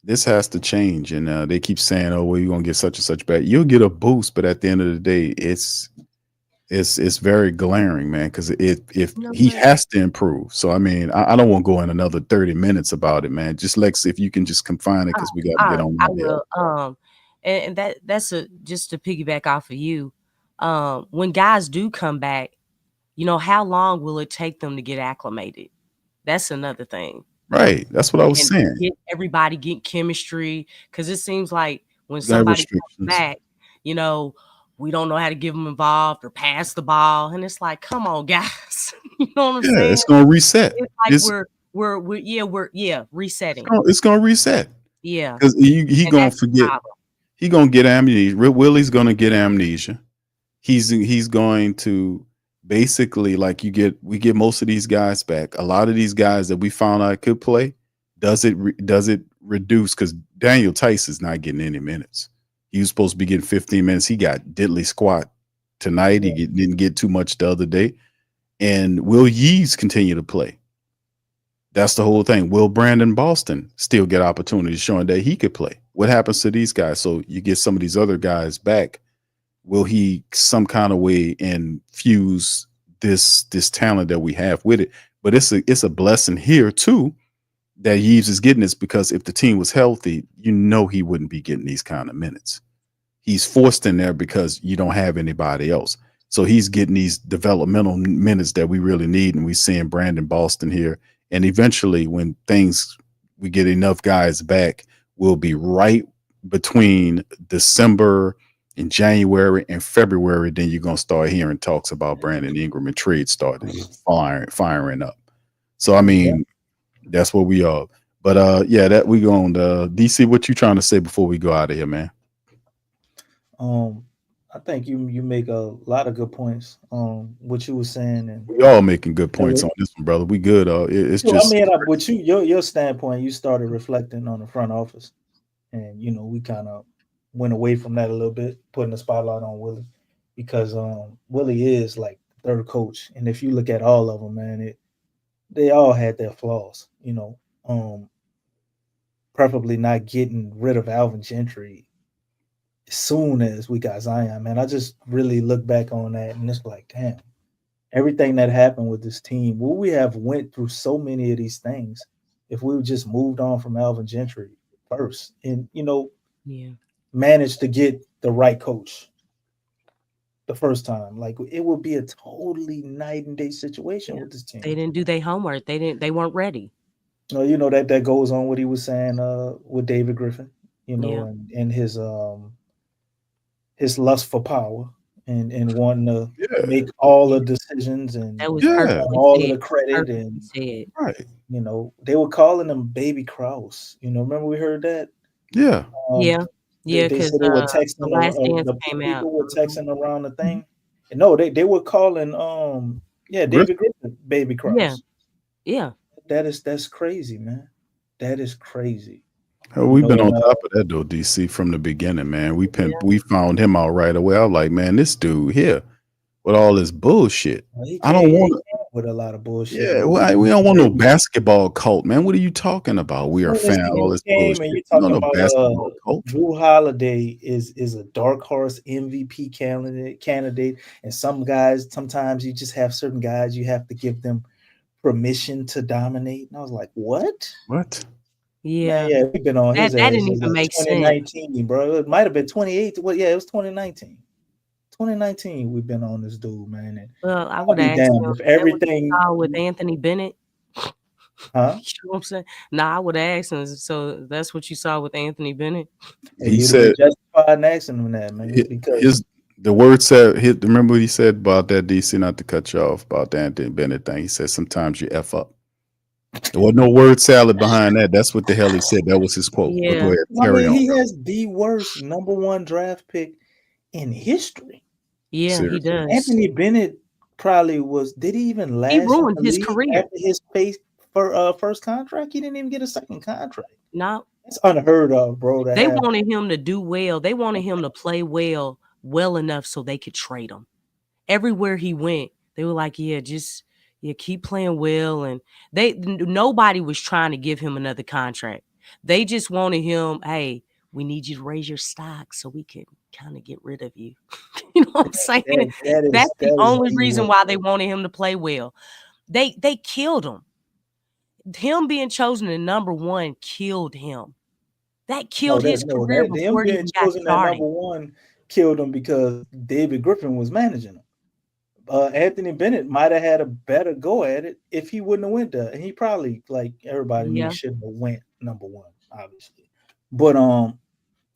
this has to change. And they keep saying, oh, well, you're going to get such and such back. You'll get a boost, but at the end of the day, it's very glaring, man, because he has to improve. So, I mean, I don't want to go in another 30 minutes about it, man. Just Lex, if you can just confine it because we got to get on. I will. And that's just to piggyback off of you. When guys do come back, how long will it take them to get acclimated? That's another thing. Right. That's what I was saying. Everybody get chemistry because it seems like when somebody comes back, we don't know how to get them involved or pass the ball. And it's like, come on, guys. You know what I'm saying? It's going to reset. It's like we're resetting. It's going to reset. Yeah. Because he going to forget. He going to get amnesia. Willie's going to get amnesia. He's going to basically, like, we get most of these guys back. A lot of these guys that we found out could play, does it reduce? Because Daniel Tice is not getting any minutes. He was supposed to be getting 15 minutes. He got diddly squat tonight. He didn't get too much the other day. And will Yeeves continue to play? That's the whole thing. Will Brandon Boston still get opportunities showing that he could play? What happens to these guys? So you get some of these other guys back. Will he some kind of way infuse this talent that we have with it? But it's a blessing here too that Yeeves is getting this, because if the team was healthy, he wouldn't be getting these kind of minutes. He's forced in there because you don't have anybody else. So he's getting these developmental minutes that we really need. And we're seeing Brandon Boston here. And eventually when we get enough guys back, we'll be right between December and January and February. Then you're going to start hearing talks about Brandon Ingram and trade starting firing up. So, I mean, that's what we are. But that we going to DC. What you trying to say before we go out of here, man? I think you make a lot of good points on what you were saying, and We all making good points on this one, brother. We good. It's I just mean, with your standpoint, you started reflecting on the front office, and we kind of went away from that a little bit, putting the spotlight on Willie, because Willie is like third coach, and if you look at all of them, man, they all had their flaws, preferably not getting rid of Alvin Gentry as soon as we got Zion, man. I just really look back on that, and it's like, damn, everything that happened with this team, would we have went through so many of these things if we just moved on from Alvin Gentry first, and managed to get the right coach the first time? Like, it would be a totally night and day situation with this team. They didn't do their homework. They weren't ready. That goes on what he was saying with David Griffin, and his lust for power and wanting to make all the decisions and that was perfectly all said. of the credit and right. They were calling him Baby Kraus. Remember we heard that? Yeah. Yeah, they because said they were texting the last dance the came people out. were texting around the thing. And no, they were calling David Griffin Baby Kraus. Yeah. That's crazy, man. That is crazy. Hell, we've been on top of that though, DC, from the beginning, man. We found him out right away. I was like, man, this dude here with all this bullshit. I don't want to. With a lot of bullshit. Yeah, we don't want no basketball cult, man. What are you talking about? We are fan all this bullshit. And you're You talking know, no about basketball cult. Drew Holiday is a dark horse MVP candidate, and sometimes you just have certain guys you have to give them permission to dominate. And I was like, what? What? Yeah, Man, we've been on his that ass didn't since even make 2019, bro. It might have been 2018. Well, yeah, it was 2019. 2019, we've been on this dude, man. And well, I would I'll be ask damned him if is that what you everything, saw with Anthony Bennett. huh? You know what I'm saying? Nah, I would ask him. So that's what you saw with Anthony Bennett? He You'd have said been justified in asking him that, man, because the word said. Remember what he said about that, DC? Not to cut you off about the Anthony Bennett thing. He said sometimes you f up. There was no word salad behind that. That's what the hell he said. That was his quote. But go ahead, carry on. he has the worst number one draft pick in history. Yeah, Seriously. he does. Anthony Bennett probably was. Did he even last? He ruined in the his league career. after his first contract. He didn't even get a second contract. No, That's unheard of, bro. they wanted him to do well. They wanted him to play well enough so they could trade him. Everywhere he went, they were like, keep playing well. And nobody was trying to give him another contract. They just wanted him, hey, we need you to raise your stock so we can kind of get rid of you. You know what I'm saying? That's the only reason why they wanted him to play well. They killed him. Him being chosen to number one killed him. That killed his career before he even got started. Number one killed him because David Griffin was managing him. Anthony Bennett might have had a better go at it if he wouldn't have went there. And he probably, like everybody knew, shouldn't have went number one, obviously. But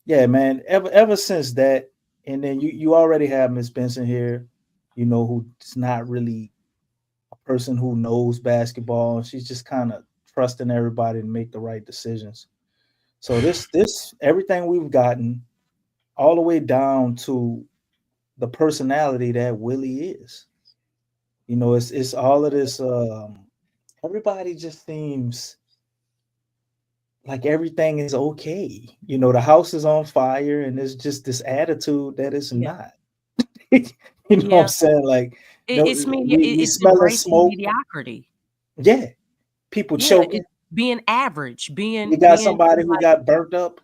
yeah, man, ever since that, and then you already have Miss Benson here, who's not really a person who knows basketball. She's just kind of trusting everybody to make the right decisions. So this everything we've gotten, all the way down to the personality that Willie is. It's all of this. Everybody just seems like everything is okay. The house is on fire, and there's just this attitude that it's not. What I'm saying? Like it's smoke, mediocrity. Yeah, people choking, being average, being. You got somebody who got burnt up,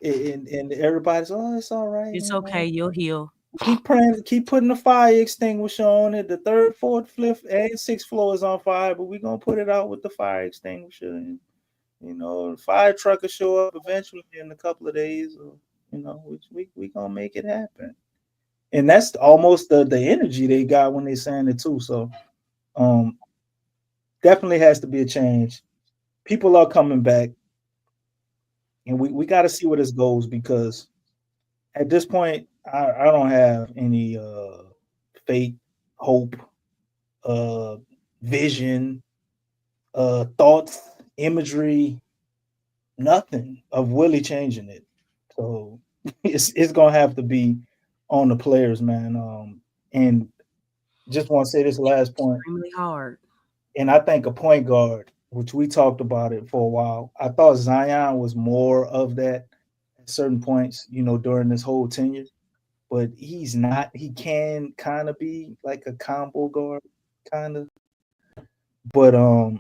and everybody's, it's all right. It's okay. You'll heal. Keep praying. Keep putting the fire extinguisher on it. The 3rd, 4th, 5th, and 6th floor is on fire, but we're gonna put it out with the fire extinguisher. And, the fire truck will show up eventually in a couple of days. Or, we gonna make it happen. And that's almost the energy they got when they saying it too. So, definitely has to be a change. People are coming back, and we got to see where this goes, because at this point, I don't have any faith, hope, vision, thoughts, imagery, nothing of Willie changing it. So it's gonna have to be on the players, man. And just want to say this last point. Extremely hard. And I think a point guard, which we talked about it for a while, I thought Zion was more of that at certain points, during this whole tenure. But he's not. He can kind of be like a combo guard, kind of. But a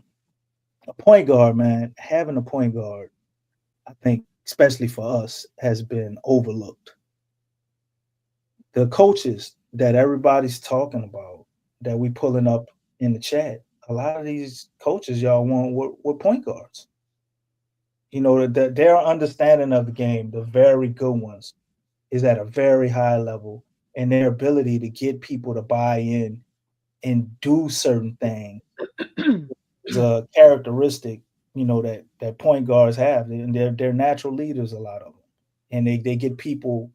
point guard, man, having a point guard, I think, especially for us, has been overlooked. The coaches that everybody's talking about, that we pulling up in the chat, a lot of these coaches y'all want were point guards. Their understanding of the game, the very good ones, is at a very high level, and their ability to get people to buy in and do certain things is a characteristic, that point guards have, and they're natural leaders, a lot of them, and they get people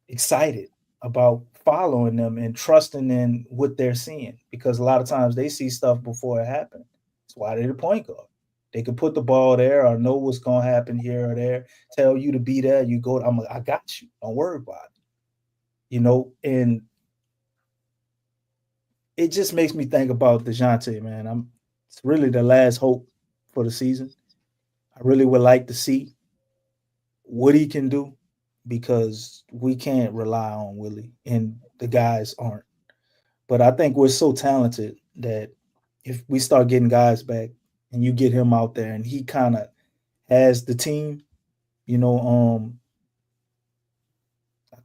excited about following them and trusting in what they're seeing, because a lot of times they see stuff before it happens. That's why they're the point guard. They can put the ball there or know what's going to happen here or there, tell you to be there. You go, I got you. Don't worry about it. And it just makes me think about DeJounte, man. It's really the last hope for the season. I really would like to see what he can do, because we can't rely on Willie, and the guys aren't. But I think we're so talented that if we start getting guys back and you get him out there and he kind of has the team, I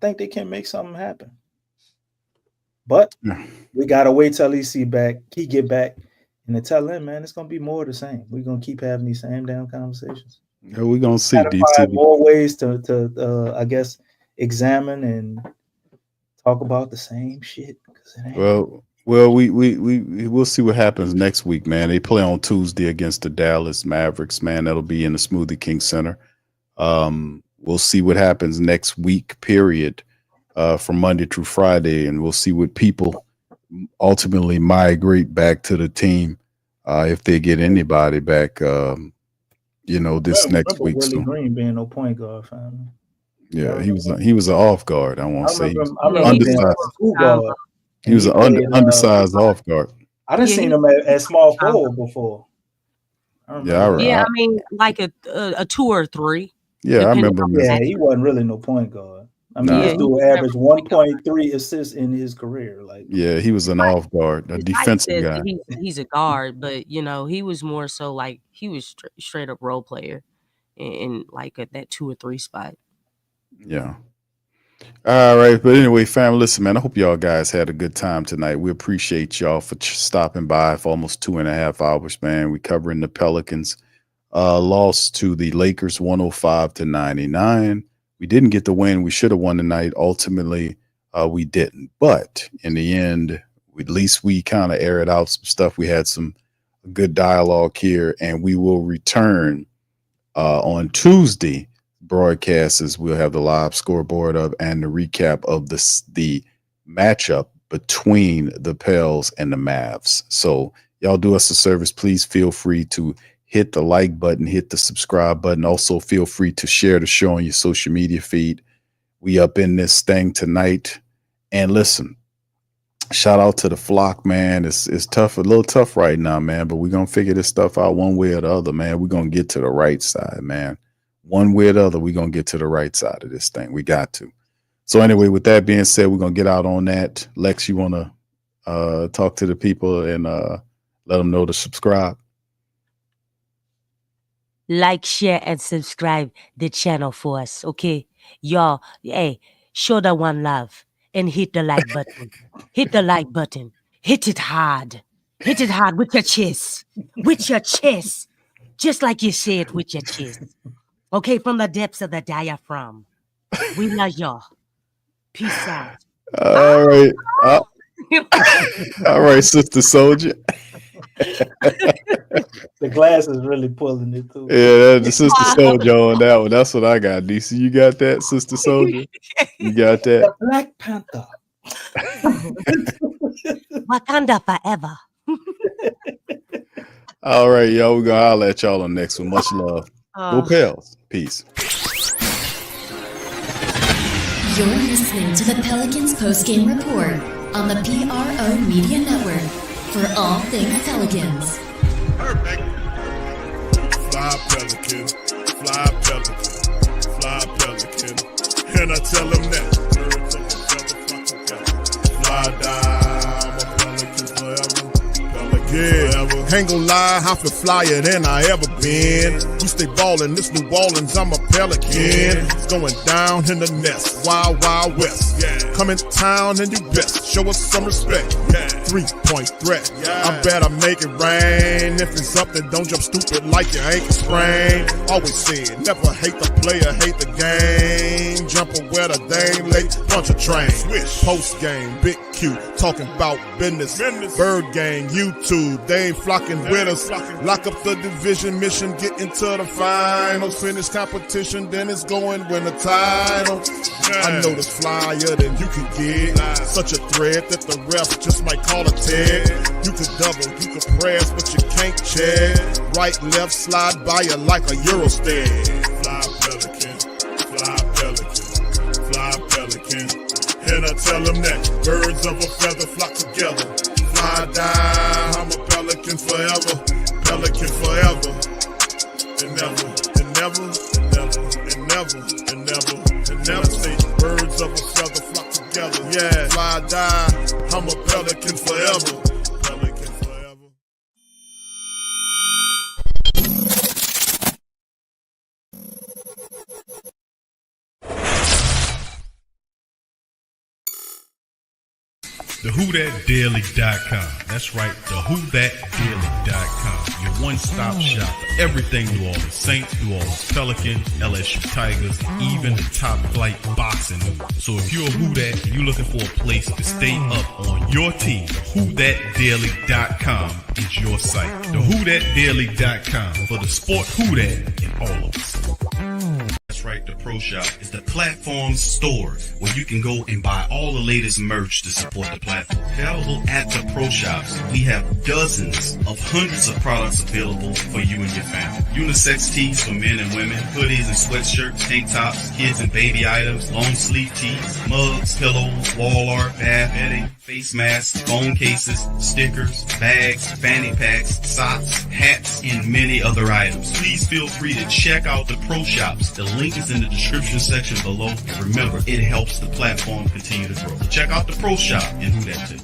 think they can make something happen. But we got to wait till he get back, and to tell him, man, it's going to be more of the same. We're going to keep having these same damn conversations. Yeah, we're going to see, DC. Find more ways to I guess, examine and talk about the same shit. Well, we'll see what happens next week, man. They play on Tuesday against the Dallas Mavericks, man. That'll be in the Smoothie King Center. We'll see what happens next week, period, from Monday through Friday, and we'll see what people ultimately migrate back to the team, if they get anybody back. This next week. Willie Green being no point guard, family. Yeah, he was an off guard. I won't say he was undersized. He was an undersized off guard. I didn't seen him at small forward before. I mean, like a 2 or 3. Yeah, I remember him. Yeah, he wasn't really no point guard. I mean, this dude averaged 1.3 assists in his career. Yeah, he was an off guard, a defensive guy. He's a guard, but he was more so like he was straight up role player in like that 2 or 3 spot. Yeah. All right, but anyway, fam, listen, man, I hope y'all guys had a good time tonight. We appreciate y'all for stopping by for almost 2.5 hours, man. We covering the Pelicans lost to the Lakers 105-99. We didn't get the win. We should have won tonight. Ultimately, we didn't. But in the end, at least we kind of aired out some stuff. We had some good dialogue here, and we will return on Tuesday broadcasts. We'll have the live scoreboard up and the recap of the matchup between the Pels and the Mavs. So y'all do us a service. Please feel free to hit the like button, hit the subscribe button. Also feel free to share the show on your social media feed. We up in this thing tonight. And listen, shout out to the flock, man. It's tough, a little tough right now, man, but we're going to figure this stuff out one way or the other, man. We're going to get to the right side, man. One way or the other, we're going to get to the right side of this thing. We got to. So anyway, with that being said, we're going to get out on that. Lex, you want to talk to the people and let them know to subscribe? Like, share, and subscribe the channel for us, okay? Y'all, hey, show the one love and hit the like button. Hit the like button. Hit it hard. Hit it hard with your chest. With your chest. Just like you say it with your chest. Okay, from the depths of the diaphragm. We love y'all. Peace out. All right. All right, Sister Soldier. The glass is really pulling it too. Yeah, that's the Sister Soldier on that one. That's what I got. DC, you got that, Sister Soldier? You got that? The Black Panther. Wakanda forever. All right, y'all. We're going to holler at y'all on the next one. Much love. Go Pels. Peace. You're listening to the Pelicans Postgame Report on the PRO Media Network for all things Pelicans. Perfect. Fly Pelican, fly Pelican, fly Pelican. And I tell him that. Birds of a feather flock together. Fly down, I'm a Pelican forever. Yeah, ain't gon' lie, I feel flyer than I ever been. We stay ballin', this New Orleans, I'm a Pelican. It's going down in the nest, wild, wild west. Come in town and you best, show us some respect. 3-point threat, I better make it rain. If it's up, then don't jump stupid like your ankle sprain. Always said, never hate the player, hate the game. Jumper where the dame late, punch a train. Post game, Big Q, talking about business. Bird gang, YouTube, they ain't flocking with us. Lock up the division mission, get into the finals. Finish competition, then it's going win the title. I know this flyer than you can get. Such a threat that the refs just might call a tag. You could double, you could press, but you can't check. Right, left, slide by you like a Eurostep. Fly Pelican, fly Pelican, fly Pelican. And I tell them that birds of a feather flock together. Fly down, I'm a Pelican forever, Pelican forever. And never, and never, and never, and never, and never, and never say birds of a feather flock together. Yeah, fly down, I'm a Pelican forever, Pelican forever. TheWhoThatDaily.com. That's right, TheWhoThatDaily.com. Your one-stop shop for everything New Orleans Saints, New Orleans Pelicans, LSU Tigers, even the top flight boxing news. So if you're a Who That and you're looking for a place to stay up on your team, TheWhoThatDaily.com is your site. TheWhoThatDaily.com for the sport Who That in all of us. That's right, the Pro Shop is the platform store where you can go and buy all the latest merch to support the platform. Available at the Pro Shops, we have dozens of hundreds of products available for you and your family. Unisex tees for men and women, hoodies and sweatshirts, tank tops, kids and baby items, long sleeve tees, mugs, pillows, wall art, bath bedding, face masks, phone cases, stickers, bags, fanny packs, socks, hats, and many other items. Please feel free to check out the Pro Shops. The link is in the description section below. Remember, it helps the platform continue to grow. Check out the Pro Shop and Who That too.